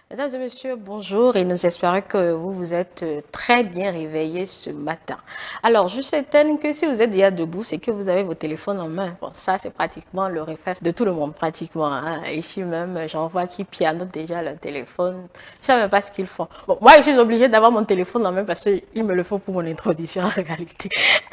Mesdames et messieurs, bonjour et nous espérons que vous vous êtes très bien réveillés ce matin. Alors, je suis certaine que si vous êtes déjà debout, c'est que vous avez vos téléphones en main. Bon, ça, c'est pratiquement le réflexe de tout le monde, pratiquement. Hein. Ici même, j'en vois qui pianotent déjà le téléphone. Je ne sais même pas ce qu'ils font. Bon, moi, je suis obligée d'avoir mon téléphone en main parce qu'il me le faut pour mon introduction en réalité.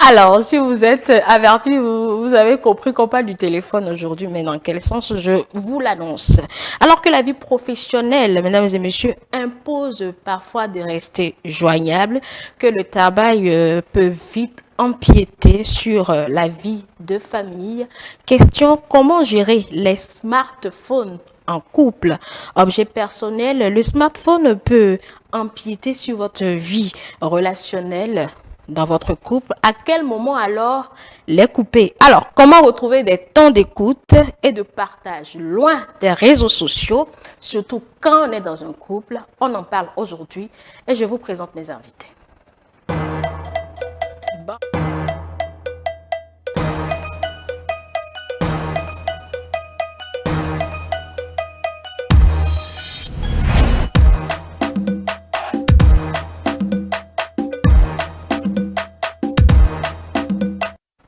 Alors, si vous êtes avertis, vous avez compris qu'on parle du téléphone aujourd'hui, mais dans quel sens, je vous l'annonce. Alors que la vie professionnelle, mesdames et messieurs, impose parfois de rester joignable, que le travail peut vite empiéter sur la vie de famille. Question, comment gérer les smartphones en couple? Objet personnel, le smartphone peut empiéter sur votre vie relationnelle dans votre couple. À quel moment alors les couper? Alors, comment retrouver des temps d'écoute et de partage loin des réseaux sociaux, surtout quand on est dans un couple? On en parle aujourd'hui et je vous présente mes invités. Bon.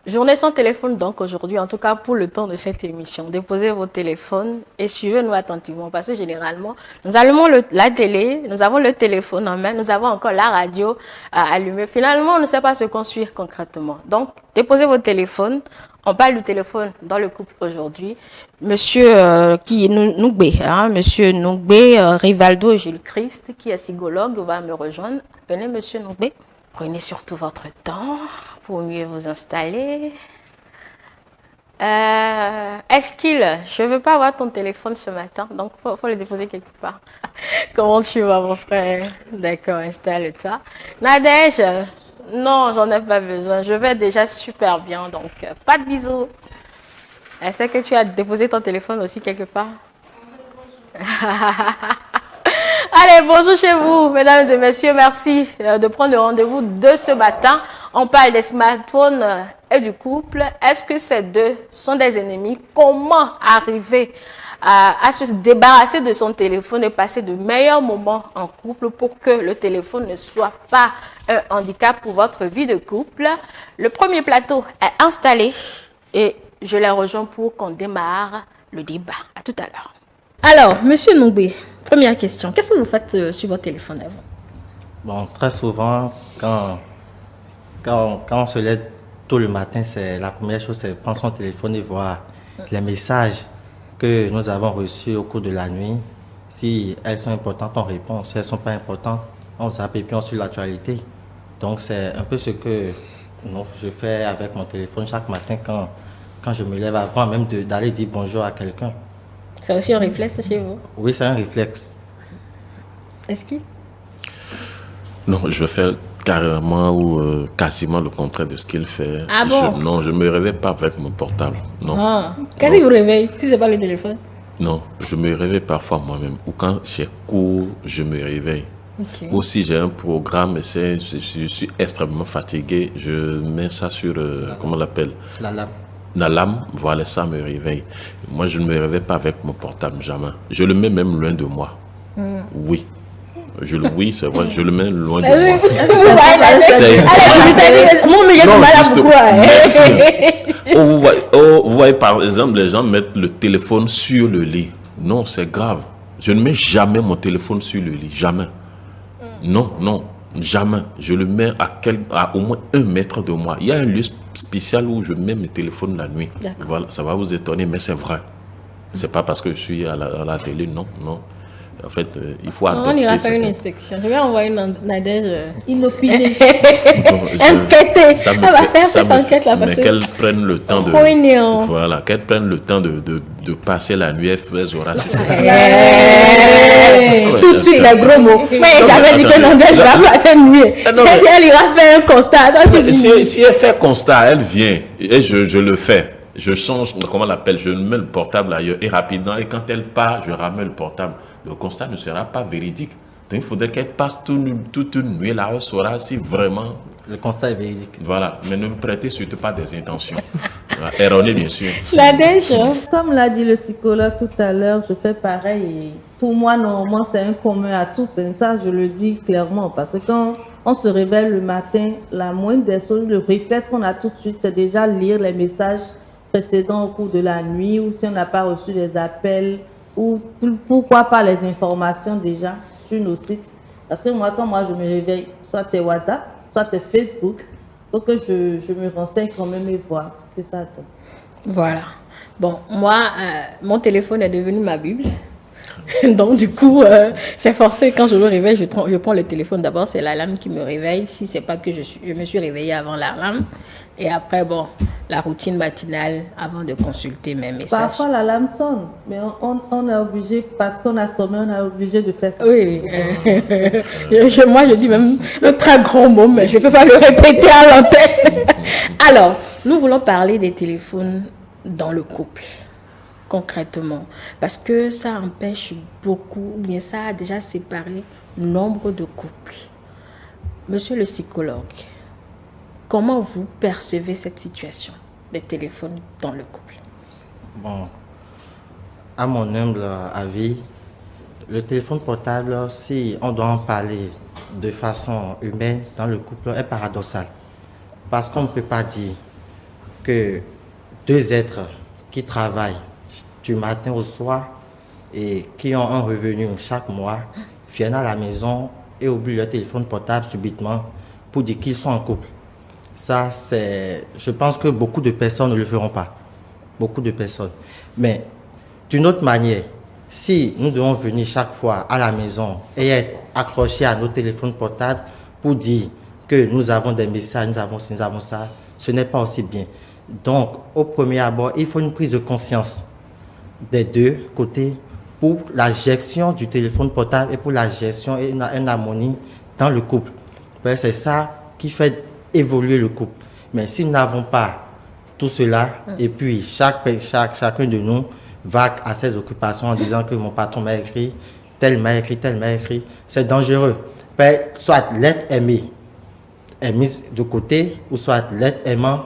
Journée sans téléphone donc aujourd'hui, en tout cas pour le temps de cette émission. Déposez vos téléphones et suivez-nous attentivement parce que généralement, nous allumons la télé, nous avons le téléphone en main, nous avons encore la radio allumée. Finalement, on ne sait pas ce qu'on suit concrètement. Donc, déposez vos téléphones. On parle du téléphone dans le couple aujourd'hui. Monsieur Nougbe, Monsieur Nougbe, Rivaldo Gilles Christ, qui est psychologue, va me rejoindre. Venez, Monsieur Nougbe. Prenez surtout votre temps pour mieux vous installer. Je ne veux pas avoir ton téléphone ce matin, donc il faut le déposer quelque part. Comment tu vas, mon frère? D'accord, installe-toi. Nadège, non, j'en ai pas besoin. Je vais déjà super bien, donc pas de bisous. Est-ce que tu as déposé ton téléphone aussi quelque part? Allez, bonjour chez vous, mesdames et messieurs. Merci de prendre le rendez-vous de ce matin. On parle des smartphones et du couple. Est-ce que ces deux sont des ennemis? Comment arriver à se débarrasser de son téléphone et passer de meilleurs moments en couple pour que le téléphone ne soit pas un handicap pour votre vie de couple? Le premier plateau est installé et je les rejoins pour qu'on démarre le débat. À tout à l'heure. Alors, monsieur Noubé, première question. Qu'est-ce que vous faites sur votre téléphone avant? Bon, très souvent, quand on se lève tôt le matin, c'est la première chose, c'est prendre son téléphone et voir les messages que nous avons reçus au cours de la nuit. Si elles sont importantes, on répond. Si elles ne sont pas importantes, on zappe et puis on suit l'actualité. Donc, c'est un peu ce que je fais avec mon téléphone chaque matin quand je me lève, avant même d'aller dire bonjour à quelqu'un. C'est aussi un réflexe chez vous? Oui, c'est un réflexe. Est-ce qu'il? Non, je fais carrément ou quasiment le contraire de ce qu'il fait. Ah bon? Non, je ne me réveille pas avec mon portable. Non. Ah. Qu'est-ce qui vous réveille si ce n'est pas le téléphone? Non, je me réveille parfois moi-même. Ou quand j'ai cours, je me réveille. Okay. Ou si j'ai un programme, je suis extrêmement fatigué, je mets ça sur, comment on l'appelle? La lame, voilà, ça me réveille. Moi, je ne me réveille pas avec mon portable, jamais. Je le mets même loin de moi. Oui. Oui, c'est vrai, je le mets loin de moi. Vous voyez, par exemple, les gens mettent le téléphone sur le lit. Non, c'est grave. Je ne mets jamais mon téléphone sur le lit, jamais. Non, jamais. Je le mets à au moins 1 mètre de moi. Il y a un lieu spécial où je mets mes téléphones la nuit. Voilà, ça va vous étonner, mais c'est vrai. C'est pas parce que je suis à la télé, non. En fait, il faut adopter. On ira faire une inspection. Je vais envoyer une Nadège inopinée. Enquêtée. Elle va faire cette enquête-là. Mais qu'elle prenne le temps de... Voilà, qu'elle prenne le temps de passer la nuit. Elle aura si tout de suite, les gros mots. Mais j'avais dit que Nadège va passer une nuit. Elle ira faire un constat. Si elle fait constat, elle vient. Et je le fais. Je change, comment on l'appelle, je mets le portable ailleurs et rapidement, et quand elle part, je ramène le portable. Le constat ne sera pas véridique. Donc il faudrait qu'elle passe toute une nuit là, elle saura si vraiment... Le constat est véridique. Voilà, mais ne me prêtez surtout pas des intentions. Erroné, bien sûr. Nadège. Comme l'a dit le psychologue tout à l'heure, je fais pareil. Et pour moi, normalement, c'est un commun à tous. Et ça, je le dis clairement. Parce que quand on se réveille le matin, la moindre des choses, le réflexe qu'on a tout de suite, c'est déjà lire les messages précédents au cours de la nuit, ou si on n'a pas reçu des appels, ou pourquoi pas les informations déjà sur nos sites. Parce que moi, quand je me réveille, soit c'est WhatsApp, soit c'est Facebook, faut que je me renseigne quand même et voir ce que ça donne. Voilà. Bon, moi, mon téléphone est devenu ma Bible. Donc, du coup, c'est forcé. Quand je me réveille, je prends le téléphone. D'abord, c'est l'alarme qui me réveille. Si c'est pas que je me suis réveillée avant l'alarme. Et après, bon, la routine matinale avant de consulter mes messages. Parfois, l'alarme sonne, mais on est obligé, parce qu'on a sommeil, on est obligé de faire ça. Oui. Moi, je dis même un très grand mot, mais je ne peux pas le répéter à l'antenne. Alors, nous voulons parler des téléphones dans le couple, concrètement, parce que ça empêche beaucoup, ou bien ça a déjà séparé nombre de couples. Monsieur le psychologue, comment vous percevez cette situation des téléphones dans le couple? Bon, à mon humble avis, le téléphone portable, si on doit en parler de façon humaine dans le couple, est paradoxal. Parce qu'on ne peut pas dire que deux êtres qui travaillent du matin au soir et qui ont un revenu chaque mois viennent à la maison et oublient leur téléphone portable subitement pour dire qu'ils sont en couple. Ça, je pense que beaucoup de personnes ne le feront pas. Beaucoup de personnes. Mais d'une autre manière, si nous devons venir chaque fois à la maison et être accrochés à nos téléphones portables pour dire que nous avons des messages, nous avons ça, ce n'est pas aussi bien. Donc, au premier abord, il faut une prise de conscience des deux côtés pour la gestion du téléphone portable et pour la gestion et une harmonie dans le couple. C'est ça qui fait évoluer le couple. Mais si nous n'avons pas tout cela, et puis chacun de nous va à ses occupations en disant que mon patron m'a écrit, tel m'a écrit, c'est dangereux. Soit l'être aimé est mise de côté, ou soit l'être aimant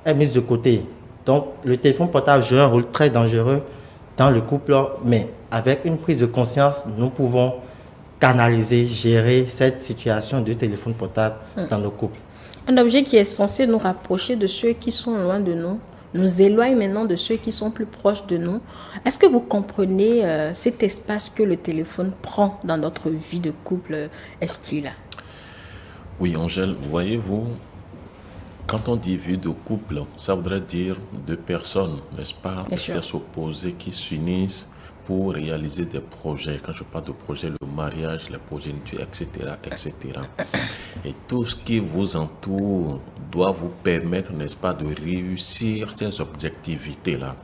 est mise de côté. Donc, le téléphone portable joue un rôle très dangereux dans le couple, mais avec une prise de conscience, nous pouvons canaliser, gérer cette situation de téléphone portable dans nos couples. Un objet qui est censé nous rapprocher de ceux qui sont loin de nous, nous éloigne maintenant de ceux qui sont plus proches de nous. Est-ce que vous comprenez cet espace que le téléphone prend dans notre vie de couple, Estila? Oui, Angèle, voyez-vous, quand on dit vie de couple, ça voudrait dire deux personnes, n'est-ce pas, de sexes opposés qui s'unissent pour réaliser des projets. Quand je parle de projet, le mariage, la progéniture, etc., etc. Et tout ce qui vous entoure doit vous permettre, n'est-ce pas, de réussir ces objectivités-là.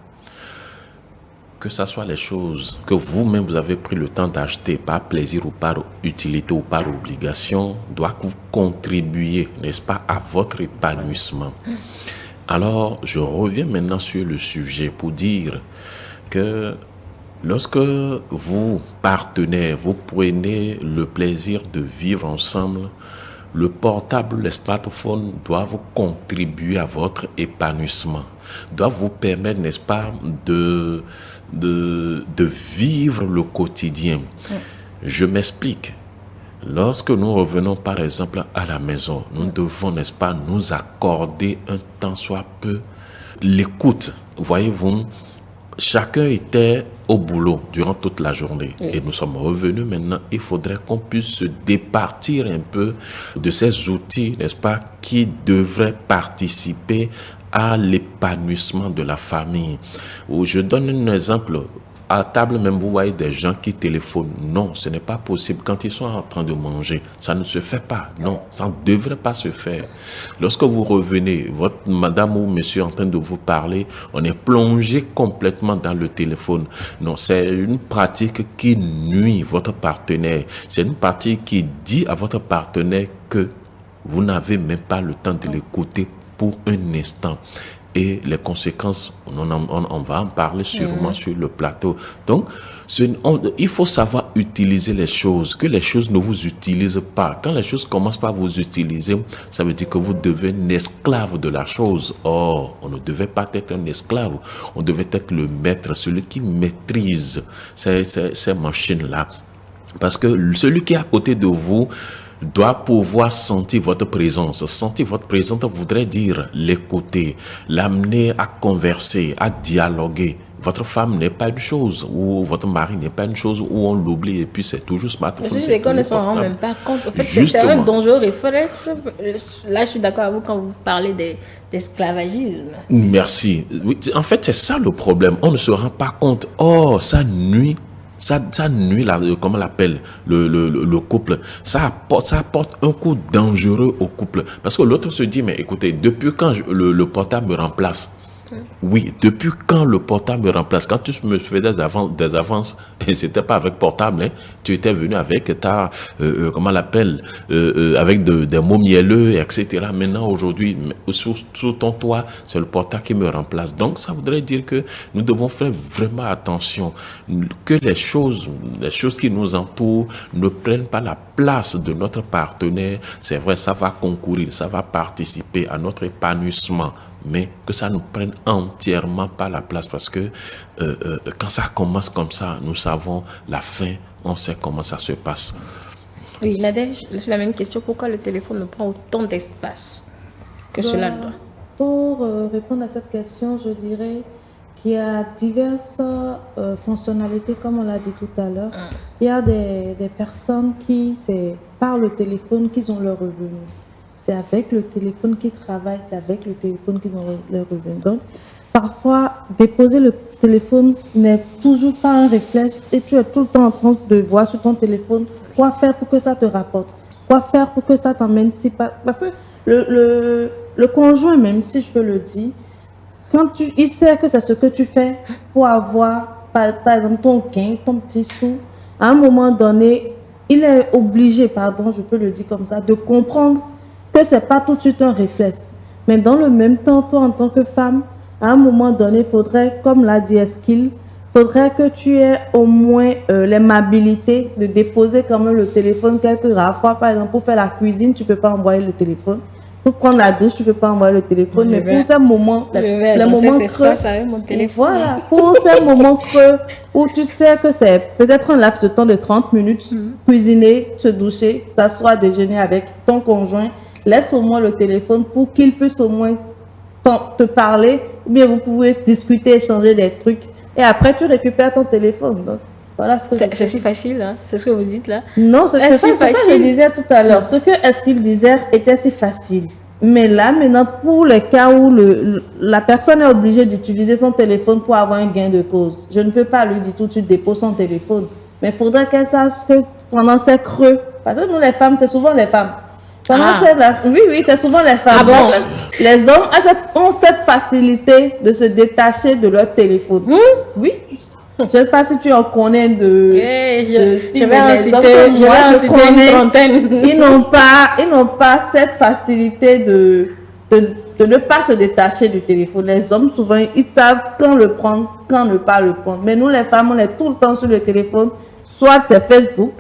Que ce soit les choses que vous-même vous avez pris le temps d'acheter par plaisir ou par utilité ou par obligation, doit vous contribuer, n'est-ce pas, à votre épanouissement. Alors, je reviens maintenant sur le sujet pour dire que lorsque vous partenaires, vous prenez le plaisir de vivre ensemble, le portable, les smartphones doivent contribuer à votre épanouissement, doivent vous permettre, n'est-ce pas, de vivre le quotidien. Je m'explique. Lorsque nous revenons, par exemple, à la maison, nous devons, n'est-ce pas, nous accorder un temps soit peu l'écoute. Voyez-vous, chacun était au boulot durant toute la journée et nous sommes revenus maintenant. Il faudrait qu'on puisse se départir un peu de ces outils, n'est-ce pas, qui devraient participer à l'épanouissement de la famille. Je donne un exemple. À table même, vous voyez des gens qui téléphonent. Non, ce n'est pas possible. Quand ils sont en train de manger, ça ne se fait pas. Non, ça ne devrait pas se faire. Lorsque vous revenez, votre madame ou monsieur est en train de vous parler, on est plongé complètement dans le téléphone. Non, c'est une pratique qui nuit votre partenaire. C'est une pratique qui dit à votre partenaire que vous n'avez même pas le temps de l'écouter pour un instant. et les conséquences, on va en parler sûrement sur le plateau. Donc, il faut savoir utiliser les choses, que les choses ne vous utilisent pas. Quand les choses commencent par vous utiliser, ça veut dire que vous devenez un esclave de la chose. Or, on ne devait pas être un esclave, on devait être le maître, celui qui maîtrise ces machines-là. Parce que celui qui est à côté de vous doit pouvoir sentir votre présence. Sentir votre présence voudrait dire l'écouter, l'amener à converser, à dialoguer. Votre femme n'est pas une chose, ou votre mari n'est pas une chose, où on l'oublie et puis c'est toujours smartphone. C'est qu'on ne s'en rend même pas compte. En fait, c'est un dangereux réflexe. Là, je suis d'accord avec vous quand vous parlez d'esclavagisme. Merci. Oui, en fait, c'est ça le problème. On ne se rend pas compte. Oh, ça nuit. Ça nuit, comment on l'appelle, le couple. Ça apporte un coup dangereux au couple. Parce que l'autre se dit, mais écoutez, depuis quand le portable me remplace? Oui, depuis quand le portable me remplace? Quand tu me fais des avances, et c'était pas avec portable, hein, tu étais venu avec ta, comment on l'appelle, avec des mots mielleux, etc. Maintenant, aujourd'hui, sous ton toit, c'est le portable qui me remplace. Donc, ça voudrait dire que nous devons faire vraiment attention, que les choses qui nous entourent ne prennent pas la place de notre partenaire. C'est vrai, ça va concourir, ça va participer à notre épanouissement, mais que ça ne prenne entièrement pas la place, parce que quand ça commence comme ça, nous savons la fin, on sait comment ça se passe. Oui, Nadège, c'est la même question. Pourquoi le téléphone ne prend autant d'espace que cela doit? Pour répondre à cette question, je dirais qu'il y a diverses fonctionnalités, comme on l'a dit tout à l'heure. Il y a des personnes qui, c'est par le téléphone qu'ils ont leur revenu. C'est avec le téléphone qu'ils travaillent, c'est avec le téléphone qu'ils ont leur revenu. Donc, parfois, déposer le téléphone n'est toujours pas un réflexe et tu es tout le temps en train de voir sur ton téléphone quoi faire pour que ça te rapporte, quoi faire pour que ça t'emmène si pas. Parce que le conjoint, même si je peux le dire, quand il sait que c'est ce que tu fais pour avoir, par exemple, ton gain, ton petit sou, à un moment donné, il est obligé, pardon, je peux le dire comme ça, de comprendre que ce n'est pas tout de suite un réflexe. Mais dans le même temps, toi, en tant que femme, à un moment donné, il faudrait, comme l'a dit Eskil, il faudrait que tu aies au moins l'aimabilité de déposer quand même le téléphone quelques rares fois. Par exemple, pour faire la cuisine, tu ne peux pas envoyer le téléphone. Pour prendre la douche, tu ne peux pas envoyer le téléphone. Mais pour ces moments, les moments creux, voilà, pour ces moments creux où tu sais que c'est peut-être un laps de temps de 30 minutes, cuisiner, se doucher, s'asseoir, déjeuner avec ton conjoint, laisse au moins le téléphone pour qu'il puisse au moins te parler, ou bien vous pouvez discuter, échanger des trucs, et après tu récupères ton téléphone. Donc, voilà ce que c'est si facile, hein? C'est ce que vous dites là? Non, c'est ça que je disais tout à l'heure. Ce que Eskil disait était si facile. Mais là, maintenant, pour les cas où la personne est obligée d'utiliser son téléphone pour avoir un gain de cause, je ne peux pas lui dire tout de suite dépose son téléphone. Mais il faudrait qu'elle sache que pendant ces creux, parce que nous les femmes, c'est souvent les femmes. Oui, c'est souvent les femmes. Les hommes ont cette facilité de se détacher de leur téléphone. Oui. Je ne sais pas si tu en connais je vais en citer une trentaine. Ils n'ont pas cette facilité de ne pas se détacher du téléphone. Les hommes, souvent, ils savent quand le prendre, quand ne pas le prendre. Mais nous, les femmes, on est tout le temps sur le téléphone. Soit c'est Facebook,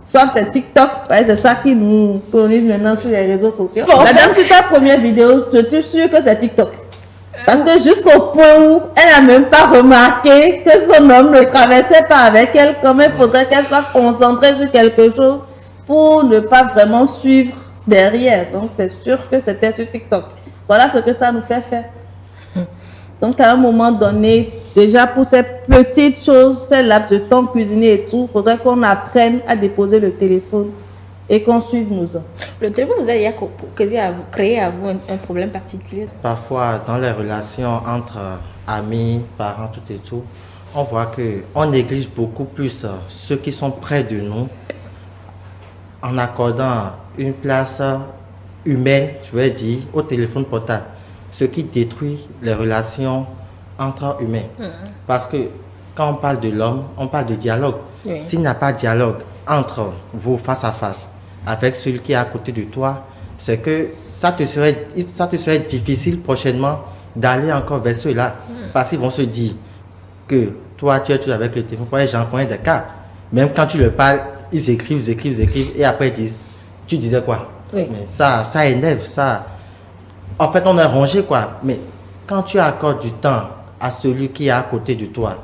soit c'est TikTok. C'est ça qui nous colonise maintenant sur les réseaux sociaux. Madame, tu ta première vidéo, je suis sûre que c'est TikTok. Parce que jusqu'au point où elle n'a même pas remarqué que son homme ne traversait pas avec elle, comme il faudrait qu'elle soit concentrée sur quelque chose pour ne pas vraiment suivre derrière. Donc c'est sûr que c'était sur TikTok. Voilà ce que ça nous fait faire. Donc à un moment donné, déjà pour ces petites choses, ces laps de temps cuisiner et tout, il faudrait qu'on apprenne à déposer le téléphone et qu'on suive nos hommes. Le téléphone vous a créé à vous un problème particulier? Parfois, dans les relations entre amis, parents, tout et tout, on voit qu'on néglige beaucoup plus ceux qui sont près de nous en accordant une place humaine, je vais dire, au téléphone portable. Ce qui détruit les relations entre humains. Parce que quand on parle de l'homme, on parle de dialogue. Oui. S'il n'y a pas de dialogue entre vous face à face avec celui qui est à côté de toi, c'est que ça te serait difficile prochainement d'aller encore vers ceux-là. Parce qu'ils vont se dire que toi, tu es toujours avec le téléphone. J'en connais des cas. Même quand tu leur parles, ils écrivent, et après ils disent, tu disais quoi? Oui. Mais ça énerve, ça. En fait, on est rangé, quoi. Mais quand tu accordes du temps à celui qui est à côté de toi,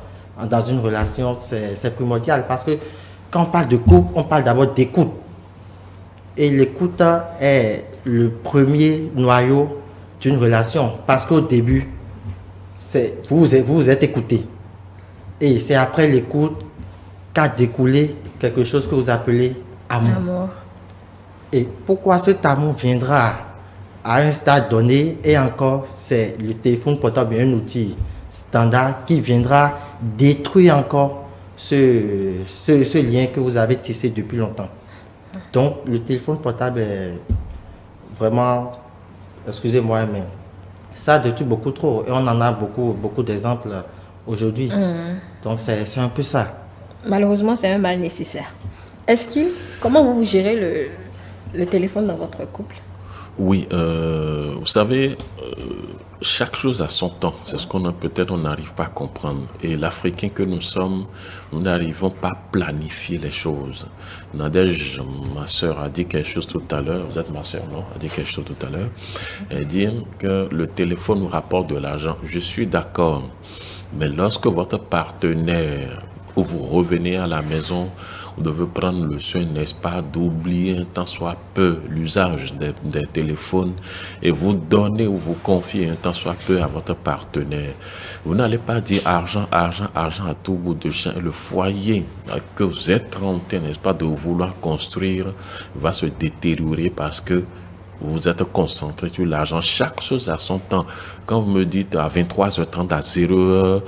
dans une relation, c'est primordial. Parce que quand on parle de couple, on parle d'abord d'écoute. Et l'écoute est le premier noyau d'une relation. Parce qu'au début, vous vous êtes écouté. Et c'est après l'écoute qu'a découlé quelque chose que vous appelez amour. Et pourquoi cet amour viendra à un stade donné, et encore, c'est le téléphone portable, un outil standard qui viendra détruire encore ce lien que vous avez tissé depuis longtemps. Donc, le téléphone portable est vraiment, excusez-moi, mais ça détruit beaucoup trop. Et on en a beaucoup d'exemples aujourd'hui. Donc, c'est un peu ça. Malheureusement, c'est un mal nécessaire. Comment vous gérez le téléphone dans votre couple? Oui, vous savez, chaque chose a son temps. C'est ce qu'on peut-être on n'arrive pas à comprendre. Et l'Africain que nous sommes, nous n'arrivons pas à planifier les choses. Nadège, ma soeur, a dit quelque chose tout à l'heure. Vous êtes ma soeur, non? A dit quelque chose tout à l'heure. Elle dit que le téléphone nous rapporte de l'argent. Je suis d'accord. Mais lorsque votre partenaire, ou vous revenez à la maison, vous devez prendre le soin, n'est-ce pas, d'oublier un tant soit peu l'usage des téléphones et vous donner ou vous confier un tant soit peu à votre partenaire. Vous n'allez pas dire argent, argent, argent à tout bout de champ. Le foyer que vous êtes en train, n'est-ce pas, de vouloir construire va se détériorer parce que vous êtes concentré sur l'argent. Chaque chose a son temps. Quand vous me dites à 23h30, à 0h,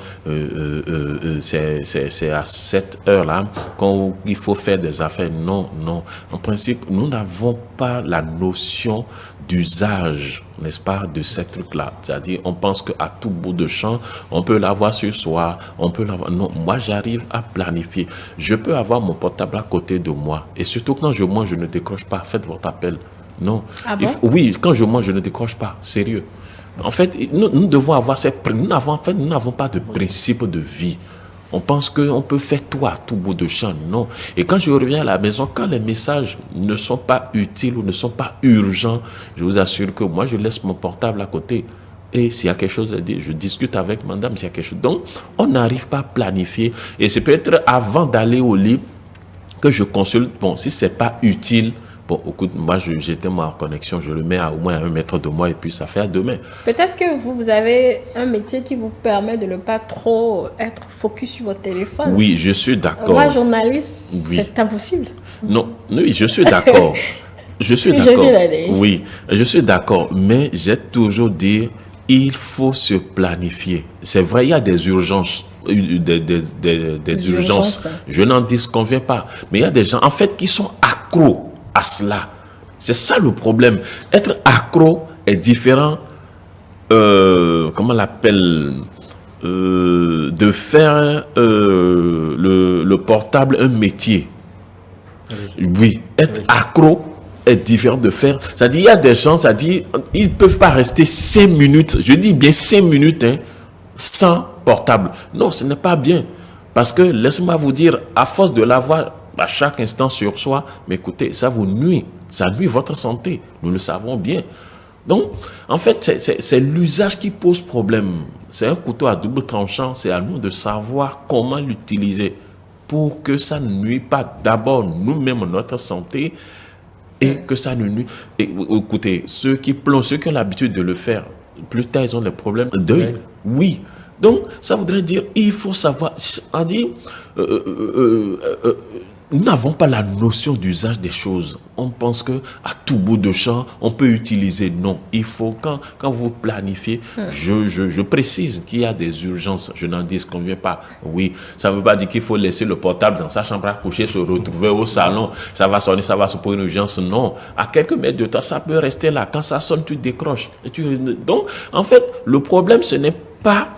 c'est à cette heure-là quand il faut faire des affaires. Non, non. En principe, nous n'avons pas la notion d'usage, n'est-ce pas, de ces trucs-là. C'est-à-dire, on pense qu'à tout bout de champ, on peut l'avoir sur soi, on peut l'avoir. Non, moi, j'arrive à planifier. Je peux avoir mon portable à côté de moi. Et surtout, quand je mange, je ne décroche pas. Faites votre appel. Non. Ah bon? Oui, quand je mange, je ne décroche pas. Sérieux. En fait, nous devons avoir nous n'avons pas de principe de vie. On pense qu'on peut faire tout à tout bout de champ. Non. Et quand je reviens à la maison, quand les messages ne sont pas utiles ou ne sont pas urgents, je vous assure que moi, je laisse mon portable à côté. Et s'il y a quelque chose à dire, je discute avec madame s'il y a quelque chose. Donc, on n'arrive pas à planifier. Et c'est peut-être avant d'aller au lit que je consulte. Bon, si ce n'est pas utile, bon, écoute, moi, j'étais en connexion, je le mets à au moins à 1 mètre de moi et puis ça fait à demain. Peut-être que vous avez un métier qui vous permet de ne pas trop être focus sur votre téléphone. Oui, je suis d'accord. Moi, journaliste, oui. C'est impossible. Non, oui, je suis d'accord. Je suis d'accord. Oui, je suis d'accord. Mais j'ai toujours dit, il faut se planifier. C'est vrai, il y a des urgences. Des urgences. Je n'en disconviens pas. Mais il y a des gens, en fait, qui sont accros à cela. C'est ça le problème. Être accro est différent, comment on l'appelle, de faire le portable un métier. Oui, être accro est différent de faire. C'est-à-dire, il y a des gens, c'est-à-dire, ils ne peuvent pas rester 5 minutes, je dis bien 5 minutes, sans portable. Non, ce n'est pas bien. Parce que, laissez-moi vous dire, à force de l'avoir à chaque instant sur soi, mais écoutez, ça vous nuit. Ça nuit votre santé. Nous le savons bien. Donc, en fait, c'est l'usage qui pose problème. C'est un couteau à double tranchant. C'est à nous de savoir comment l'utiliser pour que ça ne nuit pas d'abord nous-mêmes notre santé et que ça ne nuit. Et, écoutez, ceux qui plongent, ceux qui ont l'habitude de le faire, plus tard, ils ont des problèmes d'œil. Oui. Donc, ça voudrait dire, il faut savoir, nous n'avons pas la notion d'usage des choses. On pense que à tout bout de champ, on peut utiliser. Non, il faut, quand vous planifiez, je précise qu'il y a des urgences. Je n'en disconviens pas. Oui, ça ne veut pas dire qu'il faut laisser le portable dans sa chambre à coucher, se retrouver au salon. Ça va sonner, ça va se poser une urgence. Non, à quelques mètres de toi, ça peut rester là. Quand ça sonne, tu décroches. Donc, en fait, le problème, ce n'est pas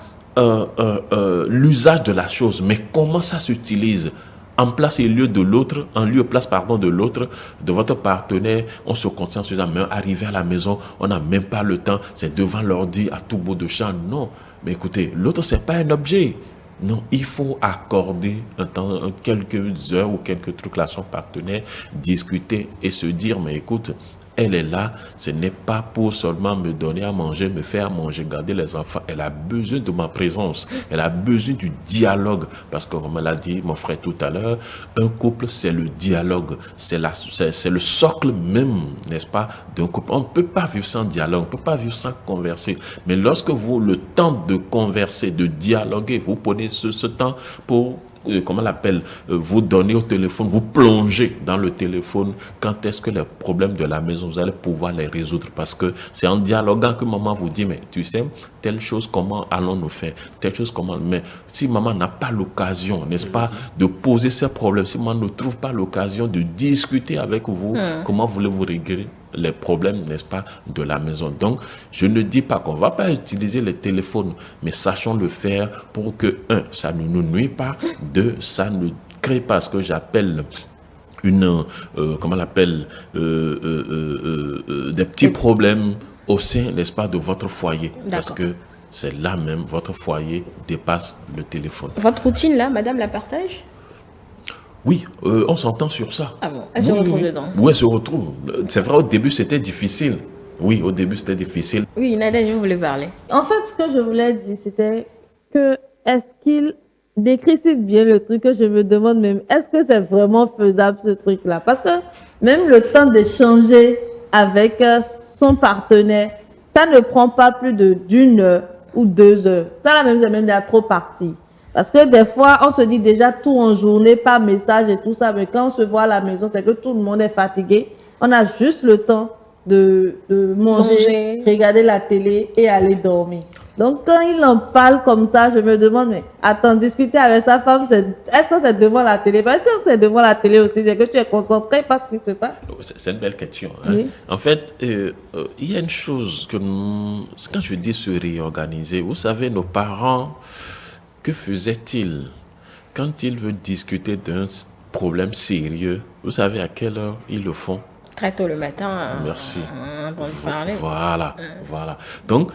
l'usage de la chose, mais comment ça s'utilise. en place et lieu de l'autre, en lieu et place pardon de l'autre, de votre partenaire, on se contient en se disant, mais arrivé à la maison, on n'a même pas le temps, c'est devant l'ordi à tout bout de champ. Non, mais écoutez, l'autre c'est pas un objet. Non, il faut accorder un temps, quelques heures ou quelques trucs à son partenaire, discuter et se dire, mais écoute, elle est là, ce n'est pas pour seulement me donner à manger, me faire manger, garder les enfants. Elle a besoin de ma présence. Elle a besoin du dialogue. Parce que, comme l'a dit mon frère tout à l'heure, un couple, c'est le dialogue. C'est le socle même, n'est-ce pas, d'un couple. On ne peut pas vivre sans dialogue. On ne peut pas vivre sans converser. Mais lorsque vous, le temps de converser, de dialoguer, vous prenez ce temps pour comment on l'appelle, vous donnez au téléphone, vous plongez dans le téléphone, quand est-ce que les problèmes de la maison, vous allez pouvoir les résoudre, parce que c'est en dialoguant que maman vous dit, mais tu sais, telle chose, comment allons-nous faire, telle chose, comment, mais si maman n'a pas l'occasion, n'est-ce pas, de poser ses problèmes, si maman ne trouve pas l'occasion de discuter avec vous, comment voulez-vous régler les problèmes, n'est-ce pas, de la maison. Donc, je ne dis pas qu'on ne va pas utiliser les téléphones, mais sachons le faire pour que, ça ne nous nuit pas, ça ne crée pas ce que j'appelle une, comment on l'appelle, des petits problèmes au sein, n'est-ce pas, de votre foyer. Parce que c'est là même, votre foyer dépasse le téléphone. Votre routine, là, madame, la partage? Oui, on s'entend sur ça. Ah bon, elle se retrouve dedans? Oui, elle se retrouve. C'est vrai, au début, c'était difficile. Oui, au début, c'était difficile. Oui, Nadège, je voulais parler. En fait, ce que je voulais dire, c'était que est-ce qu'il décrit si bien le truc que je me demande même, est-ce que c'est vraiment faisable ce truc-là? Parce que même le temps d'échanger avec son partenaire, ça ne prend pas plus d'une heure ou 2 heures. Ça, là même, c'est même déjà trop parti. Parce que des fois, on se dit déjà tout en journée, par message et tout ça, mais quand on se voit à la maison, c'est que tout le monde est fatigué. On a juste le temps de manger, regarder la télé et aller dormir. Donc, quand il en parle comme ça, je me demande, mais attends, discuter avec sa femme, est-ce que c'est devant la télé? Parce que c'est devant la télé aussi, c'est que tu es concentré par ce qui se passe. C'est une belle question. Hein? Oui. En fait, il y a une chose que quand je dis se réorganiser, vous savez, nos parents, que faisaient-ils quand ils veulent discuter d'un problème sérieux? Vous savez à quelle heure ils le font? Très tôt le matin. Merci. Pour parler. Voilà. Donc,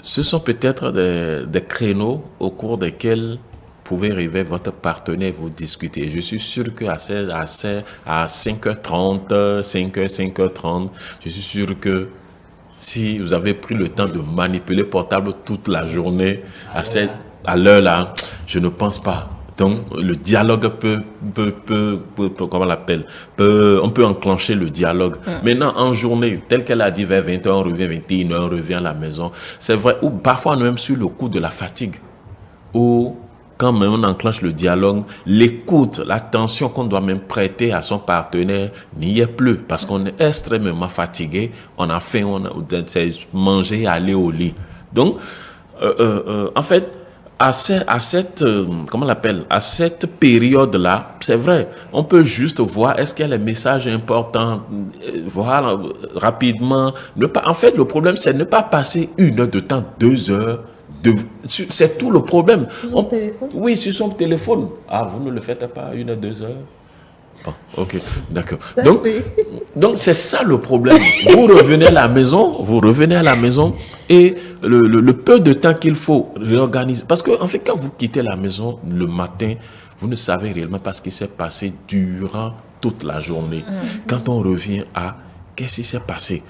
ce sont peut-être des créneaux au cours desquels vous pouvez arriver votre partenaire, vous discuter. Je suis sûr qu'à 5h30, 5h30, je suis sûr que si vous avez pris le temps de manipuler portable toute la journée à l'heure là, je ne pense pas. Donc, le dialogue peut comment on l'appelle, on peut enclencher le dialogue. Maintenant, en journée, tel qu'elle a dit, vers 20h, on revient, 21h, on revient à la maison. C'est vrai, ou parfois même sur le coup de la fatigue, ou quand même on enclenche le dialogue, l'écoute, l'attention qu'on doit même prêter à son partenaire n'y est plus, parce qu'on est extrêmement fatigué, on a faim, c'est manger et aller au lit. Donc, en fait, à cette période-là, c'est vrai, on peut juste voir est-ce qu'il y a les messages importants, voir rapidement. En fait, le problème, c'est ne pas passer 1 heure de temps, 2 heures. C'est tout le problème. Sur son téléphone? Oui, sur son téléphone. Ah, vous ne le faites pas 1 heure, 2 heures? Bon, ok, d'accord. Donc c'est ça le problème. Vous revenez à la maison et le peu de temps qu'il faut réorganiser. Parce que en fait, quand vous quittez la maison le matin, vous ne savez réellement pas ce qui s'est passé durant toute la journée. Quand on revient à qu'est-ce qui s'est passé,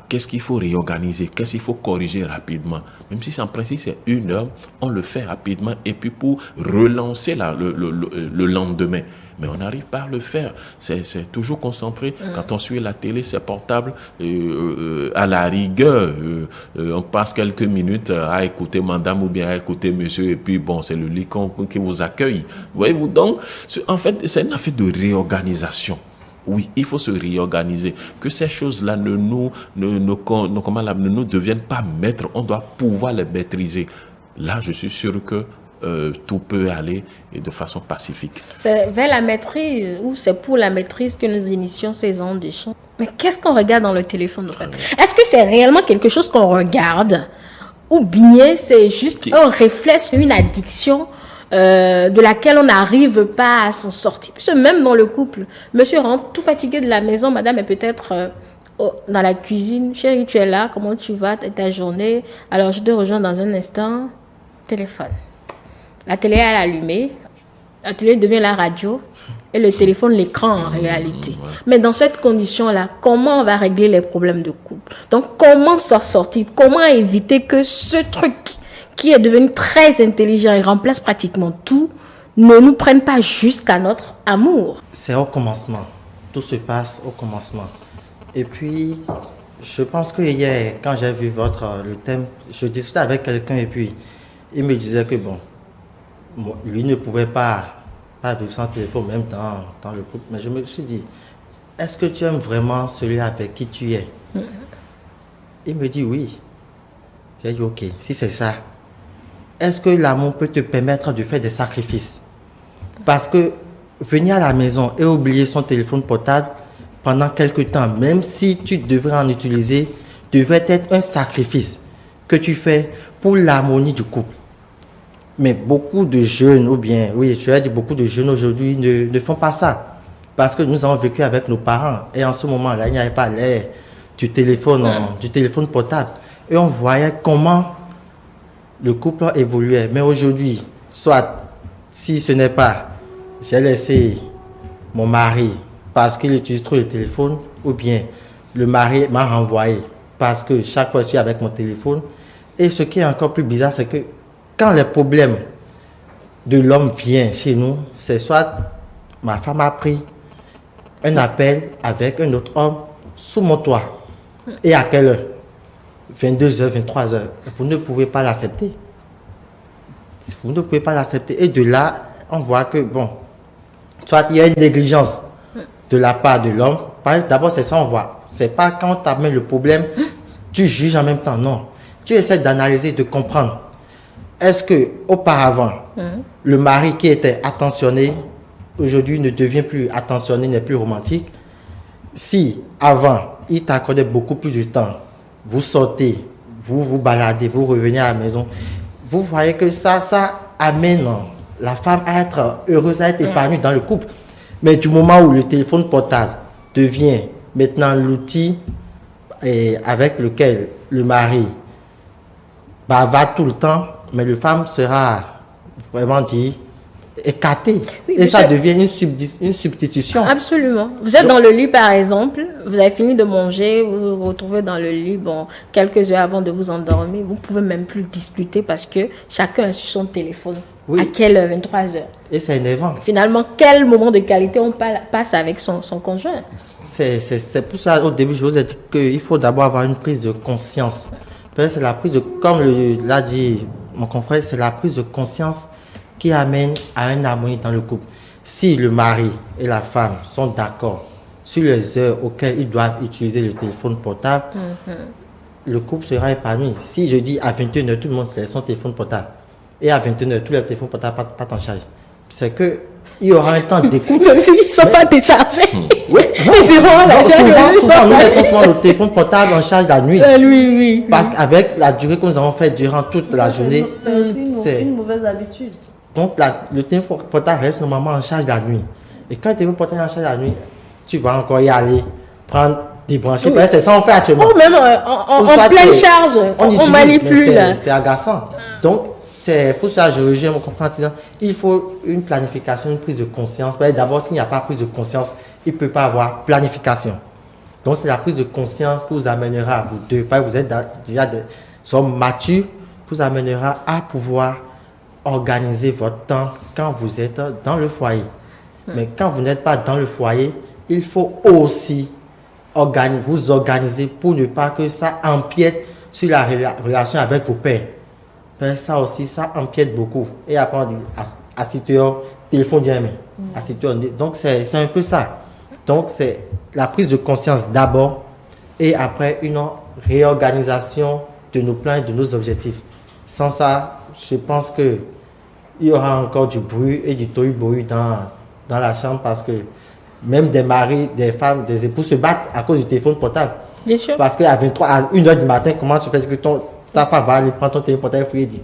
qu'est-ce qu'il faut réorganiser, qu'est-ce qu'il faut corriger rapidement. Même si en principe c'est 1 heure, on le fait rapidement et puis pour relancer le lendemain. Mais on n'arrive pas à le faire. C'est toujours concentré. Quand on suit la télé, c'est portable. À la rigueur, on passe quelques minutes à écouter madame ou bien à écouter monsieur. Et puis, bon, c'est le lit qui vous accueille. Voyez-vous, donc, en fait, c'est une affaire de réorganisation. Oui, il faut se réorganiser. Que ces choses-là ne nous deviennent pas maîtres. On doit pouvoir les maîtriser. Là, je suis sûr que tout peut aller et de façon pacifique. C'est vers la maîtrise ou c'est pour la maîtrise que nous initions ces ondes d'échange. Mais qu'est-ce qu'on regarde dans le téléphone en fait? Est-ce que c'est réellement quelque chose qu'on regarde ou bien c'est juste un réflexe, une addiction de laquelle on n'arrive pas à s'en sortir. Parce que même dans le couple, monsieur rentre tout fatigué de la maison, madame est peut-être dans la cuisine. Chérie, tu es là, comment tu vas, ta journée? Alors, je te rejoins dans un instant. Téléphone. La télé est allumée, la télé devient la radio et le téléphone l'écran en réalité. Mais dans cette condition-là, comment on va régler les problèmes de couple? Donc, comment s'en sortir? Comment éviter que ce truc qui est devenu très intelligent et remplace pratiquement tout, ne nous prenne pas jusqu'à notre amour? C'est au commencement. Tout se passe au commencement. Et puis, je pense que hier, quand j'ai vu le thème, je discutais avec quelqu'un et puis il me disait que bon, lui ne pouvait pas vivre sans téléphone, même dans le couple. Mais je me suis dit, est-ce que tu aimes vraiment celui avec qui tu es? Il me dit oui. J'ai dit ok, si c'est ça, est-ce que l'amour peut te permettre de faire des sacrifices? Parce que venir à la maison et oublier son téléphone portable pendant quelque temps, même si tu devrais en utiliser, devrait être un sacrifice que tu fais pour l'harmonie du couple. Mais beaucoup de jeunes, ou bien, oui, je vais dire beaucoup de jeunes aujourd'hui ne font pas ça. Parce que nous avons vécu avec nos parents. Et en ce moment-là, il n'y avait pas l'air du téléphone portable. Et on voyait comment le couple évoluait. Mais aujourd'hui, soit, si ce n'est pas, j'ai laissé mon mari parce qu'il utilise trop le téléphone, ou bien le mari m'a renvoyé parce que chaque fois je suis avec mon téléphone. Et ce qui est encore plus bizarre, c'est que quand les problèmes de l'homme viennent chez nous, c'est soit ma femme a pris un appel avec un autre homme sous mon toit. Et à quelle heure? 22h, 23h. Vous ne pouvez pas l'accepter. Vous ne pouvez pas l'accepter. Et de là, on voit que, bon, soit il y a une négligence de la part de l'homme. D'abord, c'est ça, on voit. C'est pas quand tu amènes le problème, tu juges en même temps. Non. Tu essaies d'analyser, de comprendre. Est-ce que auparavant, le mari qui était attentionné, aujourd'hui ne devient plus attentionné, n'est plus romantique? Si avant, il t'accordait beaucoup plus de temps, vous sortez, vous vous baladez, vous revenez à la maison, vous voyez que ça amène la femme à être heureuse, à être épanouie dans le couple. Mais du moment où le téléphone portable devient maintenant l'outil avec lequel le mari va tout le temps, mais la femme sera vraiment dit écartée. Oui, et ça devient une substitution. Absolument. Vous êtes dans le lit, par exemple, vous avez fini de manger, vous vous retrouvez dans le lit, bon, quelques heures avant de vous endormir, vous ne pouvez même plus discuter parce que chacun est sur son téléphone. Oui. À quelle heure? 23h. Et c'est énervant. Finalement, quel moment de qualité on passe avec son conjoint? C'est pour ça, au début, je vous ai dit qu'il faut d'abord avoir une prise de conscience. C'est la prise de, comme l'a dit mon confrère, c'est la prise de conscience qui amène à une harmonie dans le couple. Si le mari et la femme sont d'accord sur les heures auxquelles ils doivent utiliser le téléphone portable, le couple sera épanoui. Si je dis à 21h, tout le monde sait son téléphone portable, et à 21h, tous les téléphones portables partent en charge, c'est qu'il y aura un temps d'écoute. Même s'ils ne sont pas déchargés. Oui, Ils iront la souvent, nous mettons souvent le téléphone portable en charge la nuit. Oui. Parce qu'avec la durée que nous avons fait durant toute la journée, C'est aussi une mauvaise habitude. Donc, le téléphone portable reste normalement en charge la nuit. Et quand le téléphone portable est en charge la nuit, tu vas encore y aller, prendre, débrancher. Oui. C'est ça qu'on fait actuellement. Ou même en pleine charge, on manipule. C'est agaçant. Donc, c'est pour ça que je rejoins mon confrère en disant il faut une planification, une prise de conscience. D'abord, s'il n'y a pas prise de conscience, il ne peut pas avoir planification. Donc, c'est la prise de conscience qui vous amènera, vous deux, parce que vous êtes déjà sommes matures, qui vous amènera à pouvoir organiser votre temps quand vous êtes dans le foyer. Mais quand vous n'êtes pas dans le foyer, il faut aussi vous organiser pour ne pas que ça empiète sur la relation avec vos pères. Ça aussi, ça empiète beaucoup. Et après, on dit, assieds-toi, téléphone bien aimé. Donc, c'est un peu ça. Donc, c'est la prise de conscience d'abord et après une réorganisation de nos plans et de nos objectifs. Sans ça, je pense qu'il y aura encore du bruit et du tohu-bohu dans la chambre parce que même des maris, des femmes, des époux se battent à cause du téléphone portable. Bien sûr. Parce qu'à 23, à 1h du matin, comment tu fais que ta femme va aller prendre ton téléphone portable et dit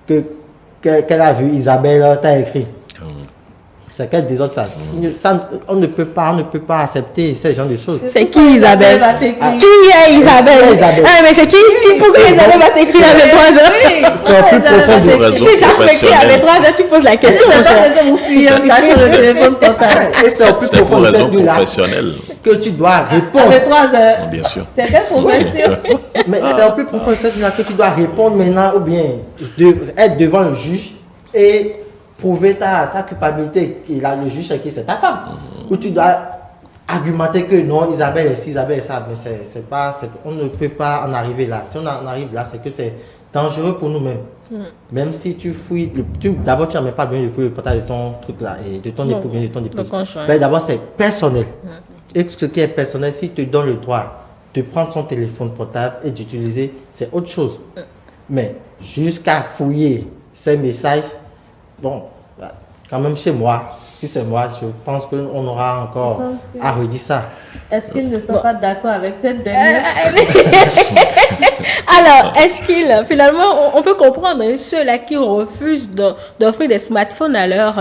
que qu'elle a vu, Isabelle t'a écrit. C'est quel désordre ça. On ne peut pas accepter ce genre de choses. C'est qui Isabelle? Qui est Isabelle? Mais c'est qui? Pourquoi Isabelle va t'écrire à 23h? C'est un plus profond de Si Jacques m'écrit à 23h, tu poses la question. Et c'est un plus C'est pour profond de raison cette nuit-là professionnelle. que tu dois répondre. 23h. Bien sûr. C'est quelle conversion? Mais c'est un peu profond de cette nuit-là que tu dois répondre maintenant ou bien être devant le juge et prouver ta culpabilité. Et là, le juge, c'est ta femme. Ou tu dois argumenter que non, Isabelle est ci, Isabelle est ça. Mais c'est pas, on ne peut pas en arriver là. Si on en arrive là, c'est que c'est dangereux pour nous-mêmes. Même si tu fouilles, d'abord tu n'as même pas besoin de fouiller le portail de ton truc là, et de ton époux, de ton épouse. Mais d'abord c'est personnel. Et ce qui est personnel, s'il te donne le droit de prendre son téléphone portable et d'utiliser, c'est autre chose. Mais jusqu'à fouiller ces messages, bon, quand même chez moi, si c'est moi, je pense qu'on aura encore à redire ça. Est-ce qu'ils ne sont pas d'accord avec cette dernière? Alors, est-ce qu'il, finalement, on peut comprendre ceux-là qui refusent d'offrir des smartphones à leur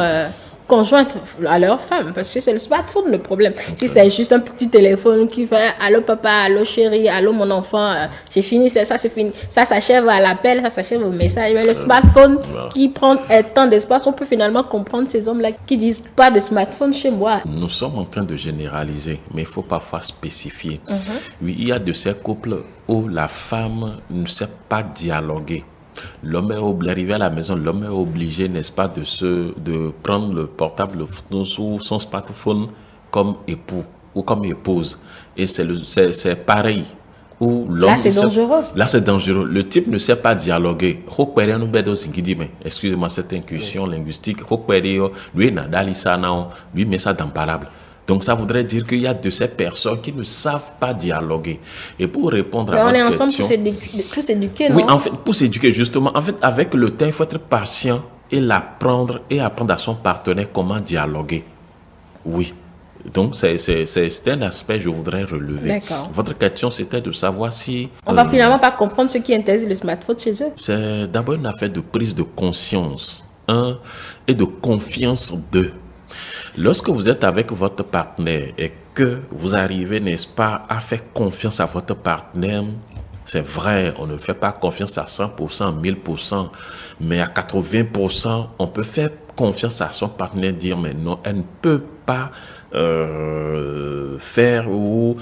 conjointe, à leur femme, parce que c'est le smartphone le problème. Si c'est juste un petit téléphone qui fait allô papa, allô chérie, allô mon enfant, c'est fini, ça c'est fini. Ça s'achève à l'appel, ça s'achève au message. Mais le smartphone qui prend tant d'espace, on peut finalement comprendre ces hommes-là qui disent pas de smartphone chez moi. Nous sommes en train de généraliser, mais il faut parfois spécifier. Oui, il y a de ces couples où la femme ne sait pas dialoguer. L'homme est arrivé à la maison, l'homme est obligé, n'est-ce pas, de prendre le portable ou son smartphone comme époux ou comme épouse. Et c'est pareil. Là, c'est dangereux. Là, c'est dangereux. Le type ne sait pas dialoguer. Excusez-moi, cette incursion linguistique. Lui, met ça dans parable. Donc, ça voudrait dire qu'il y a de ces personnes qui ne savent pas dialoguer. Et pour répondre à votre question... On est ensemble pour s'éduquer, non? Oui, en fait, pour s'éduquer, justement. En fait, avec le temps, il faut être patient et l'apprendre et apprendre à son partenaire comment dialoguer. Oui. Donc, c'est un aspect que je voudrais relever. D'accord. Votre question, c'était de savoir si... On va finalement pas comprendre ce qui interdit le smartphone chez eux. C'est d'abord une affaire de prise de conscience, et de confiance, Lorsque vous êtes avec votre partenaire et que vous arrivez, n'est-ce pas, à faire confiance à votre partenaire, c'est vrai, on ne fait pas confiance à 100%, 1000%, mais à 80%, on peut faire confiance à son partenaire, dire mais non, elle ne peut pas faire ou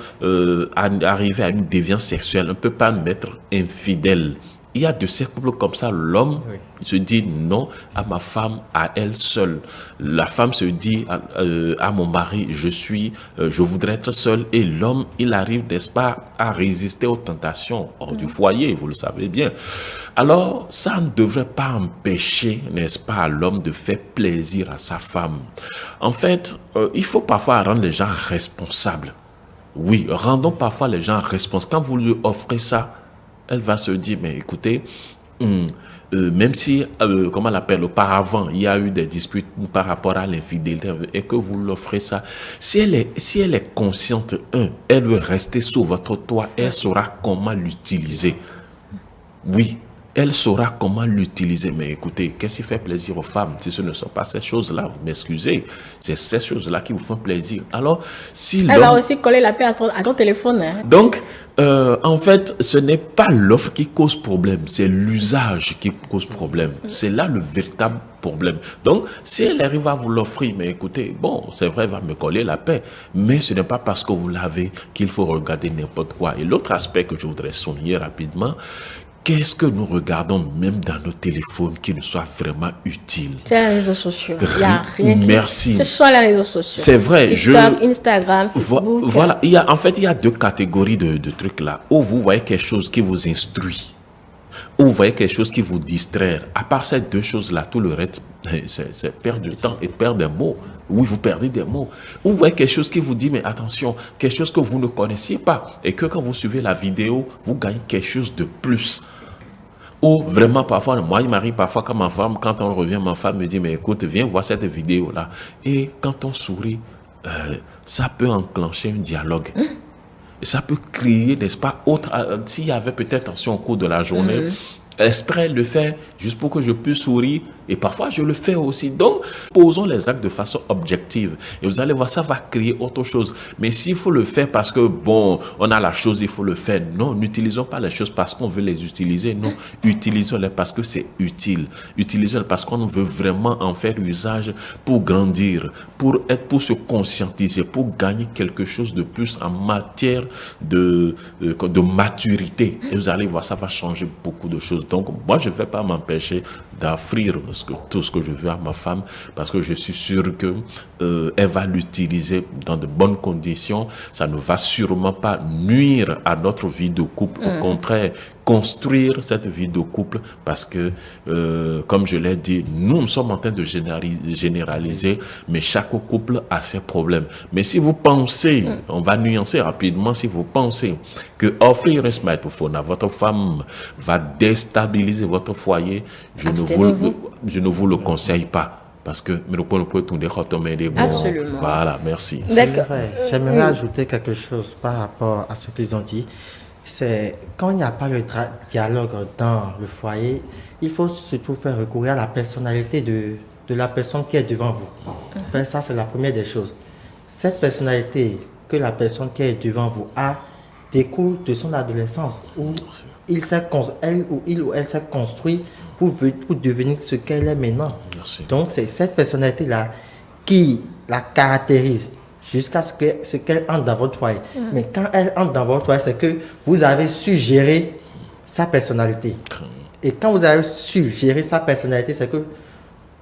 arriver à une déviance sexuelle, elle ne peut pas m'être infidèle. Il y a de ces couples comme ça, l'homme se dit non à ma femme, à elle seule. La femme se dit à mon mari, je voudrais être seul. Et l'homme, il arrive, n'est-ce pas, à résister aux tentations hors du foyer, vous le savez bien. Alors, ça ne devrait pas empêcher, n'est-ce pas, l'homme de faire plaisir à sa femme. En fait, il faut parfois rendre les gens responsables. Oui, rendons parfois les gens responsables. Quand vous lui offrez ça, elle va se dire, mais écoutez, même si, comment on l'appelle, auparavant, il y a eu des disputes par rapport à l'infidélité et que vous l'offrez ça, si elle est consciente, elle veut rester sous votre toit, elle saura comment l'utiliser. Oui, elle saura comment l'utiliser. Mais écoutez, qu'est-ce qui fait plaisir aux femmes? Si ce ne sont pas ces choses-là, vous m'excusez, c'est ces choses-là qui vous font plaisir. Alors, si elle va aussi coller la paix à ton téléphone. Hein. Donc, en fait, ce n'est pas l'offre qui cause problème, c'est l'usage qui cause problème. C'est là le véritable problème. Donc, si elle arrive à vous l'offrir, mais écoutez, bon, c'est vrai, elle va me coller la paix, mais ce n'est pas parce que vous l'avez qu'il faut regarder n'importe quoi. Et l'autre aspect que je voudrais souligner rapidement, qu'est-ce que nous regardons même dans nos téléphones qui nous soit vraiment utile? C'est les réseaux sociaux. Il y a rien qui... Merci. Ce sont les réseaux sociaux. C'est vrai. TikTok, Instagram, Facebook. Voilà. En fait, il y a deux catégories de trucs là. Où vous voyez quelque chose qui vous instruit. Où vous voyez quelque chose qui vous distrait. À part ces deux choses-là, tout le reste, c'est perdre du temps et perdre des mots. Oui, vous perdez des mots. Ou vous voyez quelque chose qui vous dit, mais attention, quelque chose que vous ne connaissiez pas. Et que quand vous suivez la vidéo, vous gagnez quelque chose de plus. Ou vraiment parfois, moi il m'arrive parfois quand quand on revient, ma femme me dit, mais écoute, viens voir cette vidéo-là. Et quand on sourit, ça peut enclencher un dialogue. Et ça peut créer, n'est-ce pas, s'il y avait peut-être tension au cours de la journée, exprès le faire juste pour que je puisse sourire. Et parfois, je le fais aussi. Donc, posons les actes de façon objective. Et vous allez voir, ça va créer autre chose. Mais s'il faut le faire parce que, bon, on a la chose, il faut le faire. Non, n'utilisons pas les choses parce qu'on veut les utiliser. Non, utilisons-les parce que c'est utile. Utilisons-les parce qu'on veut vraiment en faire usage pour grandir, pour se conscientiser, pour gagner quelque chose de plus en matière de maturité. Et vous allez voir, ça va changer beaucoup de choses. Donc, moi, je ne vais pas m'empêcher d'offrir tout ce que je veux à ma femme parce que je suis sûr que elle va l'utiliser dans de bonnes conditions. Ça ne va sûrement pas nuire à notre vie de couple. Au contraire, construire cette vie de couple parce que, comme je l'ai dit, nous sommes en train de généraliser, mais chaque couple a ses problèmes. Mais si vous pensez, on va nuancer rapidement, si vous pensez que offrir un smartphone à votre femme va déstabiliser votre foyer, je ne vous le conseille pas. Parce que absolument. Voilà, merci. D'accord. J'aimerais ajouter quelque chose par rapport à ce qu'ils ont dit. C'est quand il n'y a pas le dialogue dans le foyer, il faut surtout faire recourir à la personnalité de la personne qui est devant vous. Enfin, ça, c'est la première des choses. Cette personnalité que la personne qui est devant vous a découle de son adolescence où il ou elle s'est construit pour devenir ce qu'elle est maintenant. Merci. Donc, c'est cette personnalité-là qui la caractérise jusqu'à ce qu'elle entre dans votre foyer. Mais quand elle entre dans votre foyer, c'est que vous avez su gérer sa personnalité. Et quand vous avez su gérer sa personnalité, c'est que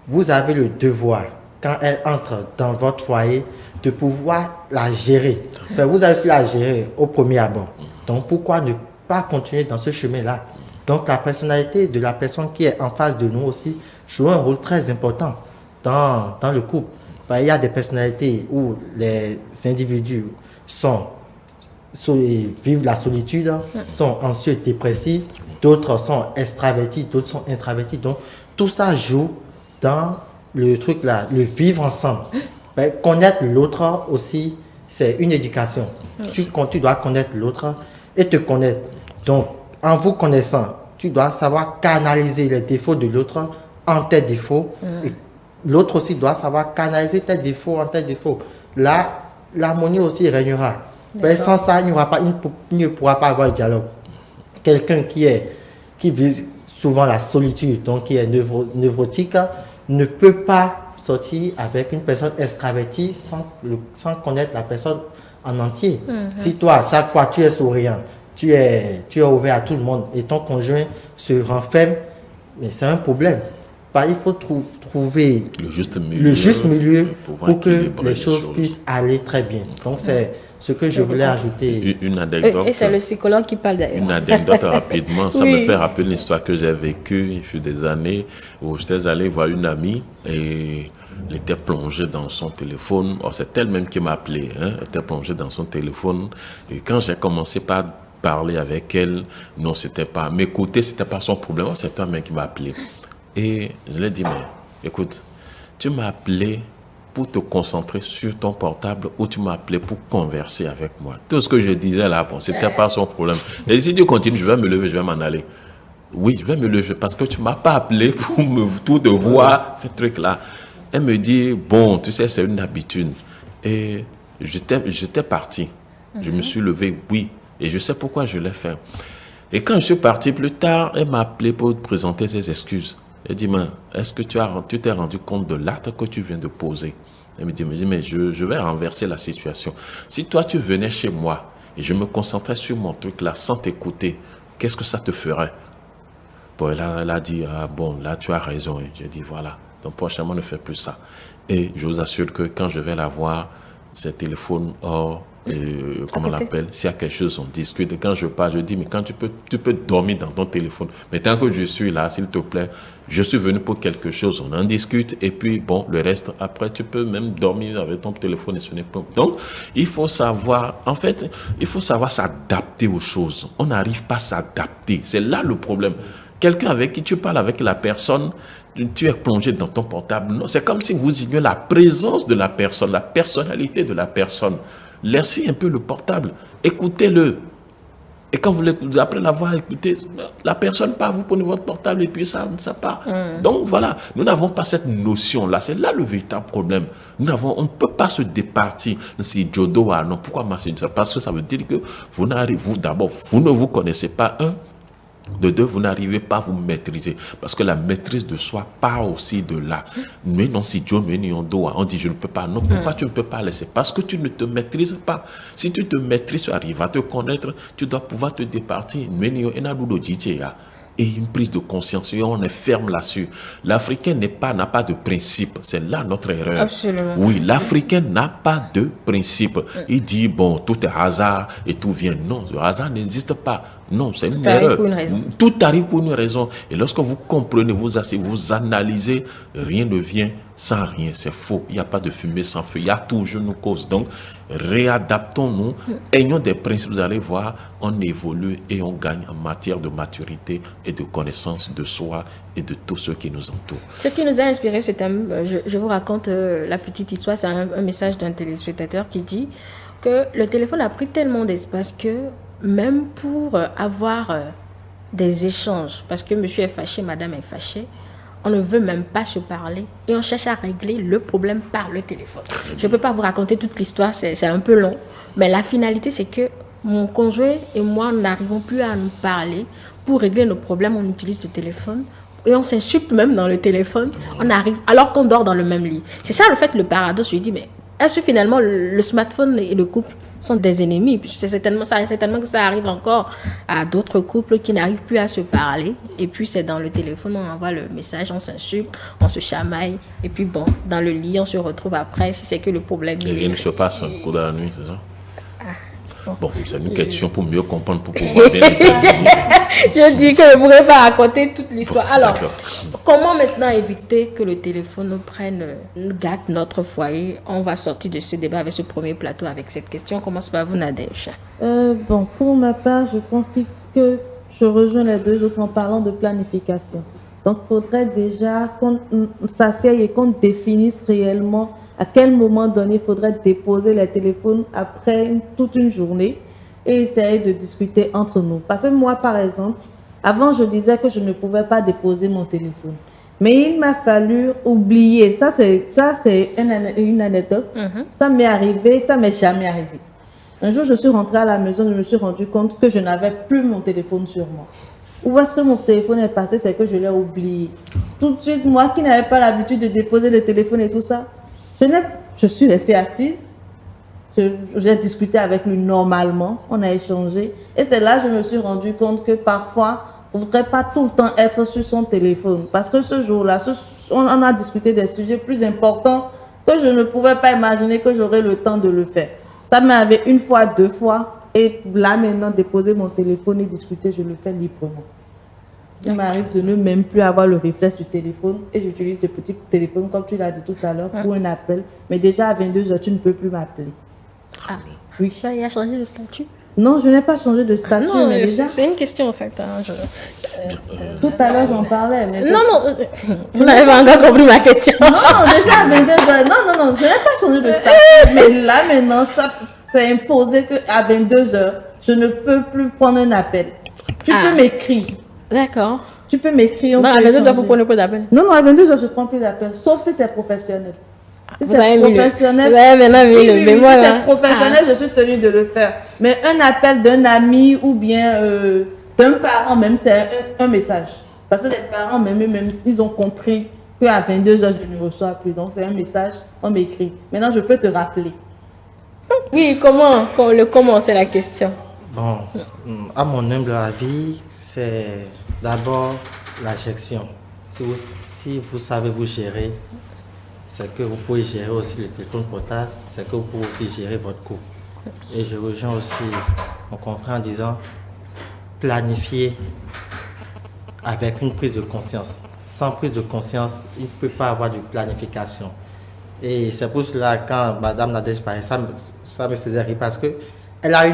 vous avez le devoir, quand elle entre dans votre foyer, de pouvoir la gérer. Enfin, vous avez su la gérer au premier abord. Donc, pourquoi ne pas continuer dans ce chemin-là? Donc, la personnalité de la personne qui est en face de nous aussi joue un rôle très important dans le couple. Il y a des personnalités où les individus vivent la solitude, sont anxieux, dépressifs, d'autres sont extravertis, d'autres sont introvertis. Donc, tout ça joue dans le truc là, le vivre ensemble. Connaître l'autre aussi, c'est une éducation. Tu dois connaître l'autre et te connaître. Donc, en vous connaissant, tu dois savoir canaliser les défauts de l'autre en tes défauts. Et l'autre aussi doit savoir canaliser tes défauts en tes défauts. Là, l'harmonie aussi régnera. Sans ça, il ne pourra pas avoir de dialogue. Quelqu'un qui vit souvent la solitude, donc qui est névrotique, ne peut pas sortir avec une personne extravertie sans connaître la personne en entier. Si toi, chaque fois, tu es souriant, tu es ouvert à tout le monde et ton conjoint se renferme, mais c'est un problème. Il faut trouver le juste milieu pour que les choses puissent aller très bien. Donc, c'est ce que je voulais ajouter. Une anecdote. Et c'est le psychologue qui parle d'ailleurs. Une anecdote rapidement. Ça me fait rappeler une histoire que j'ai vécue il fut des années où j'étais allé voir une amie et elle était plongée dans son téléphone. Oh, c'est elle-même qui m'a appelé. Elle était plongée dans son téléphone. Et quand j'ai commencé par parler avec elle, non, c'était pas m'écouter, c'était pas son problème. Oh, c'est toi-même qui m'a appelé. Et je lui ai dit, mais écoute, tu m'as appelé pour te concentrer sur ton portable ou tu m'as appelé pour converser avec moi. Tout ce que je disais là, bon, c'était pas son problème. Et si tu continues, je vais me lever, je vais m'en aller. Oui, je vais me lever parce que tu m'as pas appelé pour tout de voir, ce truc là. Elle me dit, bon, tu sais, c'est une habitude. Et j'étais parti. Je me suis levé, oui. Et je sais pourquoi je l'ai fait. Et quand je suis parti plus tard, elle m'a appelé pour présenter ses excuses. Elle dit, mais est-ce que tu t'es rendu compte de l'acte que tu viens de poser? Elle me dit, mais je vais renverser la situation. Si toi, tu venais chez moi et je me concentrais sur mon truc là sans t'écouter, qu'est-ce que ça te ferait? Bon, elle a dit, ah bon, là, tu as raison. J'ai dit, voilà, donc prochainement, ne fais plus ça. Et je vous assure que quand je vais la voir, c'est téléphone hors, comment on l'appelle, s'il y a quelque chose, on discute. Et quand je pars, je dis, mais quand tu peux dormir dans ton téléphone. Mais tant que je suis là, s'il te plaît, je suis venu pour quelque chose, on en discute. Et puis, bon, le reste, après, tu peux même dormir avec ton téléphone et ce n'est pas. Donc, il faut savoir, en fait, il faut savoir s'adapter aux choses. On n'arrive pas à s'adapter. C'est là le problème. Quelqu'un avec qui tu parles avec la personne, tu es plongé dans ton portable. Non, c'est comme si vous ignorez la présence de la personne, la personnalité de la personne. Laissez un peu le portable, écoutez-le. Et quand après l'avoir écouté, la personne part, vous prenez votre portable et puis ça part. Donc voilà, nous n'avons pas cette notion-là. C'est là le véritable problème. On ne peut pas se départir. Si Jodo, non, pourquoi Marseille? Parce que ça veut dire que d'abord, vous ne vous connaissez pas, de deux, vous n'arrivez pas à vous maîtriser. Parce que la maîtrise de soi part aussi de là. Mais non, si Dieu on dit je ne peux pas. Non, pourquoi tu ne peux pas laisser? Parce que tu ne te maîtrises pas. Si tu te maîtrises, tu arrives à te connaître, tu dois pouvoir te départir. Et une prise de conscience, et on est ferme là-dessus. L'Africain n'a pas de principe. C'est là notre erreur. Absolument. Oui, l'Africain n'a pas de principe. Il dit, bon, tout est hasard et tout vient. Non, le hasard n'existe pas. Non, c'est une erreur. Tout arrive pour une raison. Et lorsque vous comprenez, vous analysez, rien ne vient sans rien. C'est faux. Il n'y a pas de fumée sans feu. Il y a toujours une cause. Donc, réadaptons-nous. Ayons des principes. Vous allez voir, on évolue et on gagne en matière de maturité et de connaissance de soi et de tous ceux qui nous entourent. Ce qui nous a inspiré ce thème, je vous raconte la petite histoire. C'est un message d'un téléspectateur qui dit que le téléphone a pris tellement d'espace que même pour avoir des échanges, parce que monsieur est fâché, madame est fâchée, on ne veut même pas se parler et on cherche à régler le problème par le téléphone. Je ne peux pas vous raconter toute l'histoire, c'est un peu long, mais la finalité c'est que mon conjoint et moi n'arrivons plus à nous parler. Pour régler nos problèmes, on utilise le téléphone et on s'insulte même dans le téléphone. On arrive alors qu'on dort dans le même lit. C'est ça le fait, le paradoxe. Je lui dis, mais est-ce que finalement le smartphone et le couple sont des ennemis? C'est certainement que ça arrive encore à d'autres couples qui n'arrivent plus à se parler. Et puis c'est dans le téléphone, on envoie le message, on s'insulte, on se chamaille. Et puis bon, dans le lit, on se retrouve après si c'est que le problème... Et rien ne se passe au cours de la nuit, c'est ça? Bon, c'est une question pour mieux comprendre, pour pouvoir bien Je dis que je ne pourrais pas raconter toute l'histoire. Bon, alors, comment maintenant éviter que le téléphone nous gâte notre foyer? On va sortir de ce débat avec ce premier plateau, avec cette question. Commence par vous, Nadège. Bon, pour ma part, je pense que je rejoins les deux autres en parlant de planification. Donc, il faudrait déjà qu'on s'assieye et qu'on définisse réellement à quel moment donné il faudrait déposer les téléphones après toute une journée et essayer de discuter entre nous. Parce que moi, par exemple, avant, je disais que je ne pouvais pas déposer mon téléphone. Mais il m'a fallu oublier. Ça, c'est une anecdote. Ça m'est arrivé, ça m'est jamais arrivé. Un jour, je suis rentrée à la maison, je me suis rendu compte que je n'avais plus mon téléphone sur moi. Où est-ce que mon téléphone est passé? C'est que je l'ai oublié. Tout de suite, moi qui n'avais pas l'habitude de déposer le téléphone et tout ça, je suis restée assise, j'ai discuté avec lui normalement, on a échangé. Et c'est là que je me suis rendu compte que parfois, on ne voudrait pas tout le temps être sur son téléphone. Parce que ce jour-là, on a discuté des sujets plus importants que je ne pouvais pas imaginer que j'aurais le temps de le faire. Ça m'est arrivé une fois, deux fois. Et là, maintenant, déposer mon téléphone et discuter, je le fais librement. Il m'arrive de ne même plus avoir le réflexe du téléphone et j'utilise des petits téléphones, comme tu l'as dit tout à l'heure, pour un appel. Mais déjà à 22h, tu ne peux plus m'appeler. Ah oui. Il a changé de statut? Non, je n'ai pas changé de statut. Non, mais déjà... c'est une question en fait. Tout à l'heure, j'en parlais. Mais non, vous n'avez pas encore compris ma question. Non, déjà à 22h. Non, je n'ai pas changé de statut. Mais là, maintenant, ça c'est imposé qu'à 22h, je ne peux plus prendre un appel. Tu peux m'écrire. D'accord. Tu peux m'écrire. Non, à 22h, vous prenez pas d'appel. Non, à 22h, je ne prends plus d'appel. Sauf si c'est professionnel. Si vous avez professionnel, vous avez maintenant mis le mémoire. Si c'est professionnel, je suis tenue de le faire. Mais un appel d'un ami ou bien d'un parent même, c'est un message. Parce que les parents même, ils ont compris qu'à 22h, je ne reçois plus. Donc, c'est un message, on m'écrit. Maintenant, je peux te rappeler. Oui, comment, c'est la question. Bon, à mon humble avis, c'est d'abord la gestion. Si vous savez vous gérer, c'est que vous pouvez gérer aussi le téléphone portable, c'est que vous pouvez aussi gérer votre couple. Et je rejoins aussi mon confrère en disant planifier avec une prise de conscience. Sans prise de conscience, il ne peut pas avoir de planification. Et c'est pour cela quand Madame Nadège parlait, ça me faisait rire parce que elle a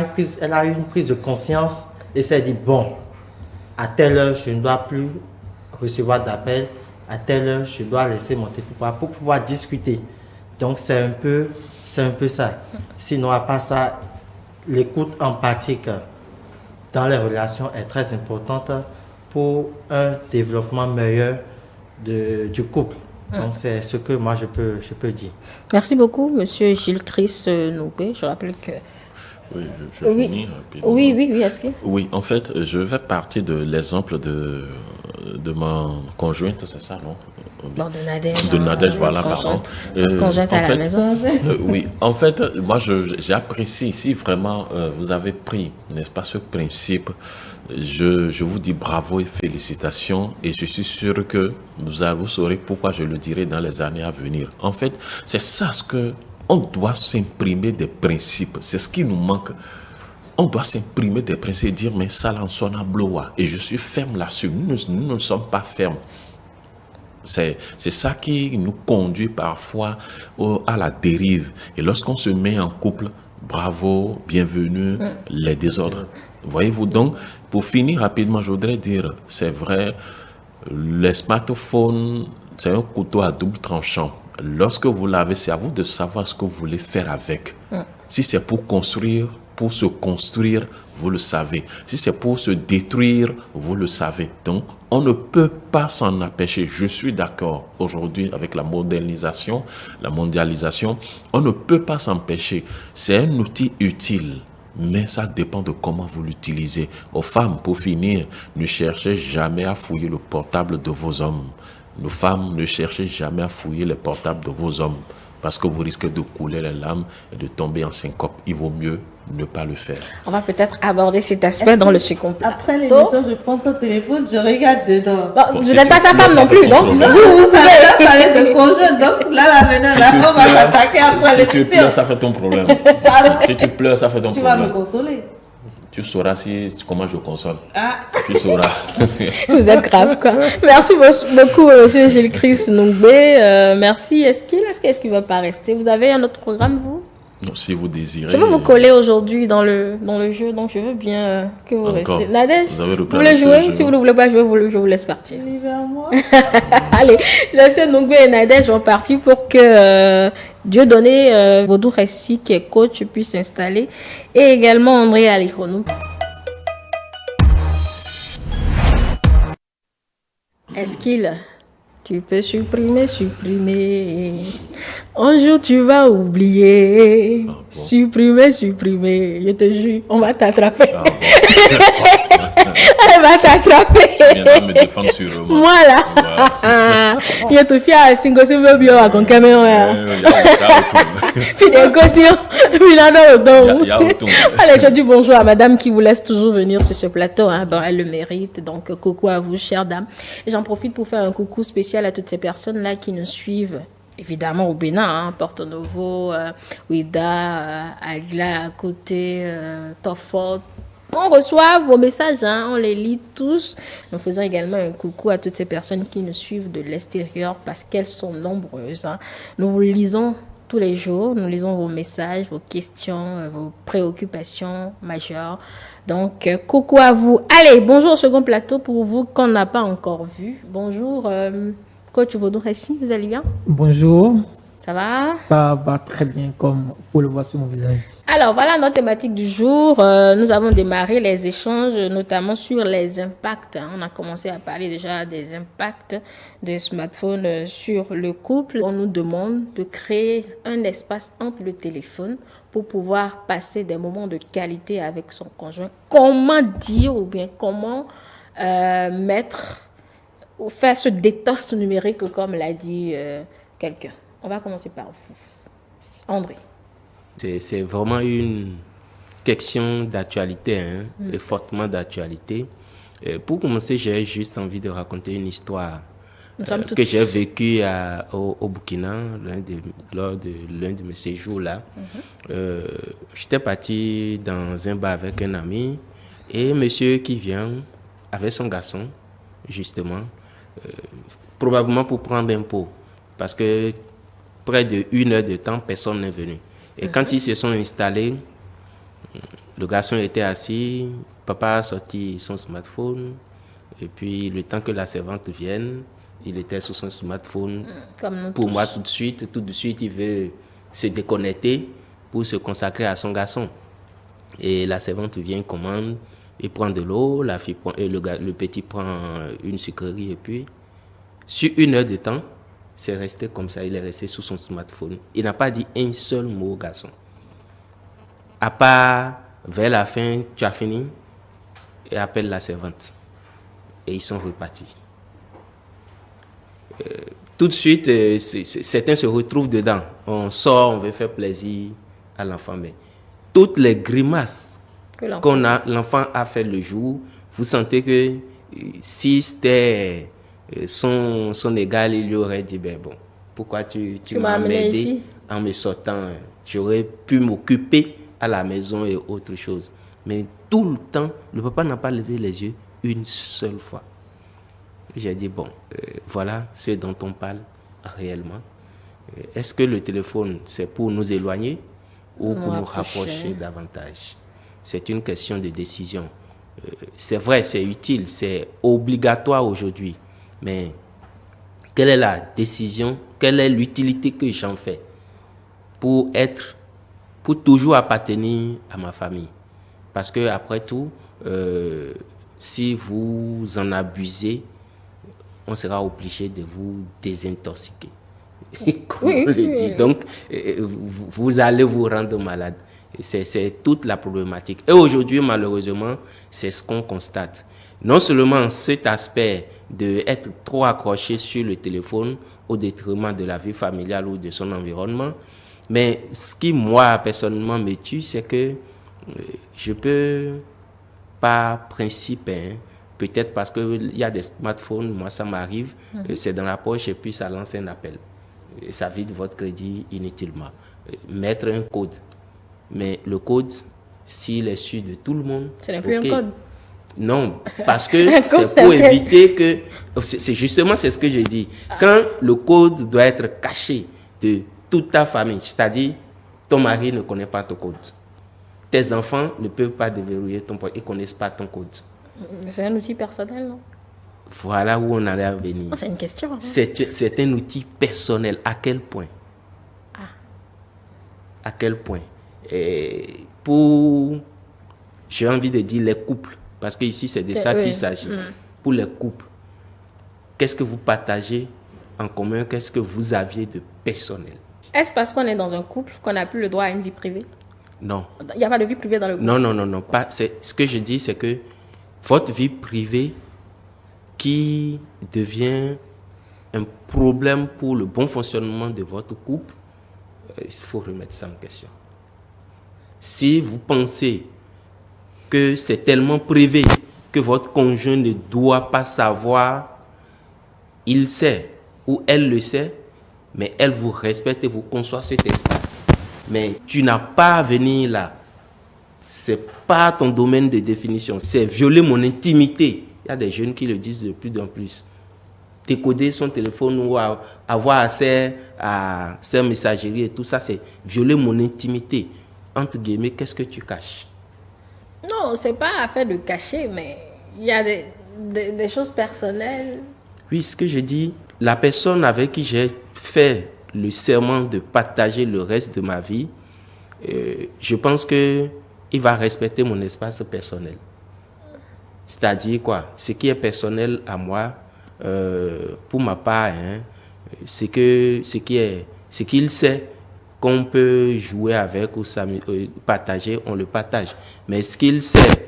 eu une prise de conscience et s'est dit bon, à telle heure je ne dois plus recevoir d'appel, à telle heure je dois laisser mon téléphone pour pouvoir discuter. Donc c'est un peu ça. Sinon à part ça, l'écoute empathique, dans les relations est très importante pour un développement meilleur du couple. Donc, c'est ce que moi, je peux dire. Merci beaucoup, Monsieur Gilles-Chris Noubé. Je rappelle que... Oui, je finis rapidement. Oui, est-ce que... Oui, en fait, je vais partir de l'exemple de ma conjointe, c'est ça, non? Bon, de Nadège. De Nadège, voilà, pardon. Conjointe à la maison. Oui, en fait, moi, j'apprécie ici vraiment, vous avez pris, n'est-ce pas, ce principe. Je vous dis bravo et félicitations, et je suis sûr que vous saurez pourquoi je le dirai dans les années à venir. En fait, c'est ça ce que on doit s'imprimer des principes, c'est ce qui nous manque. On doit s'imprimer des principes et dire, mais ça l'en sonne à bloa. Et je suis ferme là-dessus. Nous ne sommes pas fermes. C'est ça qui nous conduit parfois à la dérive. Et lorsqu'on se met en couple, bravo, bienvenue, les désordres. Voyez-vous, donc, pour finir rapidement, je voudrais dire, c'est vrai, les smartphones, c'est un couteau à double tranchant. Lorsque vous l'avez, c'est à vous de savoir ce que vous voulez faire avec. Si c'est pour construire, pour se construire, vous le savez. Si c'est pour se détruire, vous le savez. Donc, on ne peut pas s'en empêcher. Je suis d'accord aujourd'hui avec la modernisation, la mondialisation. On ne peut pas s'empêcher. C'est un outil utile. Mais ça dépend de comment vous l'utilisez. Aux femmes, pour finir, ne cherchez jamais à fouiller le portable de vos hommes. Nos femmes, ne cherchez jamais à fouiller les portables de vos hommes parce que vous risquez de couler les larmes et de tomber en syncope. Il vaut mieux ne pas le faire. On va peut-être aborder cet aspect dans le second plateau. Après l'émission, je prends ton téléphone, je regarde dedans. Bon, vous n'êtes pas sa femme non plus, donc Vous allez parler de conjoint, donc là maintenant, on va s'attaquer après Si tu l'émission. pleures, ça fait ton problème. Si tu pleures, ça fait ton Tu vas problème. me consoler. Tu sauras comment je console. Tu sauras. vous êtes grave, quoi. Merci beaucoup, monsieur Gilles-Chris Noubé. Merci. Est-ce qu'il ne va pas rester? Vous avez un autre programme, vous? Non, si vous désirez. Je veux vous coller aujourd'hui dans le jeu, donc je veux bien que vous Encore. restez. Nadège, Vous avez repris vous voulez avec ce jouer? jeu. Si vous ne voulez pas jouer, je vous laisse partir. Vers moi. Allez, monsieur Noubé et Nadège vont partir pour que Dieudonné Vaudou Ressi, qui est coach, puisse s'installer. Et également André Alifonou. Est-ce qu'il... Tu peux supprimer. Un jour, tu vas oublier. Ah bon. Supprimer. Je te jure, on va t'attraper. Ah bon. Elle va t'attraper. Tu viendras me défendre sûrement. Voilà. Il est tout fier à Singosi Bobio à ton camion. Fidèle caution. Il a dans le dos. Allez, je dis bonjour à madame qui vous laisse toujours venir sur ce plateau. Hein. Bon, elle le mérite. Donc, coucou à vous, chère dame. Et j'en profite pour faire un coucou spécial à toutes ces personnes-là qui nous suivent. Évidemment au Bénin, hein, Porto Novo, Ouida, Agla à côté, Tofort. On reçoit vos messages, hein, on les lit tous. Nous faisons également un coucou à toutes ces personnes qui nous suivent de l'extérieur parce qu'elles sont nombreuses. Hein. Nous vous lisons tous les jours, nous lisons vos messages, vos questions, vos préoccupations majeures. Donc, coucou à vous. Allez, bonjour au second plateau pour vous qu'on n'a pas encore vu. Bonjour, coach Vaudou Ressi, vous allez bien? Bonjour. Ça va? Ça va très bien, comme vous le voyez sur mon visage. Alors, voilà notre thématique du jour. Nous avons démarré les échanges, notamment sur les impacts. On a commencé à parler déjà des impacts des smartphones sur le couple. On nous demande de créer un espace entre le téléphone pour pouvoir passer des moments de qualité avec son conjoint. Comment dire ou bien comment faire ce détox numérique, comme l'a dit quelqu'un. On va commencer par vous. André. C'est vraiment une question d'actualité, hein, et fortement d'actualité. Pour commencer, j'ai juste envie de raconter une histoire que j'ai vécue au Burkina lors de l'un de mes séjours là. J'étais parti dans un bar avec un ami et monsieur qui vient avec son garçon, justement, probablement pour prendre un pot, parce que près de 1 heure de temps, personne n'est venu. Et quand ils se sont installés, le garçon était assis, papa a sorti son smartphone, et puis le temps que la servante vienne, il était sur son smartphone. Pour moi, tout de suite, il veut se déconnecter pour se consacrer à son garçon. Et la servante vient, commande, Il prend de l'eau, la fille prend, le petit prend une sucrerie et puis, sur 1 heure de temps, c'est resté comme ça. Il est resté sous son smartphone. Il n'a pas dit un seul mot au garçon. À part, vers la fin, tu as fini et appelle la servante. Et ils sont repartis. Tout de suite, certains se retrouvent dedans. On sort, on veut faire plaisir à l'enfant. Mais toutes les grimaces que l'enfant a fait le jour, vous sentez que si c'était son égal, il lui aurait dit, ben bon, pourquoi tu m'as emmerdé en me sortant? J'aurais pu m'occuper à la maison et autre chose. Mais tout le temps, le papa n'a pas levé les yeux une seule fois. J'ai dit, bon, voilà ce dont on parle réellement. Est-ce que le téléphone, c'est pour nous éloigner ou pour nous rapprocher davantage? C'est une question de décision. C'est vrai, c'est utile, c'est obligatoire aujourd'hui. Mais quelle est la décision, quelle est l'utilité que j'en fais pour toujours appartenir à ma famille? Parce que après tout, si vous en abusez, on sera obligé de vous désintoxiquer. Comme on le dit. Donc, vous allez vous rendre malade. C'est toute la problématique. Et aujourd'hui, malheureusement, c'est ce qu'on constate. Non seulement cet aspect d'être trop accroché sur le téléphone au détriment de la vie familiale ou de son environnement, mais ce qui, moi, personnellement, me tue, c'est que je peux, par principe, peut-être parce qu'il y a des smartphones, moi ça m'arrive, c'est dans la poche et puis ça lance un appel. Et ça vide votre crédit inutilement. Mettre un code. Mais le code, s'il est su de tout le monde... Ce n'est plus un code. Non, parce que c'est pour éviter que... C'est justement ce que je dis. Quand le code doit être caché de toute ta famille, c'est-à-dire ton mari ne connaît pas ton code. Tes enfants ne peuvent pas déverrouiller ton code, ils ne connaissent pas ton code. C'est un outil personnel, non? Voilà où on allait venir. Oh, c'est une question. Hein? C'est un outil personnel. À quel point? À quel point? Et j'ai envie de dire les couples, parce qu'ici c'est de ça qu'il s'agit. Pour les couples, qu'est-ce que vous partagez en commun? Qu'est-ce que vous aviez de personnel? Est-ce parce qu'on est dans un couple qu'on n'a plus le droit à une vie privée? Non. Il n'y a pas de vie privée dans le couple? Non. Pas, ce que je dis, c'est que votre vie privée qui devient un problème pour le bon fonctionnement de votre couple, il faut remettre ça en question. Si vous pensez que c'est tellement privé que votre conjoint ne doit pas savoir, il sait ou elle le sait, mais elle vous respecte et vous conçoit cet espace. Mais tu n'as pas à venir là. C'est pas ton domaine de définition. C'est violer mon intimité. Il y a des jeunes qui le disent de plus en plus. Décoder son téléphone ou avoir accès à ses messageries et tout ça, c'est violer mon intimité. Entre guillemets, qu'est-ce que tu caches? Non, c'est pas affaire de cacher, mais il y a des choses personnelles. Oui, ce que je dis, la personne avec qui j'ai fait le serment de partager le reste de ma vie, je pense qu'il va respecter mon espace personnel. C'est-à-dire quoi? Ce qui est personnel à moi, pour ma part, ce qu'il sait qu'on peut jouer avec ou partager, on le partage. Mais ce qu'il sait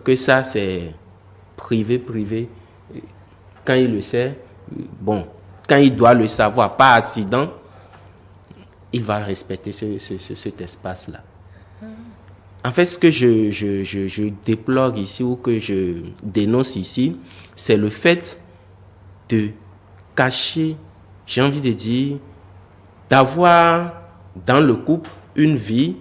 que ça c'est privé, quand il le sait, bon, quand il doit le savoir, pas accident, il va respecter cet espace-là. En fait, ce que je déplore ici ou que je dénonce ici, c'est le fait de cacher, j'ai envie de dire, d'avoir dans le couple une vie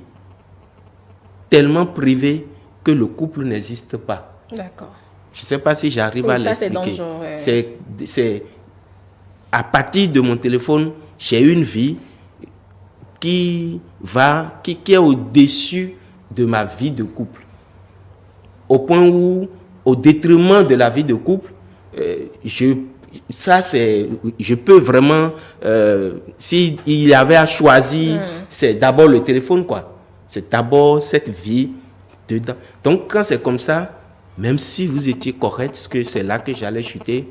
tellement privée que le couple n'existe pas. D'accord. Je ne sais pas si j'arrive à l'expliquer. C'est à partir de mon téléphone, j'ai une vie qui est au-dessus de ma vie de couple. Au point où, au détriment de la vie de couple, je peux vraiment, s'il y avait à choisir, c'est d'abord le téléphone, quoi. C'est d'abord cette vie dedans. Donc, quand c'est comme ça, même si vous étiez correct, parce que c'est là que j'allais chuter,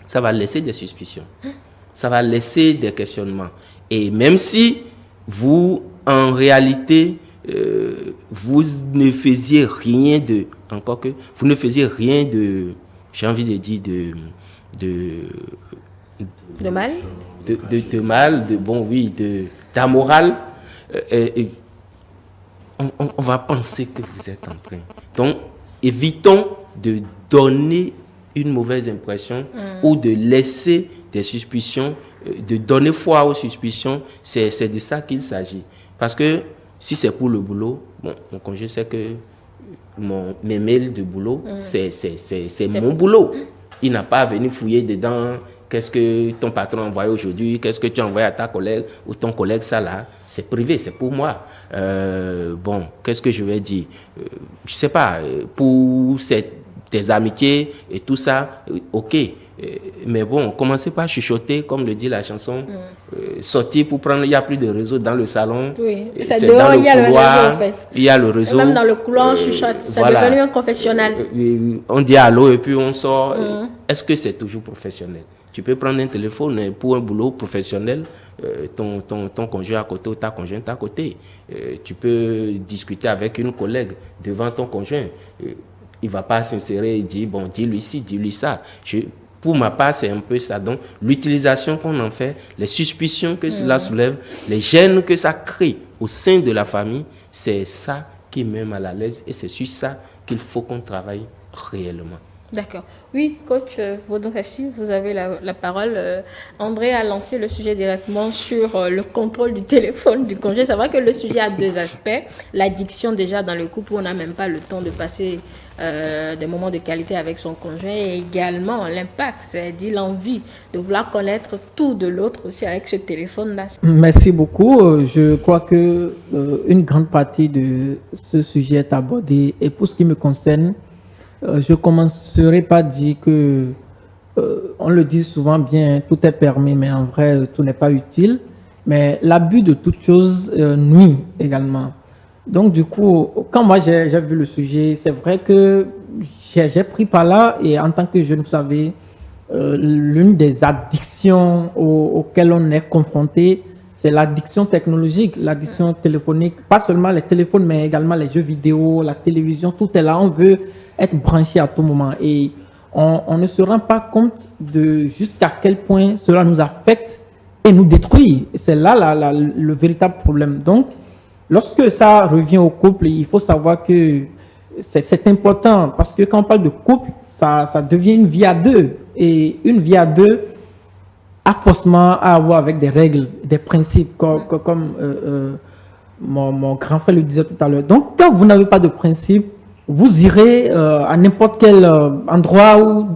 ça va laisser des suspicions. Ça va laisser des questionnements. Et même si vous, en réalité, vous ne faisiez rien de, encore que, vous ne faisiez rien de, j'ai envie de dire, De mal? De mal, d'amoral, on va penser que vous êtes en train. Donc, évitons de donner une mauvaise impression ou de laisser des suspicions, de donner foi aux suspicions. C'est de ça qu'il s'agit. Parce que si c'est pour le boulot, bon, mon congé sait que mes mails de boulot, c'est mon boulot. Il n'a pas à venir fouiller dedans. Qu'est-ce que ton patron a envoyé aujourd'hui? Qu'est-ce que tu as envoyé à ta collègue ou ton collègue? Ça là, c'est privé, c'est pour moi. Bon, qu'est-ce que je vais dire? Je sais pas, pour tes amitiés et tout ça, ok. Mais bon, commencez pas à chuchoter, comme le dit la chanson. Sortir pour prendre, il n'y a plus de réseau dans le salon. Oui, c'est dehors, dans le il y a couloir, le réseau en fait. Il y a le réseau. Et même dans le couloir, on chuchote. C'est voilà. devenu un confessionnal. On dit allô et puis on sort. Est-ce que c'est toujours professionnel? Tu peux prendre un téléphone pour un boulot professionnel, ton conjoint à côté ou ta conjointe à côté. Tu peux discuter avec une collègue devant ton conjoint. Il ne va pas s'insérer et dire, bon, dis-lui ci, dis-lui ça. Pour ma part, c'est un peu ça. Donc, l'utilisation qu'on en fait, les suspicions que cela soulève, les gênes que ça crée au sein de la famille, c'est ça qui met mal à l'aise et c'est sur ça qu'il faut qu'on travaille réellement. D'accord. Oui, coach Vaudressy, vous avez la parole. André a lancé le sujet directement sur le contrôle du téléphone du conjoint. C'est vrai que le sujet a deux aspects. L'addiction déjà dans le couple où on n'a même pas le temps de passer des moments de qualité avec son conjoint et également l'impact, c'est-à-dire l'envie de vouloir connaître tout de l'autre aussi avec ce téléphone-là. Merci beaucoup. Je crois que une grande partie de ce sujet est abordée et pour ce qui me concerne, je commencerai par dire que, on le dit souvent bien, tout est permis, mais en vrai, tout n'est pas utile. Mais l'abus de toute chose nuit également. Donc, du coup, quand moi j'ai vu le sujet, c'est vrai que j'ai pris par là et en tant que jeune, vous savez, l'une des addictions auxquelles on est confronté, c'est l'addiction technologique, l'addiction téléphonique. Pas seulement les téléphones, mais également les jeux vidéo, la télévision, tout est là. On veut être branché à tout moment et on ne se rend pas compte de jusqu'à quel point cela nous affecte et nous détruit. C'est là le véritable problème. Donc, lorsque ça revient au couple, il faut savoir que c'est important parce que quand on parle de couple, ça devient une vie à deux et une vie à deux a forcément à avoir avec des règles, des principes comme mon grand frère le disait tout à l'heure. Donc, quand vous n'avez pas de principes, vous irez à n'importe quel endroit ou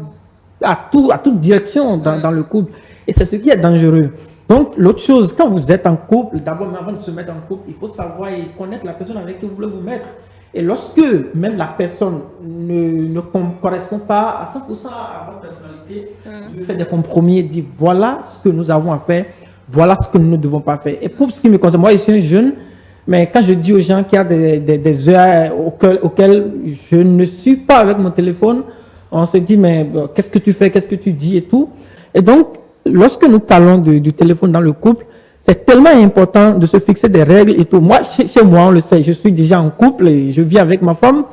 à toute direction dans le couple. Et c'est ce qui est dangereux. Donc, l'autre chose, quand vous êtes en couple, d'abord, avant de se mettre en couple, il faut savoir et connaître la personne avec qui vous voulez vous mettre. Et lorsque même la personne ne correspond pas à 100% à votre personnalité, vous faites des compromis et dites voilà ce que nous avons à faire, voilà ce que nous ne devons pas faire. Et pour ce qui me concerne, moi, je suis un jeune. Mais quand je dis aux gens qu'il y a des heures auxquelles je ne suis pas avec mon téléphone, on se dit, mais qu'est-ce que tu fais, qu'est-ce que tu dis et tout. Et donc, lorsque nous parlons du téléphone dans le couple, c'est tellement important de se fixer des règles et tout. Moi, chez moi, on le sait, je suis déjà en couple et je vis avec ma femme,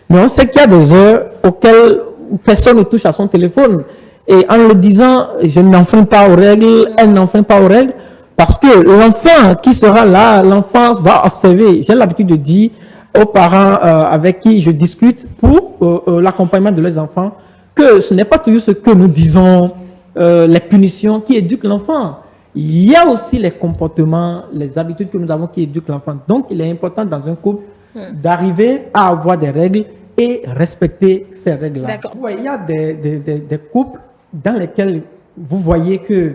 mais on sait qu'il y a des heures auxquelles personne ne touche à son téléphone. Et en le disant, je n'enfreins pas aux règles, elle n'enfreint pas aux règles. Parce que l'enfant qui sera là, l'enfant va observer. J'ai l'habitude de dire aux parents avec qui je discute pour l'accompagnement de leurs enfants que ce n'est pas toujours ce que nous disons, les punitions qui éduquent l'enfant. Il y a aussi les comportements, les habitudes que nous avons qui éduquent l'enfant. Donc, il est important dans un couple d'arriver à avoir des règles et respecter ces règles-là. Ouais, il y a des couples dans lesquels vous voyez que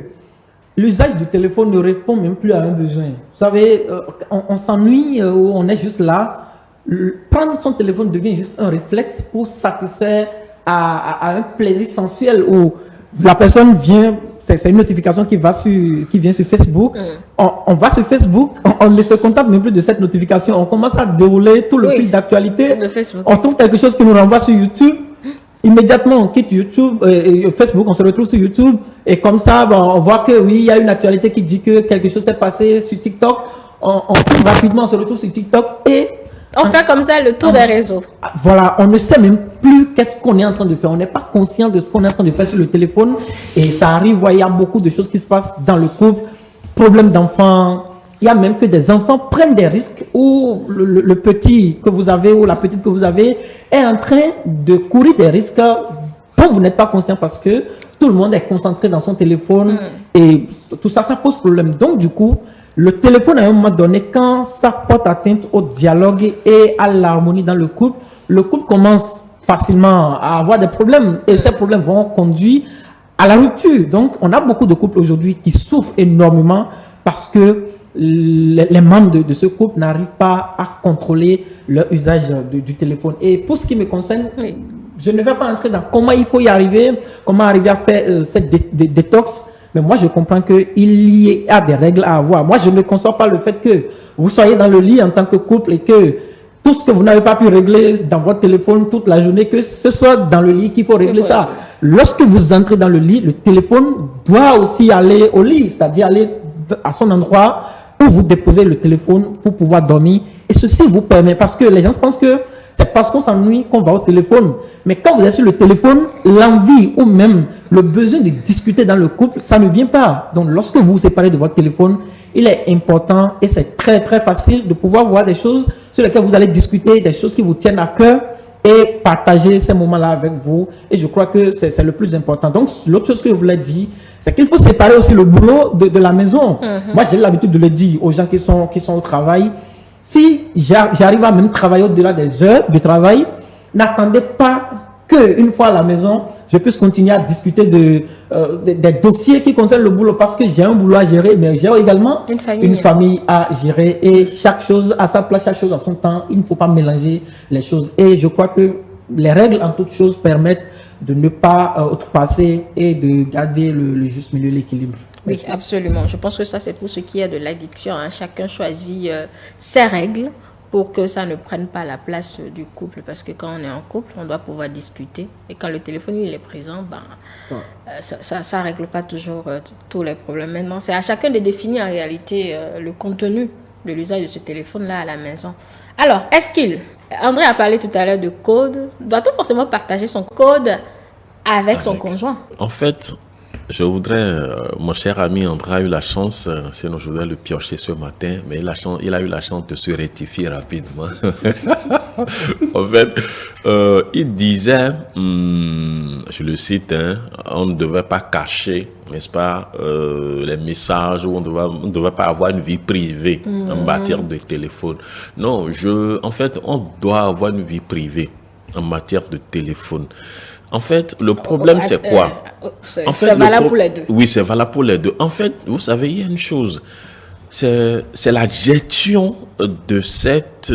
l'usage du téléphone ne répond même plus à un besoin. Vous savez, on s'ennuie, on est juste là. Prendre son téléphone devient juste un réflexe pour satisfaire à un plaisir sensuel où la personne vient c'est une notification qui vient sur Facebook. On va sur Facebook, on ne se contente même plus de cette notification. On commence à dérouler tout le fil d'actualité. On trouve quelque chose qui nous renvoie sur YouTube. Immédiatement, on quitte YouTube, Facebook, on se retrouve sur YouTube. Et comme ça, on voit que oui, il y a une actualité qui dit que quelque chose s'est passé sur TikTok. On trouve rapidement, on se retrouve sur TikTok et on fait comme ça le tour des réseaux. Voilà, on ne sait même plus qu'est-ce qu'on est en train de faire. On n'est pas conscient de ce qu'on est en train de faire sur le téléphone. Et ça arrive, il y a beaucoup de choses qui se passent dans le couple. Problème d'enfants. Il y a même que des enfants prennent des risques où le petit que vous avez ou la petite que vous avez est en train de courir des risques dont vous n'êtes pas conscient parce que tout le monde est concentré dans son téléphone. Et tout ça, ça pose problème. Donc, du coup, le téléphone, à un moment donné, quand ça porte atteinte au dialogue et à l'harmonie dans le couple commence facilement à avoir des problèmes et ces problèmes vont conduire à la rupture. Donc, on a beaucoup de couples aujourd'hui qui souffrent énormément parce que les membres de ce couple n'arrivent pas à contrôler leur usage du téléphone. Et pour ce qui me concerne, je ne vais pas entrer dans comment il faut y arriver, comment arriver à faire cette détox. Mais moi, je comprends qu'il y a des règles à avoir. Moi, je ne conçois pas le fait que vous soyez dans le lit en tant que couple et que tout ce que vous n'avez pas pu régler dans votre téléphone toute la journée, que ce soit dans le lit qu'il faut régler ça. Lorsque vous entrez dans le lit, le téléphone doit aussi aller au lit, c'est-à-dire aller à son endroit où vous déposez le téléphone pour pouvoir dormir. Et ceci vous permet, parce que les gens pensent que c'est parce qu'on s'ennuie qu'on va au téléphone. Mais quand vous êtes sur le téléphone, l'envie ou même le besoin de discuter dans le couple, ça ne vient pas. Donc, lorsque vous vous séparez de votre téléphone, il est important et c'est très, très facile de pouvoir voir des choses sur lesquelles vous allez discuter, des choses qui vous tiennent à cœur et partager ces moments-là avec vous. Et je crois que c'est le plus important. Donc, l'autre chose que je voulais dire, c'est qu'il faut séparer aussi le boulot de la maison. Moi, j'ai l'habitude de le dire aux gens qui sont au travail. Si j'arrive à même travailler au-delà des heures de travail, n'attendez pas qu'une fois à la maison, je puisse continuer à discuter des dossiers qui concernent le boulot parce que j'ai un boulot à gérer, mais j'ai également une famille à gérer et chaque chose à sa place, chaque chose à son temps. Il ne faut pas mélanger les choses. Et je crois que les règles en toutes choses permettent de ne pas outrepasser et de garder le juste milieu, l'équilibre. Oui, absolument. Je pense que ça, c'est pour ce qui est de l'addiction. Chacun choisit ses règles pour que ça ne prenne pas la place du couple. Parce que quand on est en couple, on doit pouvoir discuter. Et quand le téléphone il est présent, ça ne règle pas toujours tous les problèmes. Maintenant, c'est à chacun de définir en réalité le contenu de l'usage de ce téléphone-là à la maison. Alors, André a parlé tout à l'heure de code. Doit-on forcément partager son code avec son conjoint? En fait, je voudrais, mon cher ami André a eu la chance, sinon je voudrais le piocher ce matin, mais il a eu la chance de se rectifier rapidement. En fait, il disait, je le cite, on ne devait pas cacher, n'est-ce pas, les messages, ou on ne devait pas avoir une vie privée en matière de téléphone. Non, en fait, on doit avoir une vie privée en matière de téléphone. En fait, le problème, c'est quoi? C'est valable pour les deux. Oui, c'est valable pour les deux. En fait, vous savez, il y a une chose. C'est la gestion de cette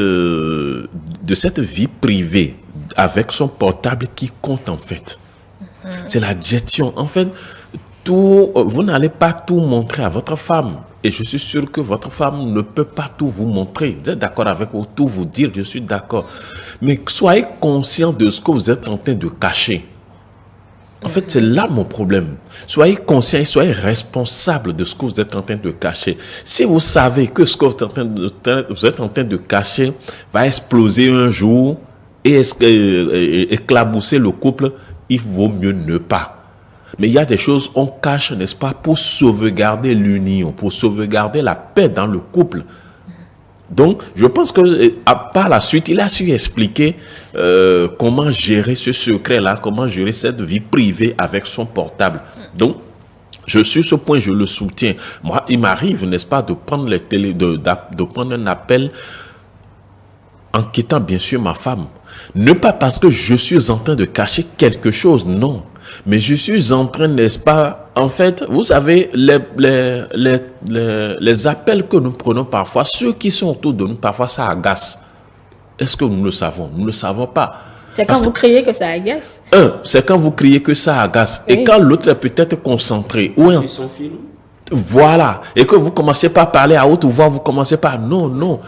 vie privée avec son portable qui compte, en fait. C'est la gestion. En fait, vous n'allez pas tout montrer à votre femme. Et je suis sûr que votre femme ne peut pas tout vous montrer. Vous êtes d'accord avec vous, tout vous dire, je suis d'accord. Mais soyez conscient de ce que vous êtes en train de cacher. En fait, c'est là mon problème. Soyez conscient et soyez responsable de ce que vous êtes en train de cacher. Si vous savez que ce que vous êtes en train de cacher va exploser un jour et éclabousser le couple, il vaut mieux ne pas. Mais il y a des choses qu'on cache, n'est-ce pas, pour sauvegarder l'union, pour sauvegarder la paix dans le couple. Donc, je pense que par la suite, il a su expliquer comment gérer ce secret-là, comment gérer cette vie privée avec son portable. Donc, sur ce point, je le soutiens. Moi, il m'arrive, n'est-ce pas, de prendre de prendre un appel en quittant bien sûr ma femme. Ne pas parce que je suis en train de cacher quelque chose, non. Mais je suis en train, n'est-ce pas, en fait, vous savez, les appels que nous prenons parfois, ceux qui sont autour de nous, parfois ça agace. Est-ce que nous le savons? Nous ne le savons pas. C'est quand vous criez que ça agace. C'est quand vous criez que ça agace. Oui. Et quand l'autre est peut-être concentré. Sur son film. Voilà. Et que vous commencez pas à parler à haute voix, vous commencez pas. Non, non.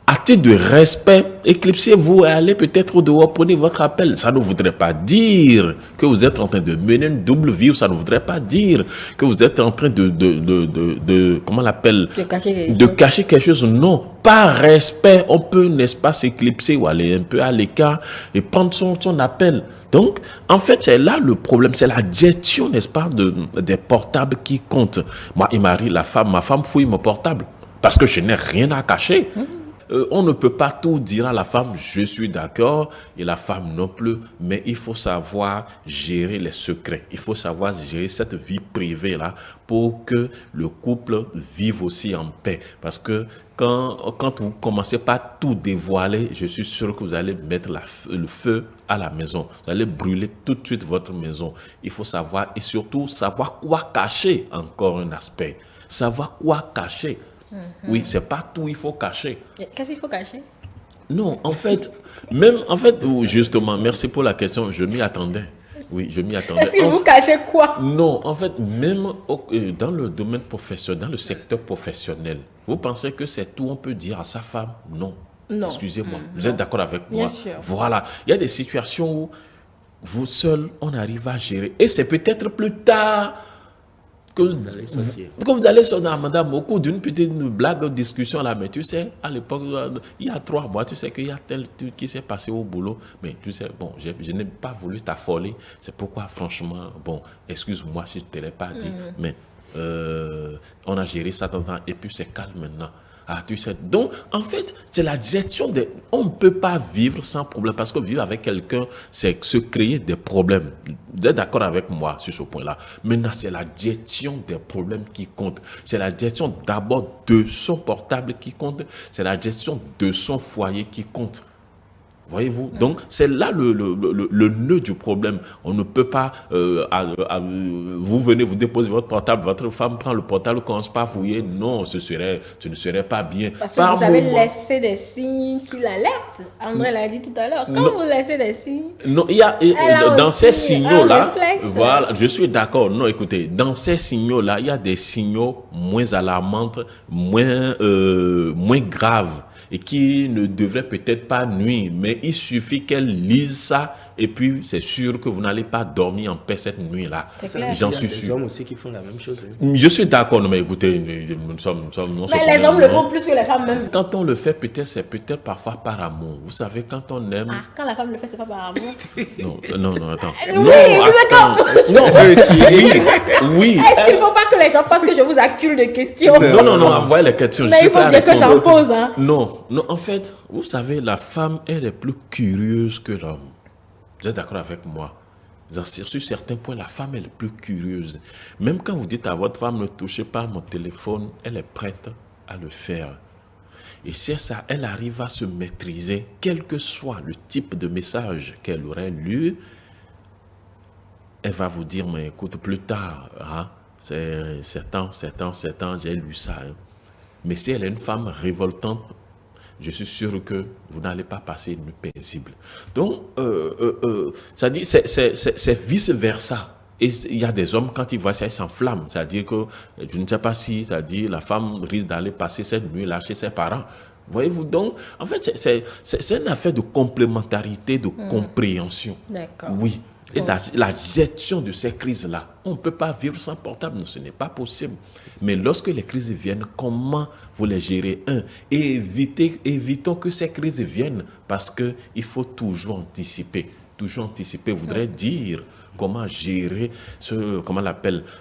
À titre de respect, éclipsez-vous et allez peut-être au dehors, prenez votre appel. Ça ne voudrait pas dire que vous êtes en train de mener une double vie. Ça ne voudrait pas dire que vous êtes en train comment on l'appelle? De cacher quelque chose. Non. Par respect, on peut, n'est-ce pas, s'éclipser ou aller un peu à l'écart et prendre son appel. Donc, en fait, c'est là le problème. C'est la gestion, n'est-ce pas, des portables qui compte. Moi, il m'arrive, ma femme fouille mon portable parce que je n'ai rien à cacher. On ne peut pas tout dire à la femme, je suis d'accord, et la femme non plus, mais il faut savoir gérer les secrets. Il faut savoir gérer cette vie privée-là pour que le couple vive aussi en paix. Parce que quand vous commencez pas à tout dévoiler, je suis sûr que vous allez mettre le feu à la maison. Vous allez brûler tout de suite votre maison. Il faut savoir, et surtout savoir quoi cacher, encore un aspect. Savoir quoi cacher. Oui, c'est pas tout il faut cacher. Qu'est-ce qu'il faut cacher? Non, en fait, justement, merci pour la question, je m'y attendais. Oui, je m'y attendais. Est-ce que vous cachez quoi? Non, en fait, même dans le domaine professionnel, dans le secteur professionnel, vous pensez que c'est tout on peut dire à sa femme? Non. Non. Excusez-moi, vous êtes d'accord avec moi? Bien sûr. Voilà, il y a des situations où vous seul, on arrive à gérer. Et c'est peut-être plus tard que vous allez sortir, madame, au cours d'une petite blague, discussion là, mais tu sais, à l'époque, il y a 3 mois, tu sais qu'il y a tel truc qui s'est passé au boulot, mais tu sais, bon, je n'ai pas voulu t'affoler, c'est pourquoi, franchement, bon, excuse-moi si je ne te l'ai pas dit, mais on a géré ça dans le temps, et puis c'est calme maintenant. Ah, tu sais, donc, en fait, c'est la gestion des... On ne peut pas vivre sans problème, parce que vivre avec quelqu'un, c'est se créer des problèmes. Vous êtes d'accord avec moi sur ce point-là? Maintenant, c'est la gestion des problèmes qui compte. C'est la gestion d'abord de son portable qui compte. C'est la gestion de son foyer qui compte. Voyez-vous? Donc, c'est là le nœud du problème. On ne peut pas, vous venez, vous déposez votre portable, votre femme prend le portable, commence pas à fouiller. Non, ce ne serait pas bien. Parce que vous avez laissé des signes qui l'alertent. André l'a dit tout à l'heure. Quand vous laissez des signes... Non, il y a dans ces signaux-là, voilà, je suis d'accord. Non, écoutez, dans ces signaux-là, il y a des signaux moins alarmants, moins graves, et qui ne devrait peut-être pas nuire, mais il suffit qu'elle lise ça et puis c'est sûr que vous n'allez pas dormir en paix cette nuit-là. J'en suis sûr. Il y a des hommes aussi qui font la même chose. Je suis d'accord, mais écoutez, nous sommes mais les hommes le font plus que les femmes même. Quand on le fait, peut-être c'est peut-être parfois par amour. Vous savez, quand on aime... Ah, quand la femme le fait, c'est pas par amour. Non, attends. Oui, oui. Est-ce qu'il ne faut pas que les gens pensent que je vous accule de questions? Non, envoyez les questions. Mais il faut bien que j'en pose. Hein. Non, en fait, vous savez, la femme, elle est plus curieuse que l'homme. Vous êtes d'accord avec moi? Sur certains points, la femme est plus curieuse. Même quand vous dites à votre femme, ne touchez pas à mon téléphone, elle est prête à le faire. Et c'est ça, elle arrive à se maîtriser, quel que soit le type de message qu'elle aurait lu, elle va vous dire, mais écoute, plus tard, hein, c'est 7 ans, j'ai lu ça. Hein. Mais si elle est une femme révoltante, je suis sûr que vous n'allez pas passer une nuit paisible. Donc, ça dit, c'est vice-versa. Et il y a des hommes, quand ils voient ça, ils s'enflamment. C'est-à-dire que, je ne sais pas si, c'est-à-dire la femme risque d'aller passer cette nuit-là chez ses parents. Voyez-vous, donc, en fait, c'est une affaire de complémentarité, de compréhension. D'accord. Oui. Et la gestion de ces crises-là, on ne peut pas vivre sans portable, ce n'est pas possible. Mais lorsque les crises viennent, comment vous les gérez? Et évitons que ces crises viennent, parce qu'il faut toujours anticiper. Toujours anticiper voudrait dire comment gérer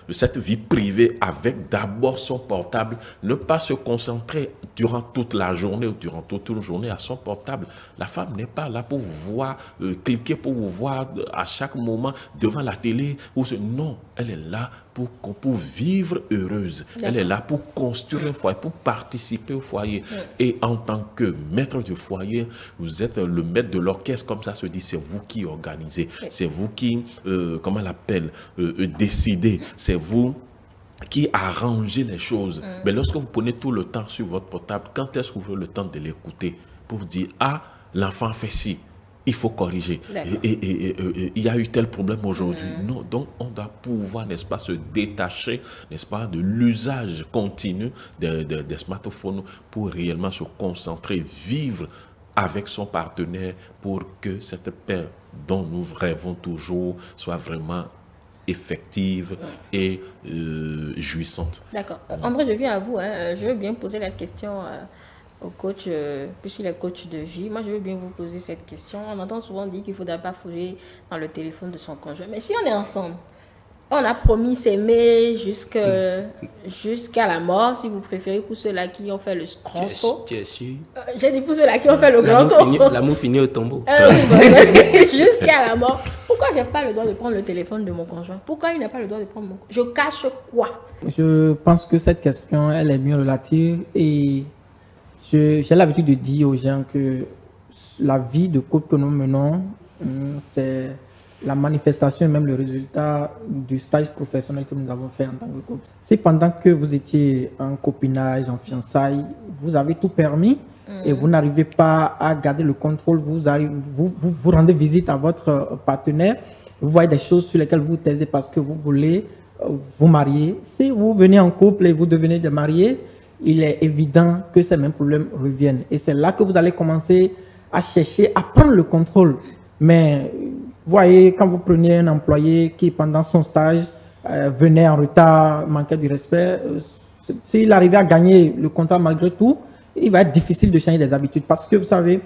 cette vie privée avec d'abord son portable, ne pas se concentrer durant toute la journée ou durant toute une journée à son portable. La femme n'est pas là pour vous voir, cliquer pour vous voir à chaque moment devant la télé. Non, elle est là pour vivre heureuse. Elle est là pour construire un foyer, pour participer au foyer. Et en tant que maître du foyer, vous êtes le maître de l'orchestre, comme ça se dit, c'est vous qui organisez, c'est vous qui, décidez, c'est vous qui arrangez les choses. Mais lorsque vous prenez tout le temps sur votre portable, quand est-ce que vous avez le temps de l'écouter pour dire, ah, l'enfant fait ci, il faut corriger. Et il y a eu tel problème aujourd'hui. Non, donc on doit pouvoir, n'est-ce pas, se détacher, n'est-ce pas, de l'usage continu des smartphones pour réellement se concentrer, vivre avec son partenaire pour que cette paix dont nous rêvons toujours soit vraiment effective et jouissante. D'accord. André, je viens à vous. Je veux bien poser la question au coach, puisqu'il est coach de vie. Moi, je veux bien vous poser cette question. On entend souvent dire qu'il ne faudrait pas fouiller dans le téléphone de son conjoint. Mais si on est ensemble, on a promis s'aimer jusqu'à la mort, si vous préférez, pour ceux-là qui ont fait le grand saut. Tu es sûr? J'ai dit pour ceux-là qui ont fait le grand saut. L'amour finit au tombeau. Jusqu'à la mort. Pourquoi je n'ai pas le droit de prendre le téléphone de mon conjoint? Pourquoi il n'a pas le droit de prendre mon conjoint? Je cache quoi? Je pense que cette question, elle est bien relative et j'ai l'habitude de dire aux gens que la vie de couple que nous menons, c'est la manifestation et même le résultat du stage professionnel que nous avons fait en tant que couple. Si pendant que vous étiez en copinage, en fiançailles, vous avez tout permis et vous n'arrivez pas à garder le contrôle, vous rendez visite à votre partenaire, vous voyez des choses sur lesquelles vous taisez parce que vous voulez vous marier. Si vous venez en couple et vous devenez des mariés, il est évident que ces mêmes problèmes reviennent. Et c'est là que vous allez commencer à chercher à prendre le contrôle. Mais vous voyez, quand vous prenez un employé qui, pendant son stage, venait en retard, manquait du respect, s'il arrivait à gagner le contrat malgré tout, il va être difficile de changer des habitudes. Parce que, vous savez,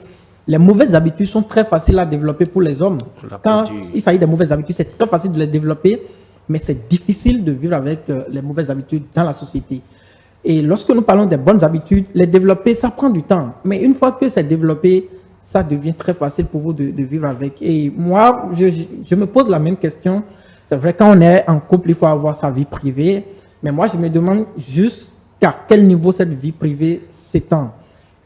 les mauvaises habitudes sont très faciles à développer pour les hommes. Quand il s'agit des mauvaises habitudes, c'est très facile de les développer, mais c'est difficile de vivre avec les mauvaises habitudes dans la société. Et lorsque nous parlons des bonnes habitudes, les développer, ça prend du temps. Mais une fois que c'est développé, ça devient très facile pour vous de vivre avec. Et moi, je me pose la même question. C'est vrai, quand on est en couple, il faut avoir sa vie privée. Mais moi, je me demande jusqu'à quel niveau cette vie privée s'étend.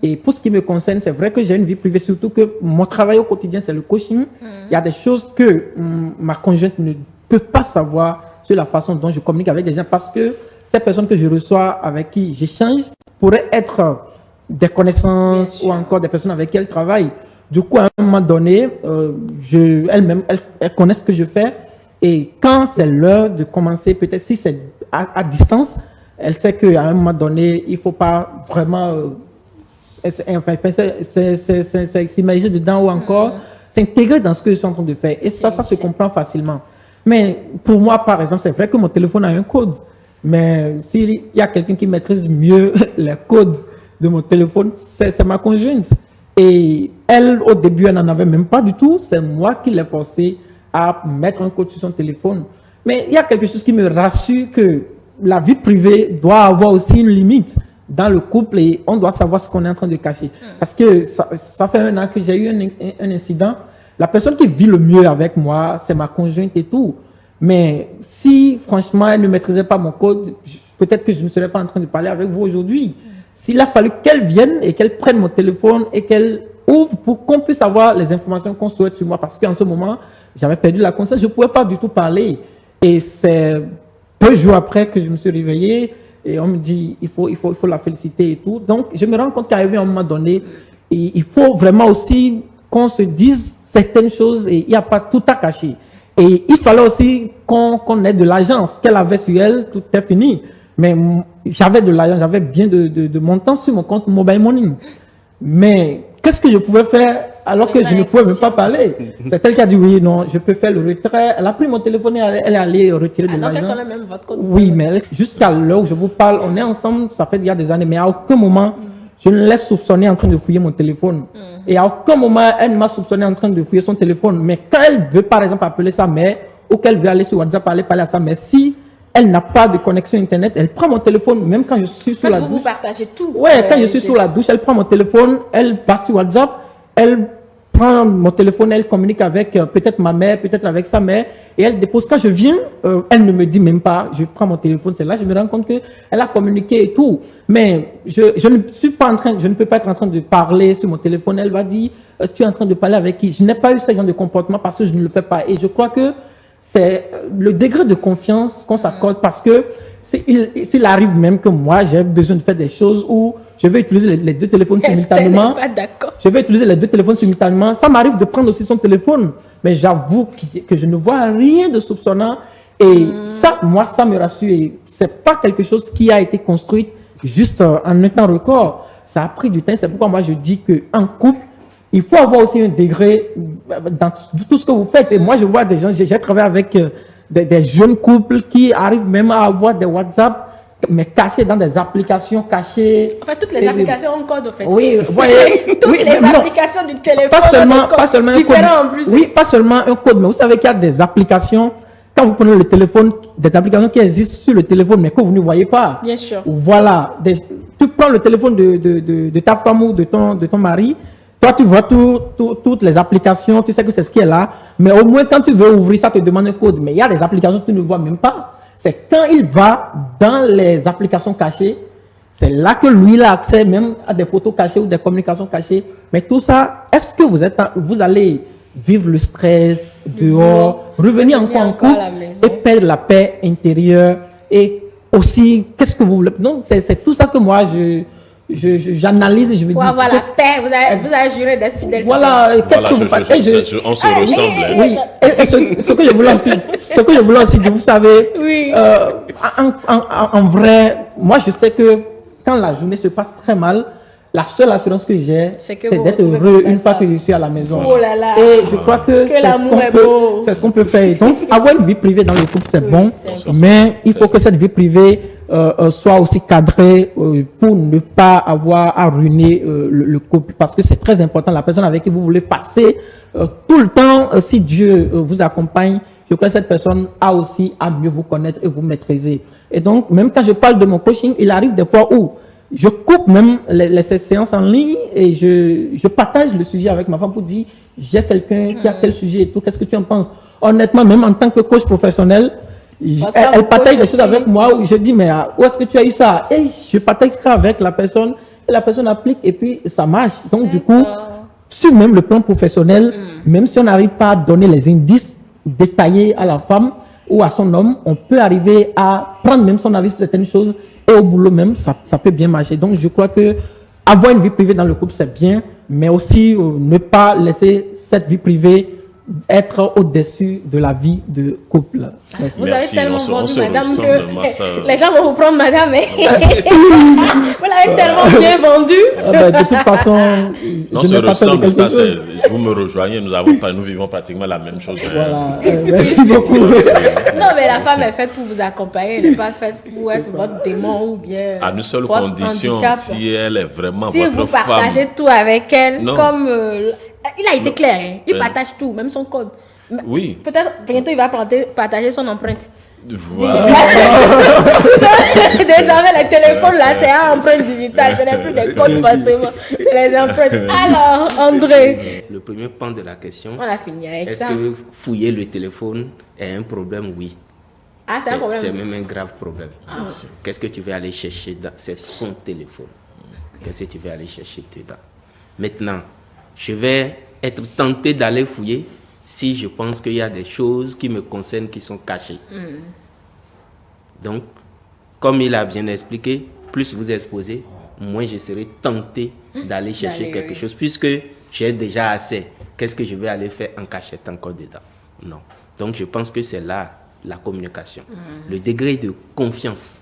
Et pour ce qui me concerne, c'est vrai que j'ai une vie privée, surtout que mon travail au quotidien, c'est le coaching. Il y a des choses que ma conjointe ne peut pas savoir sur la façon dont je communique avec les gens parce que ces personnes que je reçois, avec qui j'échange, pourraient être des connaissances ou encore des personnes avec qui elles travaillent. Du coup, à un moment donné, elles-mêmes, elles connaissent ce que je fais. Et quand c'est l'heure de commencer, peut-être si c'est à distance, elle sait qu'à un moment donné, il ne faut pas vraiment s'imaginer dedans ou encore s'intégrer dans ce que je suis en train de faire. Et ça se comprend facilement. Mais pour moi, par exemple, c'est vrai que mon téléphone a un code. Mais s'il y a quelqu'un qui maîtrise mieux les codes de mon téléphone, c'est ma conjointe. Et elle, au début, elle n'en avait même pas du tout. C'est moi qui l'ai forcé à mettre un code sur son téléphone. Mais il y a quelque chose qui me rassure que la vie privée doit avoir aussi une limite dans le couple et on doit savoir ce qu'on est en train de cacher. Parce que ça fait 1 an que j'ai eu un incident. La personne qui vit le mieux avec moi, c'est ma conjointe et tout. Mais si, franchement, elle ne maîtrisait pas mon code, peut-être que je ne serais pas en train de parler avec vous aujourd'hui. S'il a fallu qu'elle vienne et qu'elle prenne mon téléphone et qu'elle ouvre pour qu'on puisse avoir les informations qu'on souhaite sur moi, parce qu'en ce moment, j'avais perdu la conscience, je ne pouvais pas du tout parler. Et c'est 2 jours après que je me suis réveillé et on me dit il faut la féliciter et tout. Donc, je me rends compte qu'arrivé à un moment donné, il faut vraiment aussi qu'on se dise certaines choses et il n'y a pas tout à cacher. Et il fallait aussi qu'on ait de l'argent. Ce qu'elle avait sur elle, tout est fini. Mais j'avais de l'argent, j'avais bien de montant sur mon compte mobile money. Mais qu'est-ce que je pouvais faire alors que je ne pouvais même pas parler? C'est elle qui a dit oui, non, je peux faire le retrait. Elle a pris mon téléphone et elle est allée retirer de l'argent. Donc elle connaît même votre code. Oui, mais jusqu'à l'heure où je vous parle, on est ensemble, ça fait déjà des années, mais à aucun moment, je ne l'ai soupçonnée en train de fouiller mon téléphone. Et à aucun moment, elle ne m'a soupçonné en train de fouiller son téléphone. Mais quand elle veut, par exemple, appeler sa mère, ou qu'elle veut aller sur WhatsApp, parler à sa mère, si elle n'a pas de connexion Internet, elle prend mon téléphone, même quand je suis sur la douche. Vous partagez tout. Ouais, quand je suis sur la douche, elle prend mon téléphone, elle va sur WhatsApp, elle prend mon téléphone, elle communique avec peut-être ma mère, peut-être avec sa mère, et elle dépose. Quand je viens, elle ne me dit même pas, je prends mon téléphone, c'est là, je me rends compte qu'elle a communiqué et tout. Mais je ne suis pas en train, je ne peux pas être en train de parler sur mon téléphone. Elle va dire, tu es en train de parler avec qui? Je n'ai pas eu ce genre de comportement parce que je ne le fais pas. Et je crois que c'est le degré de confiance qu'on s'accorde parce que s'il arrive même que moi, j'ai besoin de faire des choses où je vais utiliser les deux téléphones simultanément. Pas d'accord. Je vais utiliser les deux téléphones simultanément. Ça m'arrive de prendre aussi son téléphone, mais j'avoue que je ne vois rien de soupçonnant. Et ça, moi, ça me rassure. Et c'est pas quelque chose qui a été construit juste en un temps record. Ça a pris du temps. C'est pourquoi moi, je dis qu'en couple, il faut avoir aussi un degré dans tout ce que vous faites. Et moi, je vois des gens, j'ai travaillé avec des jeunes couples qui arrivent même à avoir des WhatsApp, mais cachés dans des applications cachées. En fait, toutes les applications ont code, en fait. Oui, vous voyez. Toutes oui, les non, applications du téléphone pas seulement un différents code. en plus. Oui, pas seulement un code, mais vous savez qu'il y a des applications, quand vous prenez le téléphone, des applications qui existent sur le téléphone, mais que vous ne voyez pas. Bien sûr. Voilà. Tu prends le téléphone de ta femme ou de ton mari, toi, tu vois toutes les applications, tu sais que c'est ce qui est là, mais au moins quand tu veux ouvrir, ça te demande un code. Mais il y a des applications que tu ne vois même pas. C'est quand il va dans les applications cachées, c'est là que lui, il a accès même à des photos cachées ou des communications cachées. Mais tout ça, est-ce que vous allez vivre le stress dehors, revenir encore en couple et perdre la paix intérieure? Et aussi, qu'est-ce que vous voulez? Donc, c'est tout ça que moi, j'analyse et je me dis... Voilà, la paix, vous avez juré d'être fidèle. Voilà, qu'est-ce que vous faites? On se ressemble. Oui, et ce que je voulais aussi dire, vous savez, oui. En vrai, moi je sais que quand la journée se passe très mal, la seule assurance que j'ai, c'est d'être heureux une fois que je suis à la maison. Oh là là. Et je crois que c'est ce qu'on peut faire. Donc, avoir une vie privée dans le couple, c'est bon, mais il faut que cette vie privée soit aussi cadrée pour ne pas avoir à ruiner le couple, parce que c'est très important. La personne avec qui vous voulez passer tout le temps, si Dieu vous accompagne, je crois que cette personne a aussi à mieux vous connaître et vous maîtriser. Et donc, même quand je parle de mon coaching, il arrive des fois où je coupe même ces séances en ligne et je partage le sujet avec ma femme pour dire, j'ai quelqu'un qui a tel sujet et tout, qu'est-ce que tu en penses? Honnêtement, même en tant que coach professionnel, elle partage des choses avec moi où je dis, mais où est-ce que tu as eu ça? Et je partage ça avec la personne, et la personne applique et puis ça marche. Donc du coup, sur même le plan professionnel, même si on n'arrive pas à donner les indices détaillés à la femme ou à son homme, on peut arriver à prendre même son avis sur certaines choses et au boulot même, ça peut bien marcher. Donc je crois que avoir une vie privée dans le couple, c'est bien, mais aussi ne pas laisser cette vie privée être au-dessus de la vie de couple. Merci. Vous avez tellement vendu madame que les gens vont vous prendre madame. Vous l'avez tellement bien vendu. De toute façon, je n'ai pas fait de quelque chose. Vous me rejoignez, nous vivons pratiquement la même chose. Voilà. Merci beaucoup. Non, mais la femme est faite pour vous accompagner, elle n'est pas faite pour être votre démon ou bien. À une seule condition, si elle est vraiment votre femme. Si vous partagez tout avec elle, comme... il a été clair, hein. Il partage tout, même son code. Oui. Peut-être bientôt il va partager son empreinte. Voilà. Désormais, les téléphones là, c'est à empreinte digitale, ce n'est plus des codes forcément, c'est les empreintes. Alors, André. Le premier pan de la question. On a fini avec ça. Est-ce que fouiller le téléphone est un problème? Oui. Ah, c'est un problème. C'est même un grave problème. Qu'est-ce que tu vas aller chercher dans? C'est son téléphone. Qu'est-ce que tu vas aller chercher dedans? Maintenant, je vais être tenté d'aller fouiller si je pense qu'il y a des choses qui me concernent qui sont cachées. Donc, comme il a bien expliqué, plus vous exposez, moins je serai tenté d'aller chercher quelque chose, puisque j'ai déjà assez. Qu'est-ce que je vais aller faire en cachette encore dedans? Non. Donc, je pense que c'est là la communication. Le degré de confiance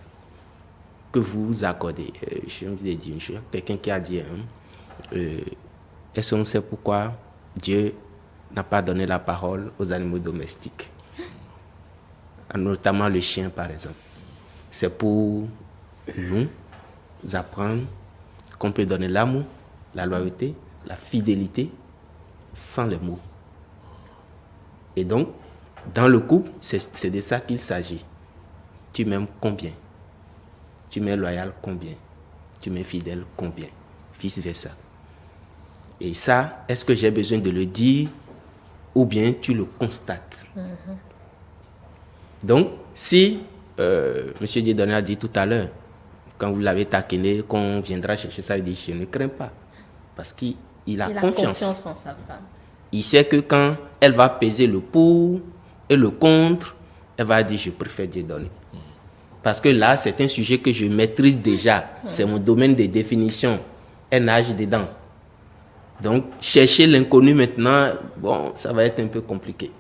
que vous accordez. Je vous ai dit une chose, quelqu'un qui a dit... est-ce qu'on sait pourquoi Dieu n'a pas donné la parole aux animaux domestiques? Notamment le chien, par exemple. C'est pour nous apprendre qu'on peut donner l'amour, la loyauté, la fidélité sans les mots. Et donc, dans le couple, c'est de ça qu'il s'agit. Tu m'aimes combien? Tu m'es loyal combien? Tu m'es fidèle combien? Vice-versa. Et ça, est-ce que j'ai besoin de le dire ou bien tu le constates? Donc, si M. Dieudonné a dit tout à l'heure, quand vous l'avez taquiné, qu'on viendra chercher ça, il dit, je ne crains pas. Parce qu'il a confiance en sa femme. Il sait que quand elle va peser le pour et le contre, elle va dire, je préfère Dieudonné. Parce que là, c'est un sujet que je maîtrise déjà. C'est mon domaine de définition. Elle nage dedans. Donc, chercher l'inconnu maintenant, bon, ça va être un peu compliqué.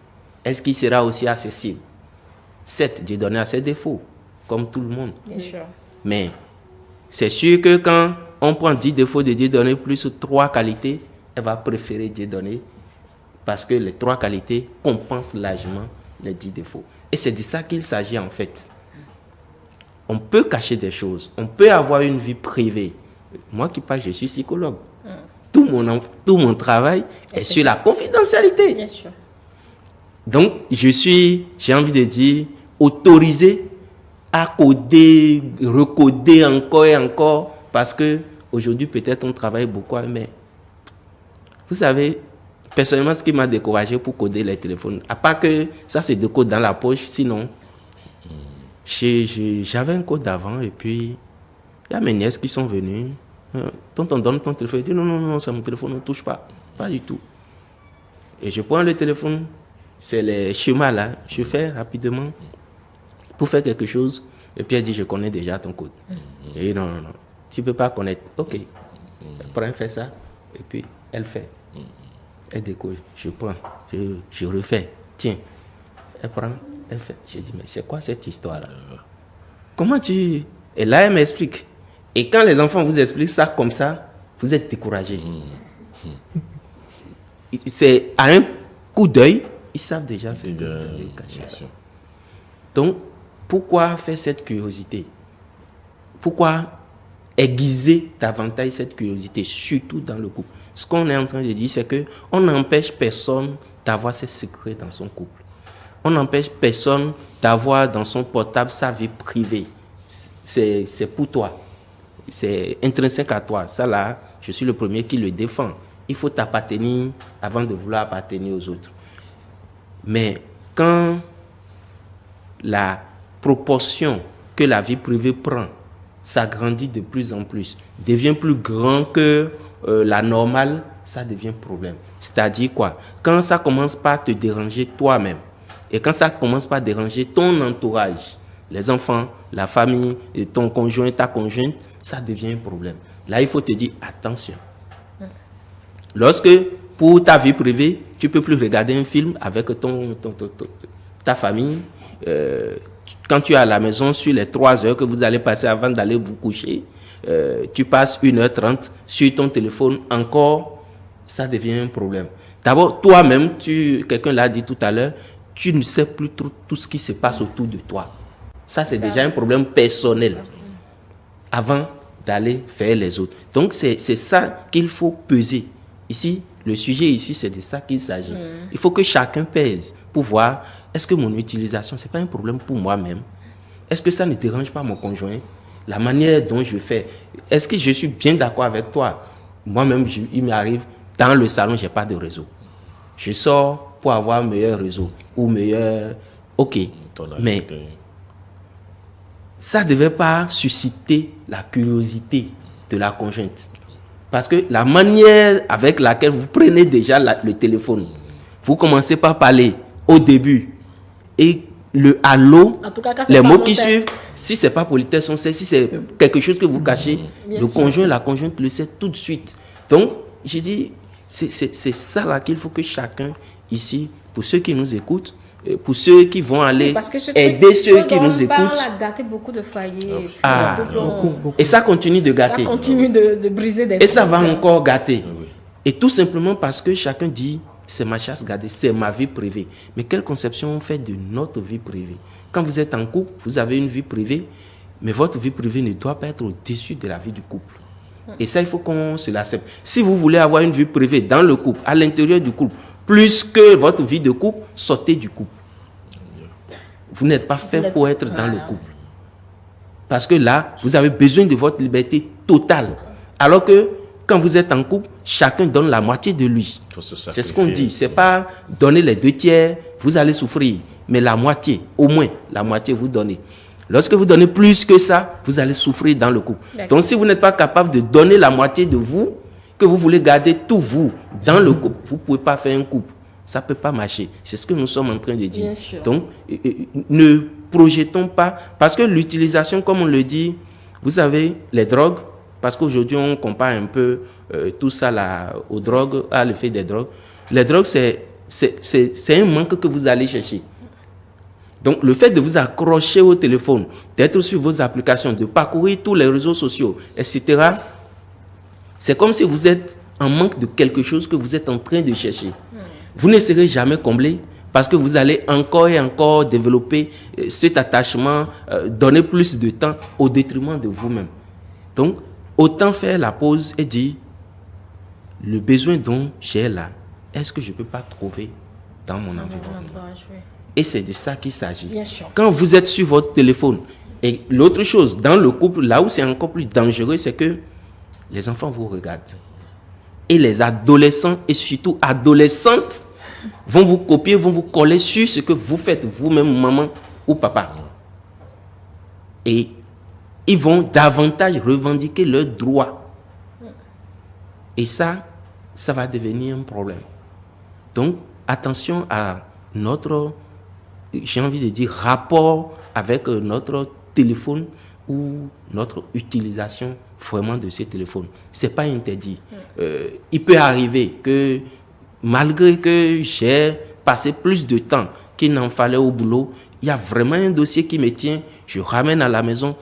Est-ce qu'il sera aussi accessible? Certes, Dieu donné à ses défauts, comme tout le monde. Bien sûr. Mais c'est sûr que quand on prend 10 défauts de Dieu donné plus 3 qualités, elle va préférer Dieu donné parce que les 3 qualités compensent largement les 10 défauts. Et c'est de ça qu'il s'agit en fait. On peut cacher des choses, on peut avoir une vie privée. Moi qui parle, je suis psychologue. Tout mon travail est sur la confidentialité. Bien sûr. Donc, j'ai envie de dire, autorisé à coder, recoder encore et encore, parce que aujourd'hui peut-être on travaille beaucoup, mais vous savez, personnellement, ce qui m'a découragé pour coder les téléphones, à part que ça se décode dans la poche, sinon, j'avais un code avant, et puis il y a mes nièces qui sont venues. Tonton, donne ton téléphone. Je dis non, c'est mon téléphone, ne touche pas. Pas du tout. Et je prends le téléphone, c'est les schémas là, je fais rapidement pour faire quelque chose. Et puis elle dit, je connais déjà ton code. Et je dis, non, tu ne peux pas connaître. Ok, elle prend, fait ça, et puis elle fait. Elle décolle, je prends, je refais. Tiens, elle prend, elle fait. Je dis, mais c'est quoi cette histoire là? Comment tu... Et là, elle m'explique. Et quand les enfants vous expliquent ça comme ça, vous êtes découragé. C'est à un coup d'œil, ils savent déjà ce que vous avez caché. Donc, pourquoi faire cette curiosité? Pourquoi aiguiser davantage cette curiosité, surtout dans le couple? Ce qu'on est en train de dire, c'est qu'on n'empêche personne d'avoir ses secrets dans son couple. On n'empêche personne d'avoir dans son portable sa vie privée. C'est pour toi. C'est intrinsèque à toi. Ça là, je suis le premier qui le défend. Il faut t'appartenir avant de vouloir appartenir aux autres. Mais quand la proportion que la vie privée prend s'agrandit de plus en plus, devient plus grand que la normale, ça devient problème. C'est-à-dire quoi? Quand ça commence par te déranger toi-même, et quand ça commence par déranger ton entourage, les enfants, la famille, et ton conjoint, ta conjointe, ça devient un problème. Là, il faut te dire, attention. Lorsque, pour ta vie privée, tu ne peux plus regarder un film avec ta famille, quand tu es à la maison, sur les 3 heures que vous allez passer avant d'aller vous coucher, tu passes 1h30 sur ton téléphone, encore, ça devient un problème. D'abord, toi-même, quelqu'un l'a dit tout à l'heure, tu ne sais plus tout ce qui se passe autour de toi. Ça, c'est déjà un problème personnel avant d'aller faire les autres. Donc, c'est ça qu'il faut peser. Ici, le sujet ici, c'est de ça qu'il s'agit. Il faut que chacun pèse pour voir, est-ce que mon utilisation, ce n'est pas un problème pour moi-même? Est-ce que ça ne dérange pas mon conjoint? La manière dont je fais, est-ce que je suis bien d'accord avec toi? Moi-même, il m'arrive, dans le salon, je n'ai pas de réseau. Je sors pour avoir un meilleur réseau ou meilleur... Ok, mais ça ne devait pas susciter la curiosité de la conjointe. Parce que la manière avec laquelle vous prenez déjà le téléphone, vous commencez par parler au début et le allô, les mots qui suivent, si ce n'est pas politesse, on sait, si c'est quelque chose que vous cachez, le conjoint, la conjointe le sait tout de suite. Donc, j'ai dit, c'est ça là qu'il faut que chacun ici, pour ceux qui nous écoutent, pour ceux qui vont aller aider ceux qui nous écoutent. Ça a gâté beaucoup de foyers. Et ça continue de gâter. Ça continue de briser des Et ça va encore gâter. Et tout simplement parce que chacun dit, c'est ma chasse gardée, c'est ma vie privée. Mais quelle conception on fait de notre vie privée? Quand vous êtes en couple, vous avez une vie privée, mais votre vie privée ne doit pas être au-dessus de la vie du couple. Et ça, il faut qu'on se l'accepte. Si vous voulez avoir une vie privée dans le couple, à l'intérieur du couple, plus que votre vie de couple, sortez du couple. Vous n'êtes pas fait pour être dans le couple. Parce que là, vous avez besoin de votre liberté totale. Alors que quand vous êtes en couple, chacun donne la moitié de lui. C'est ce qu'on dit. Ce n'est pas donner les 2/3, vous allez souffrir. Mais la moitié, au moins, la moitié vous donnez. Lorsque vous donnez plus que ça, vous allez souffrir dans le couple. Donc si vous n'êtes pas capable de donner la moitié de vous, que vous voulez garder tout vous dans le couple, vous ne pouvez pas faire un couple. Ça ne peut pas marcher. C'est ce que nous sommes en train de dire. Donc, ne projetons pas, parce que l'utilisation, comme on le dit, vous savez, les drogues, parce qu'aujourd'hui on compare un peu tout ça là, aux drogues, à l'effet des drogues. Les drogues, c'est un manque que vous allez chercher. Donc le fait de vous accrocher au téléphone, d'être sur vos applications, de parcourir tous les réseaux sociaux, etc., c'est comme si vous êtes en manque de quelque chose que vous êtes en train de chercher. Vous ne serez jamais comblé parce que vous allez encore et encore développer cet attachement, donner plus de temps au détriment de vous-même. Donc, autant faire la pause et dire, le besoin dont j'ai là, est-ce que je ne peux pas trouver dans mon environnement? Et c'est de ça qu'il s'agit. Quand vous êtes sur votre téléphone, et l'autre chose, dans le couple, là où c'est encore plus dangereux, c'est que les enfants vous regardent. Et les adolescents, et surtout adolescentes, vont vous copier, vont vous coller sur ce que vous faites vous-même, maman ou papa. Et ils vont davantage revendiquer leurs droits. Et ça va devenir un problème. Donc, attention à notre, j'ai envie de dire, rapport avec notre téléphone ou notre utilisation vraiment de ces téléphones. Ce n'est pas interdit. Il peut arriver que, malgré que j'ai passé plus de temps qu'il n'en fallait au boulot, il y a vraiment un dossier qui me tient, je ramène à la maison.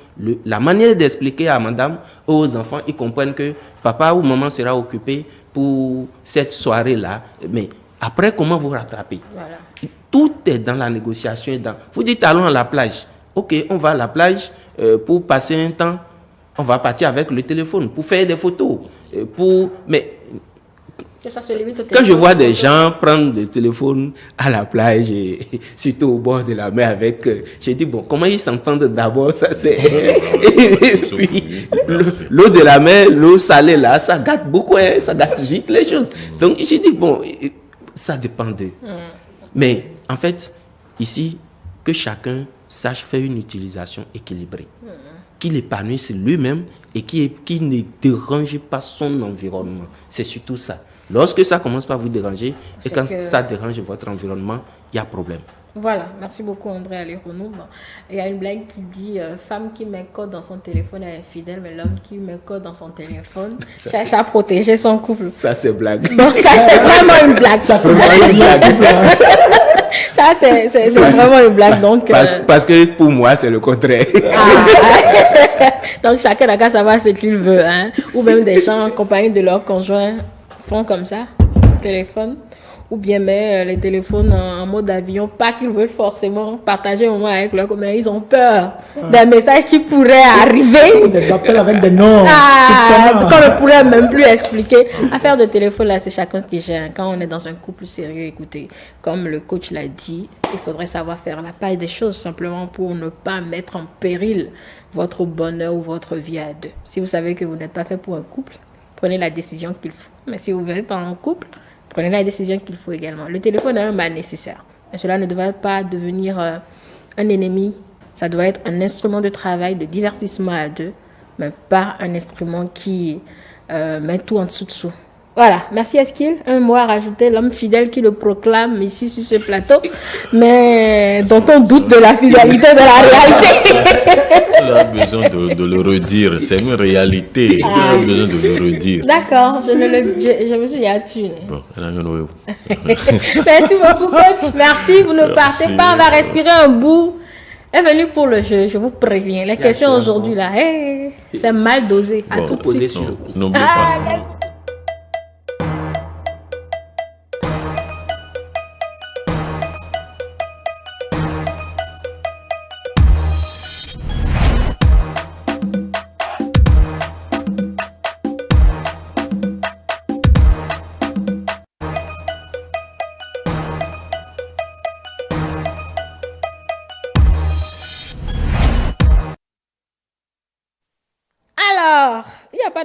La manière d'expliquer à madame, aux enfants, ils comprennent que papa ou maman sera occupé pour cette soirée-là. Mais après, comment vous rattraper? Voilà. Tout est dans la négociation. Vous dites, allons à la plage. Ok, on va à la plage pour passer un temps. On va partir avec le téléphone pour faire des photos. Mais que ça se limite au téléphone. Quand je vois des gens prendre le téléphone à la plage, et surtout au bord de la mer avec... je dis, bon, comment ils s'entendent d'abord, ça c'est... Et puis, l'eau de la mer, l'eau salée là, ça gâte beaucoup, hein, ça gâte vite les choses. Donc, j'ai dit, bon, ça dépend d'eux. Mais, en fait, ici, que chacun sache faire une utilisation équilibrée. Qu'il épanouisse lui-même et qui ne dérange pas son environnement. C'est surtout ça. Lorsque ça commence par vous déranger et quand ça dérange votre environnement, il y a problème. Voilà, merci beaucoup André Aléronou. Il y a une blague qui dit femme qui met code dans son téléphone est infidèle, mais l'homme qui met code dans son téléphone cherche à protéger son couple. Ça c'est blague. Donc ça c'est vraiment une blague. Ça c'est vraiment une blague. Donc, parce que pour moi c'est le contraire. Donc chacun n'a savoir ce qu'il veut. Hein? Ou même des gens en compagnie de leur conjoint font comme ça, téléphone. Ou bien met les téléphones en mode avion, pas qu'ils veulent forcément partager un moment avec leur copain, ils ont peur d'un message qui pourrait arriver. Des appels avec des noms. Qu'on ne pourrait même plus expliquer. Affaire de téléphone, là, c'est chacun qui gère. Quand on est dans un couple sérieux, écoutez, comme le coach l'a dit, il faudrait savoir faire la part des choses, simplement pour ne pas mettre en péril votre bonheur ou votre vie à deux. Si vous savez que vous n'êtes pas fait pour un couple, prenez la décision qu'il faut. Mais si vous êtes en couple, prenez la décision qu'il faut également. Le téléphone est un mal nécessaire. Mais cela ne devrait pas devenir un ennemi. Ça doit être un instrument de travail, de divertissement à deux, mais pas un instrument qui met tout en dessous. Voilà, merci Eskil. Un mot à rajouter, l'homme fidèle qui le proclame ici sur ce plateau, mais dont on doute de la fidélité de la réalité. On a besoin de le redire, c'est une réalité. On a besoin de le redire. D'accord, je me suis dit, bon, merci beaucoup coach, merci, vous ne partez pas, on va respirer un bout. Est venu pour le jeu, je vous préviens. Les questions aujourd'hui là, c'est mal dosé. À tout de suite. N'oubliez pas.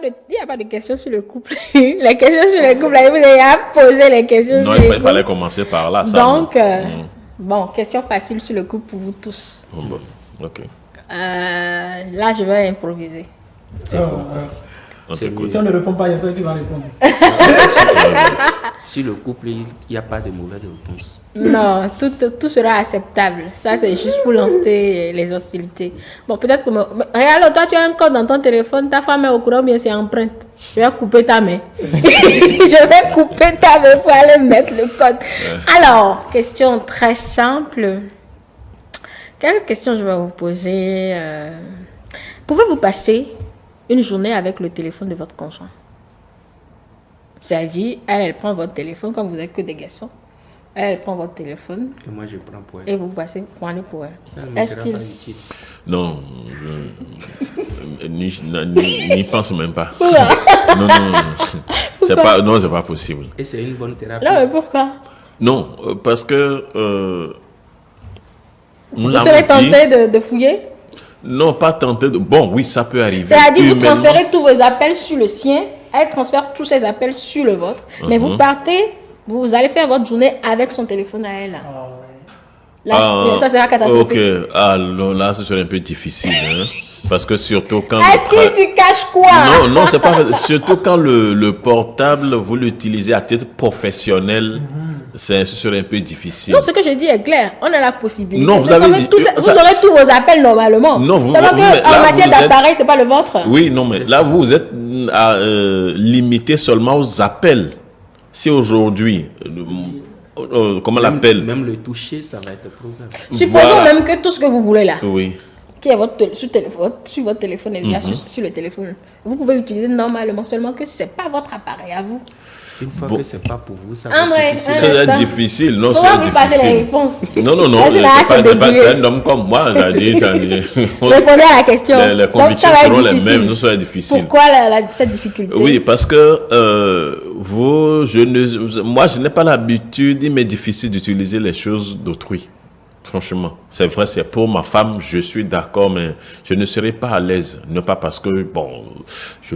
Il n'y a pas de questions sur le couple. Les questions sur le couple, vous avez posé les questions sur le couple. Non, il fallait commencer par là. Ça, donc, bon, question facile sur le couple pour vous tous. Bon, ok. Là, je vais improviser. On C'est t'écoute. Si on ne répond pas, il y a ça que tu vas répondre. Sur le couple, il n'y a pas de mauvaise réponse. Non, tout sera acceptable. Ça, c'est juste pour lancer les hostilités. Bon, peut-être que... Regarde, toi, tu as un code dans ton téléphone, ta femme est au courant, bien c'est empreinte. Je vais couper ta main. Je vais couper ta main pour aller mettre le code. Alors, question très simple. Quelle question je vais vous poser Pouvez-vous passer une journée avec le téléphone de votre conjoint? C'est-à-dire, elle prend votre téléphone, comme vous n'êtes que des garçons. Elle prend votre téléphone Et moi, je prends pour elle. et vous passez prenez pour elle. Ça ne me Est-ce sera qu'il... pas utile. Non, n'y pense même pas. Non, c'est pas possible. Et c'est une bonne thérapie. Non, mais pourquoi? Non, parce que nous Vous l'avons serez dit. tenté de fouiller? Non, pas tenté de. Bon, oui, ça peut arriver. C'est-à-dire, vous Humainement. transférez tous vos appels sur le sien, elle transfère tous ses appels sur le vôtre, mais vous partez, vous allez faire votre journée avec son téléphone à elle. Là, ça sera catastrophique. Ok, alors là, ce serait un peu difficile. Hein, parce que surtout quand. Est-ce que tu caches quoi? Non, c'est pas. Surtout quand le portable, vous l'utilisez à titre professionnel, ce serait un peu difficile. Non, ce que je dis est clair. On a la possibilité. Non, vous avez dit- vous aurez tous vos appels normalement. Non, vous- Seulement vous- mais qu'en là, matière vous êtes- d'appareil, c'est pas le vôtre. Oui, non, mais là, vous êtes limité seulement aux appels. Si aujourd'hui, comment on l'appelle? Même le toucher, ça va être problème. Supposons Voilà. même que tout ce que vous voulez là, Oui. qui est sur votre téléphone et bien sur le téléphone, vous pouvez l'utiliser normalement, seulement que c'est pas votre appareil à vous. Une fois Bon. que c'est pas pour vous, ça Ah, va ouais, être difficile. Ça va être ça. difficile. Non, ça Comment va vous être passez les difficile. réponses? Non, Vas-y, là, c'est se débrouiller. pas un homme comme moi. Ça dit. Répondez à la question. Les Donc, convictions ça va être seront les difficile. mêmes. Ça sera difficile. Pourquoi cette difficulté? Oui, parce que moi, je n'ai pas l'habitude, il m'est difficile d'utiliser les choses d'autrui. Franchement, c'est vrai, c'est pour ma femme, je suis d'accord, mais je ne serai pas à l'aise. Ne pas parce que, bon, je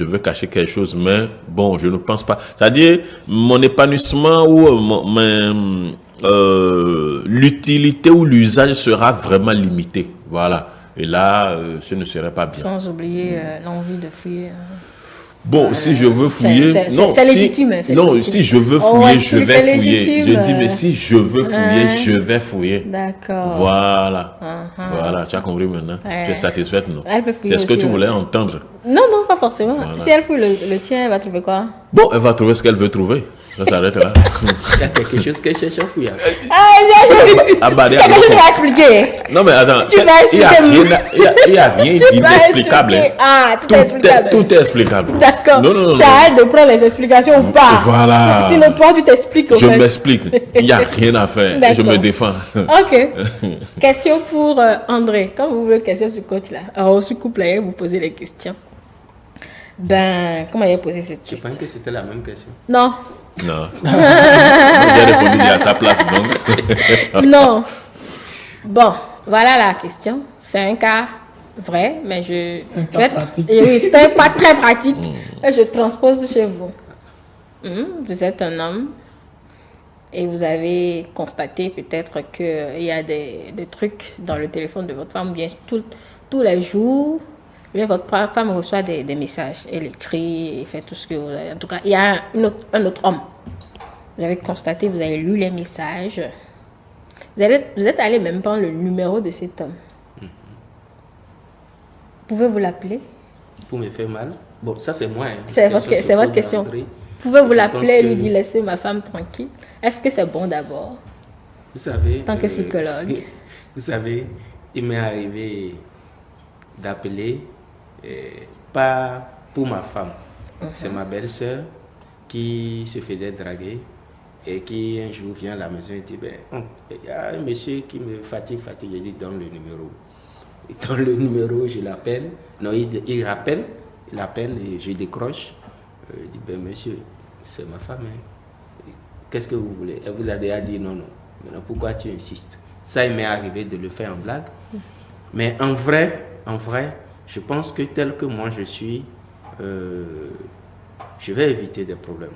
veux cacher quelque chose, mais bon, je ne pense pas. C'est-à-dire, mon épanouissement ou l'utilité ou l'usage sera vraiment limité. Voilà. Et là, ce ne serait pas bien. Sans oublier l'envie de fouiller. Bon, si je veux fouiller, c'est non, légitime, c'est non, légitime. si je veux Oh, fouiller, est-ce je que vais c'est fouiller. légitime? Je dis, mais si je veux fouiller, je vais fouiller. D'accord. Voilà. Uh-huh. Voilà, tu as compris maintenant. Ouais. Tu es satisfaite, non? Elle peut fouiller C'est ce que aussi, tu ouais. voulais entendre. Non, pas forcément. Voilà. Si elle fouille le tien, elle va trouver quoi? Bon, elle va trouver ce qu'elle veut trouver. Ça s'arrête là. Il y a quelque chose que je cherche à fouiller. Ah, bah, Quelque chose tu vas expliquer. non, mais attends. Tu vas il y a expliquer. rien Tu vas d'inexplicable. expliquer. Ah, tout est explicable. Tout est explicable. D'accord. Non. C'est à elle de prendre les explications ou pas. Voilà. Sinon, toi, tu t'expliques. au Je fait. m'explique. Il n'y a rien à faire. Je D'accord. me défends. Ok. Question pour André. Quand vous voulez une question sur coach là, alors sur couple là, vous posez les questions. Ben, comment il a posé cette Je question? pense que c'était la même question. Non. Non. J'ai répondu à sa place, donc. Non. Bon, voilà la question. C'est un cas vrai, mais je cas pratique. Et oui, c'est un cas très pratique. Et je transpose chez vous. Vous êtes un homme et vous avez constaté peut-être qu'il y a des trucs dans le téléphone de votre femme, bien tous les jours. Bien, votre femme reçoit des messages. Elle écrit, elle fait tout ce que vous avez. En tout cas, il y a un autre homme. Vous avez constaté, vous avez lu les messages. Vous êtes allé même prendre le numéro de cet homme. Pouvez-vous l'appeler? Pour me faire mal. Bon, ça c'est moi. Hein. C'est votre question. Pouvez-vous Je l'appeler pense et que- lui dire laissez ma femme tranquille? Est-ce que c'est bon d'abord? Vous savez. Tant que psychologue. Vous savez, il m'est arrivé d'appeler, pas pour ma femme. C'est ma belle-sœur qui se faisait draguer et qui un jour vient à la maison et dit il y a un monsieur qui me fatigue. J'ai dit donne le numéro. Et dans le numéro, je l'appelle. Non, il appelle et je décroche. Je dis monsieur, c'est ma femme. Hein. Qu'est-ce que vous voulez? Elle vous a déjà dit non. Maintenant, pourquoi tu insistes? Ça, il m'est arrivé de le faire en blague. Mais en vrai, je pense que tel que moi je suis, je vais éviter des problèmes.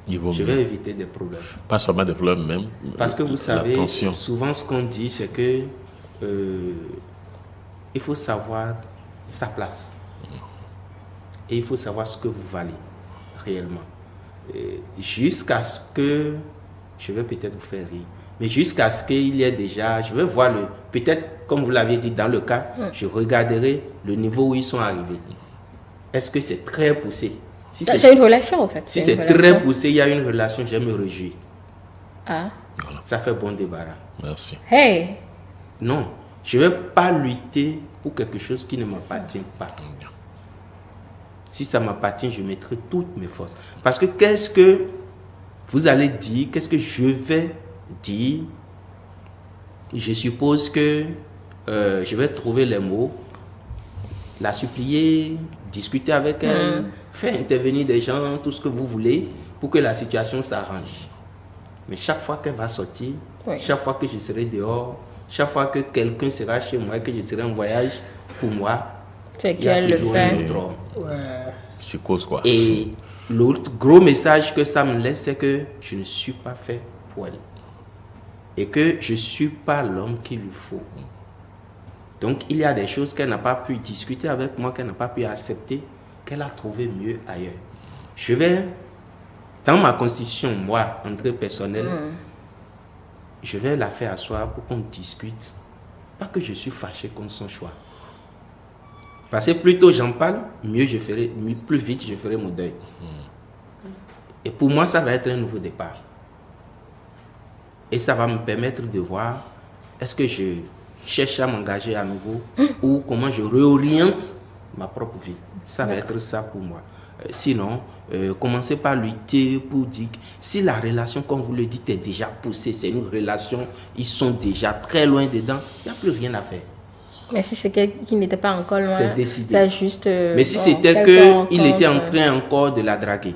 Il vaut Je mieux. vais éviter des problèmes. Pas seulement des problèmes même. Parce que vous savez, L'attention. souvent ce qu'on dit, c'est que il faut savoir sa place. et il faut savoir ce que vous valez réellement. Jusqu'à ce que, je vais peut-être vous faire rire, mais jusqu'à ce qu'il y ait déjà, je vais voir peut-être comme vous l'avez dit dans le cas, je regarderai le niveau où ils sont arrivés. Est-ce que c'est très poussé? Si c'est une relation en fait. Si c'est très poussé, il y a une relation, je me réjouis. Ah. Voilà. Ça fait bon débarras. Merci. Hey. Non, je ne vais pas lutter pour quelque chose qui ne m'appartient pas. Si ça m'appartient, je mettrai toutes mes forces. Parce que qu'est-ce que vous allez dire? Qu'est-ce que je vais dire? Je suppose que je vais trouver les mots, la supplier, discuter avec elle, faire intervenir des gens, tout ce que vous voulez, pour que la situation s'arrange. Mais chaque fois qu'elle va sortir, chaque fois que je serai dehors, chaque fois que quelqu'un sera chez moi, que je serai en voyage, pour moi, il y a toujours un autre homme. C'est cause quoi. Et l'autre gros message que ça me laisse, c'est que je ne suis pas fait pour elle. Et que je ne suis pas l'homme qu'il lui faut. Donc, il y a des choses qu'elle n'a pas pu discuter avec moi, qu'elle n'a pas pu accepter, qu'elle a trouvé mieux ailleurs. Je vais, dans ma constitution, moi, André personnel, je vais la faire asseoir pour qu'on discute. Pas que je suis fâché contre son choix. Parce que plus tôt j'en parle, mieux je ferai, plus vite je ferai mon deuil. Et pour moi, ça va être un nouveau départ. Et ça va me permettre de voir, est-ce que je cherche à m'engager à nouveau ou comment je réoriente ma propre vie. Ça va être ça pour moi. Sinon, commencez par lutter pour dire que si la relation, comme vous le dites, est déjà poussée, c'est une relation, ils sont déjà très loin dedans, il n'y a plus rien à faire. Mais si c'est quelqu'un qui n'était pas encore loin, c'est décidé. C'est juste... Mais si c'était qu'il était en train encore de la draguer,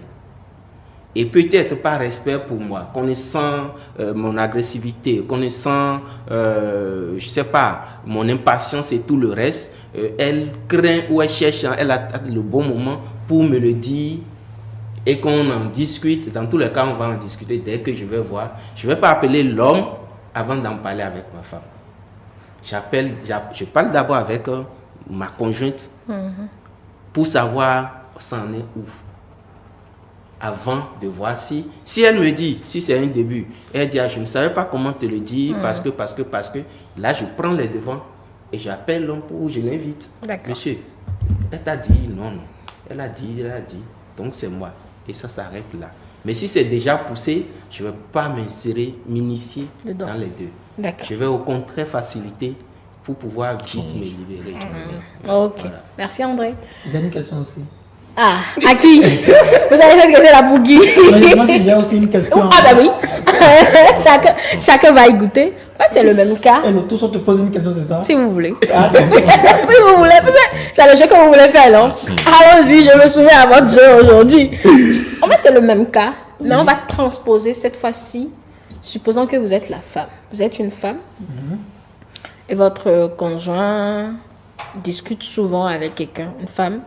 et peut-être par respect pour moi, connaissant mon agressivité, connaissant, je sais pas, mon impatience et tout le reste, elle craint ou elle cherche, elle attend le bon moment pour me le dire et qu'on en discute. Dans tous les cas, on va en discuter dès que je vais voir. Je ne vais pas appeler l'homme avant d'en parler avec ma femme. Je parle d'abord avec ma conjointe pour savoir ça en est où. Avant de voir si elle me dit, si c'est un début, elle dit, je ne savais pas comment te le dire, parce que, là je prends les devants et j'appelle l'homme pour, je l'invite. Monsieur, elle t'a dit, non, elle a dit, donc c'est moi. Et ça s'arrête là. Mais si c'est déjà poussé, je ne vais pas m'initier dans les deux. Je vais au contraire faciliter pour pouvoir vite me libérer. Ok, voilà. Merci André. J'ai une question aussi. Ah, à qui? Vous avez cette question là pour qui? Moi, si j'ai aussi une question. Ah, ben oui. chacun va y goûter. En fait, c'est le même cas. Et nous tous, on te pose une question, c'est ça? Si vous voulez. Ah. Si vous voulez. C'est le jeu que vous voulez faire, non? Allons-y, je me souviens à votre jeu aujourd'hui. En fait, c'est le même cas. Mais on va transposer cette fois-ci. Supposons que vous êtes la femme. Vous êtes une femme. Et votre conjoint discute souvent avec quelqu'un, une femme.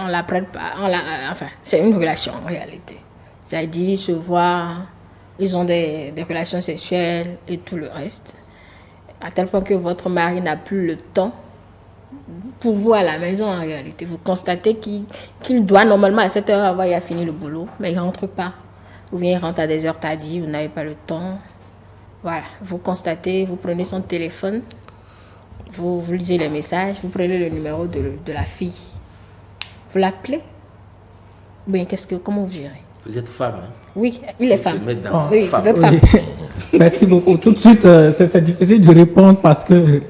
On la prête pas, enfin, c'est une relation en réalité. C'est-à-dire, ils se voient, ils ont des relations sexuelles et tout le reste. À tel point que votre mari n'a plus le temps pour vous à la maison en réalité. Vous constatez qu'il doit normalement à 7 heures avoir fini le boulot, mais il ne rentre pas. Ou bien il rentre à des heures tardives, vous n'avez pas le temps. Voilà, vous constatez, vous prenez son téléphone, vous lisez les messages, vous prenez le numéro de la fille. Vous l'appelez? Bien, comment vous gérez? Vous êtes femme, hein? Oui, il est femme. Oui, vous êtes femme. Merci beaucoup. Tout de suite, c'est difficile de répondre parce que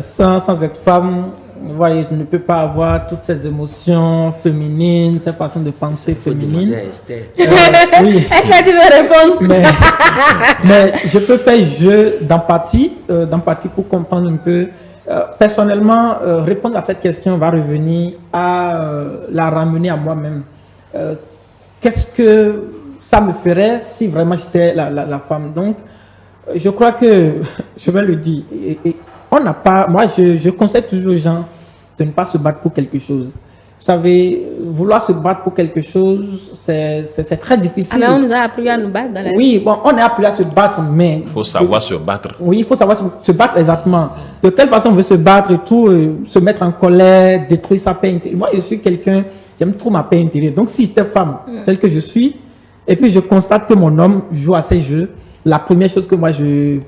sans être femme, vous voyez, je ne peux pas avoir toutes ces émotions féminines, ces façons de penser féminines. Oui. Est-ce que tu veux répondre? Mais je peux faire jeu d'empathie pour comprendre un peu. Personnellement, répondre à cette question va revenir à la ramener à moi-même. Qu'est-ce que ça me ferait si vraiment j'étais la femme? Donc, je crois que, je vais le dire, on n'a pas, moi je conseille toujours aux gens de ne pas se battre pour quelque chose. Vous savez, vouloir se battre pour quelque chose, c'est très difficile. Ah mais on nous a appris à nous battre dans la vie. Oui, bon, on est appris à se battre, mais... Il faut savoir se battre. Oui, il faut savoir se battre exactement. de quelle façon on veut se battre et tout, se mettre en colère, détruire sa paix intérieure. Moi, je suis quelqu'un, j'aime trop ma paix intérieure. Donc, si j'étais femme, telle que je suis, et puis je constate que mon homme joue à ces jeux, la première chose que moi je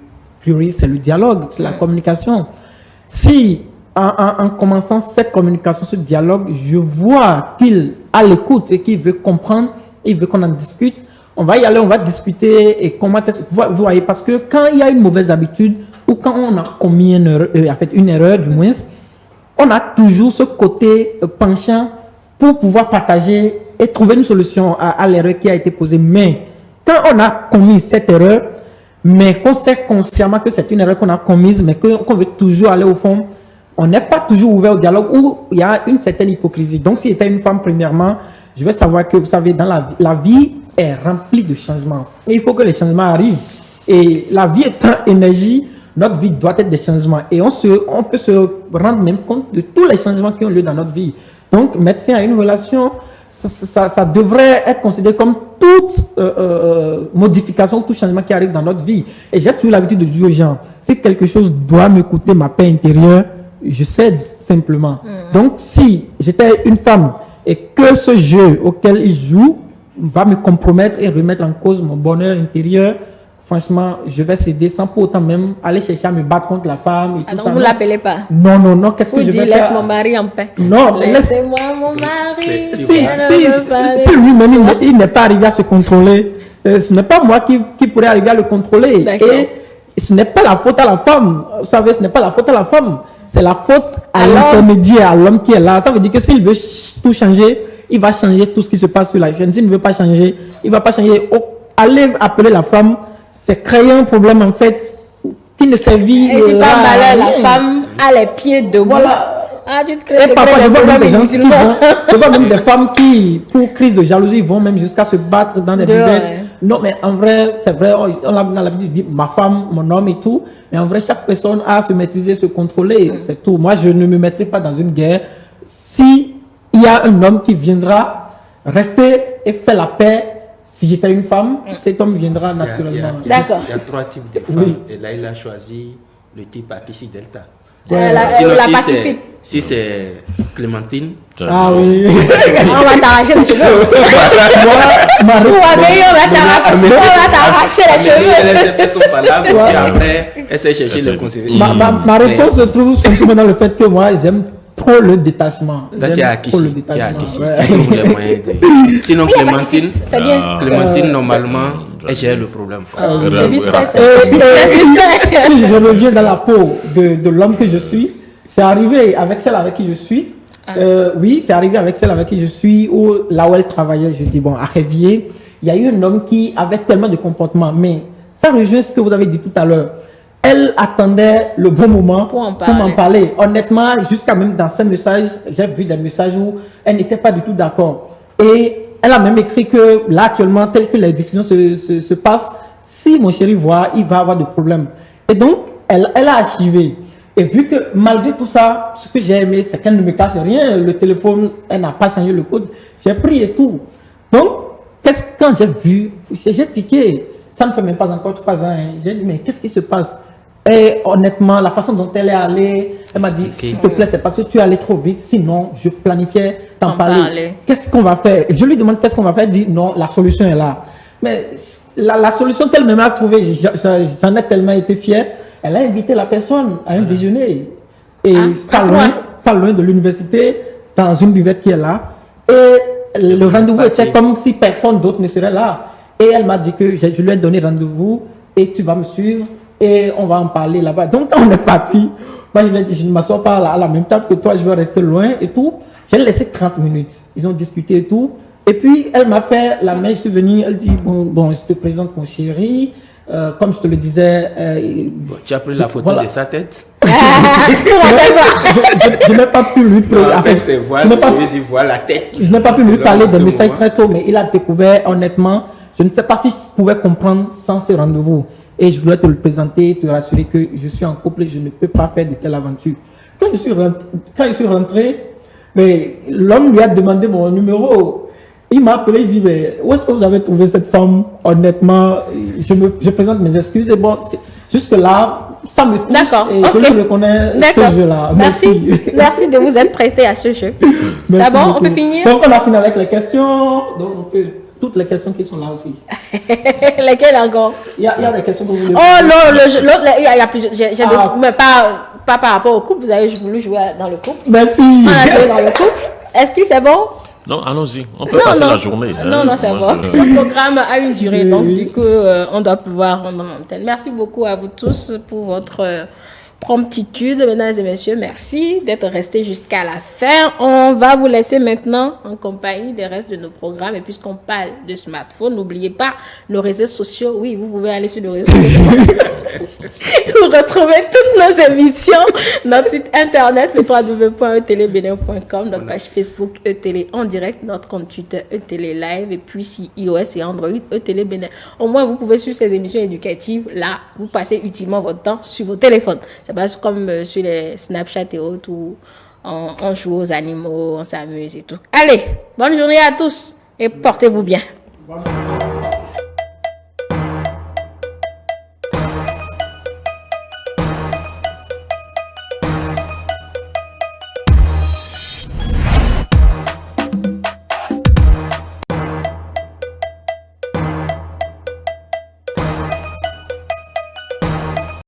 priorise, c'est le dialogue, c'est la communication. Si, en commençant cette communication, ce dialogue, je vois qu'il a l'écoute et qu'il veut comprendre, il veut qu'on en discute, on va y aller, on va discuter et comment est-ce que vous voyez, parce que quand il y a une mauvaise habitude ou quand on a commis une erreur du moins, on a toujours ce côté penchant pour pouvoir partager et trouver une solution à l'erreur qui a été posée. Mais quand on a commis cette erreur, mais qu'on sait consciemment que c'est une erreur qu'on a commise, mais qu'on veut toujours aller au fond, on n'est pas toujours ouvert au dialogue où il y a une certaine hypocrisie. Donc, si j'étais une femme, premièrement, je veux savoir que, vous savez, dans la vie est remplie de changements. Et il faut que les changements arrivent. Et la vie étant énergie, notre vie doit être des changements. Et on peut se rendre même compte de tous les changements qui ont lieu dans notre vie. Donc, mettre fin à une relation, ça devrait être considéré comme toute modification, tout changement qui arrive dans notre vie. Et j'ai toujours l'habitude de dire aux gens, si quelque chose doit me coûter ma paix intérieure, je cède simplement. Donc, si j'étais une femme et que ce jeu auquel il joue va me compromettre et remettre en cause mon bonheur intérieur, franchement, je vais céder sans pour autant même aller chercher à me battre contre la femme et tout donc ça. vous ne l'appelez pas? Non, qu'est-ce que je vais faire? Laisse mon mari en paix. Non, laissez-moi mon mari. Si lui-même il n'est pas arrivé à se contrôler, ce n'est pas moi qui pourrais arriver à le contrôler. Et ce n'est pas la faute à la femme. Vous savez, ce n'est pas la faute à la femme. C'est la faute à l'intermédiaire, à l'homme qui est là. Ça veut dire que s'il veut tout changer, il va changer tout ce qui se passe sur la chaîne. S'il ne veut pas changer, il ne va pas changer. Aller appeler la femme, c'est créer un problème en fait qui ne servit et c'est pas malin, la femme a les pieds debout. Voilà. Ah, tu te crées, et parfois je vois même des gens je vois même des femmes qui, pour crise de jalousie, vont même jusqu'à se battre dans des buvettes. Non, mais en vrai, c'est vrai, on a l'habitude de dire ma femme, mon homme et tout. Mais en vrai, chaque personne a à se maîtriser, se contrôler. C'est tout. Moi, je ne me mettrai pas dans une guerre. Si il y a un homme qui viendra rester et faire la paix, si j'étais une femme, cet homme viendra naturellement. D'accord. Il y a 3 types de femmes. Et là, il a choisi le type Akissi Delta. Sinon, si c'est Clémentine. Ah oui. On va t'arracher les cheveux. On va t'arracher les cheveux. Elle fait son palabre et après, elle s'est chercher le conseiller. Ma réponse se trouve simplement dans le fait que moi, j'aime trop le détachement. Tu as Akissi. Sinon, Clémentine, normalement, elle gère le problème. Je reviens dans la peau de l'homme que je suis. C'est arrivé avec celle avec qui je suis. Oui, c'est arrivé avec celle avec qui je suis, là où elle travaillait. Je dis, bon, à Révier, il y a eu un homme qui avait tellement de comportements. Mais ça rejoint ce que vous avez dit tout à l'heure. Elle attendait le bon moment pour m'en parler. Honnêtement, jusqu'à même dans ces messages, j'ai vu des messages où elle n'était pas du tout d'accord. Et elle a même écrit que là, actuellement, tel que les discussions se passent, si mon chéri voit, il va avoir des problèmes. Et donc, elle a archivé. Et vu que malgré tout ça, ce que j'ai aimé, c'est qu'elle ne me cache rien. Le téléphone, elle n'a pas changé le code. J'ai pris et tout. Donc, quand j'ai vu, j'ai tiqué. Ça ne fait même pas encore 3 ans. Hein. J'ai dit, mais qu'est-ce qui se passe? Et honnêtement, la façon dont elle est allée, elle m'a dit, s'il te plaît, c'est parce que tu es allé trop vite. Sinon, je planifiais t'en parler. Qu'est-ce qu'on va faire? Je lui demande qu'est-ce qu'on va faire. Elle dit, non, la solution est là. Mais la solution qu'elle me a trouvée, j'en ai tellement été fier. Elle a invité la personne à un déjeuner. Et pas loin de l'université, dans une buvette qui est là. Et le rendez-vous était comme si personne d'autre ne serait là. Et elle m'a dit que je lui ai donné rendez-vous et tu vas me suivre et on va en parler là-bas. Donc quand on est parti, moi je lui ai dit, je ne m'assois pas à la même table que toi, je vais rester loin et tout. J'ai laissé 30 minutes. Ils ont discuté et tout. Et puis elle m'a fait la main, je suis venu, elle dit, bon, je te présente mon chéri. Comme je te le disais... tu as pris la photo de sa tête. Je n'ai pas pu lui Je n'ai pas pu lui parler de message très tôt, mais il a découvert, honnêtement, je ne sais pas si je pouvais comprendre sans ce rendez-vous. Et je voulais te le présenter, te rassurer que je suis en couple et je ne peux pas faire de telle aventure. Quand je suis rentré, l'homme lui a demandé mon numéro. Il m'a appelé, il dit, mais où est-ce que vous avez trouvé cette femme? Honnêtement, je présente mes excuses. Et bon, jusque-là, ça me touche. D'accord. Et Ok. je le reconnais ce jeu-là. Merci. Merci de vous être prêté à ce jeu. Merci C'est bon, beaucoup. on peut finir? Donc, on a fini avec les questions. Donc, on peut... Toutes les questions qui sont là aussi. Lesquelles encore? Il y a des questions que vous voulez Oh non, l'autre, il y a plusieurs. Ah. Mais pas par rapport au couple. Vous avez voulu jouer dans le couple. Merci. On a joué dans le couple. Est-ce que c'est bon? Non, allons-y. On peut passer la journée. Non, non, c'est Moi, bon. je- Ce programme a une durée, donc du coup, on doit pouvoir rendre l'antenne. Merci beaucoup à vous tous pour votre promptitude, mesdames et messieurs. Merci d'être restés jusqu'à la fin. On va vous laisser maintenant en compagnie des restes de nos programmes. Et puisqu'on parle de smartphone, n'oubliez pas nos réseaux sociaux. Oui, vous pouvez aller sur nos réseaux sociaux. Vous retrouvez toutes nos émissions, notre site internet, le www.etelebene.com, notre page Facebook ETélé en direct, notre compte Twitter ETélé Live, et puis si iOS et Android ETélé Bénin. Au moins, vous pouvez suivre ces émissions éducatives. Là, vous passez utilement votre temps sur vos téléphones. C'est pas comme sur les Snapchat et autres où on joue aux animaux, on s'amuse et tout. Allez, bonne journée à tous et portez-vous bien. Bonne journée.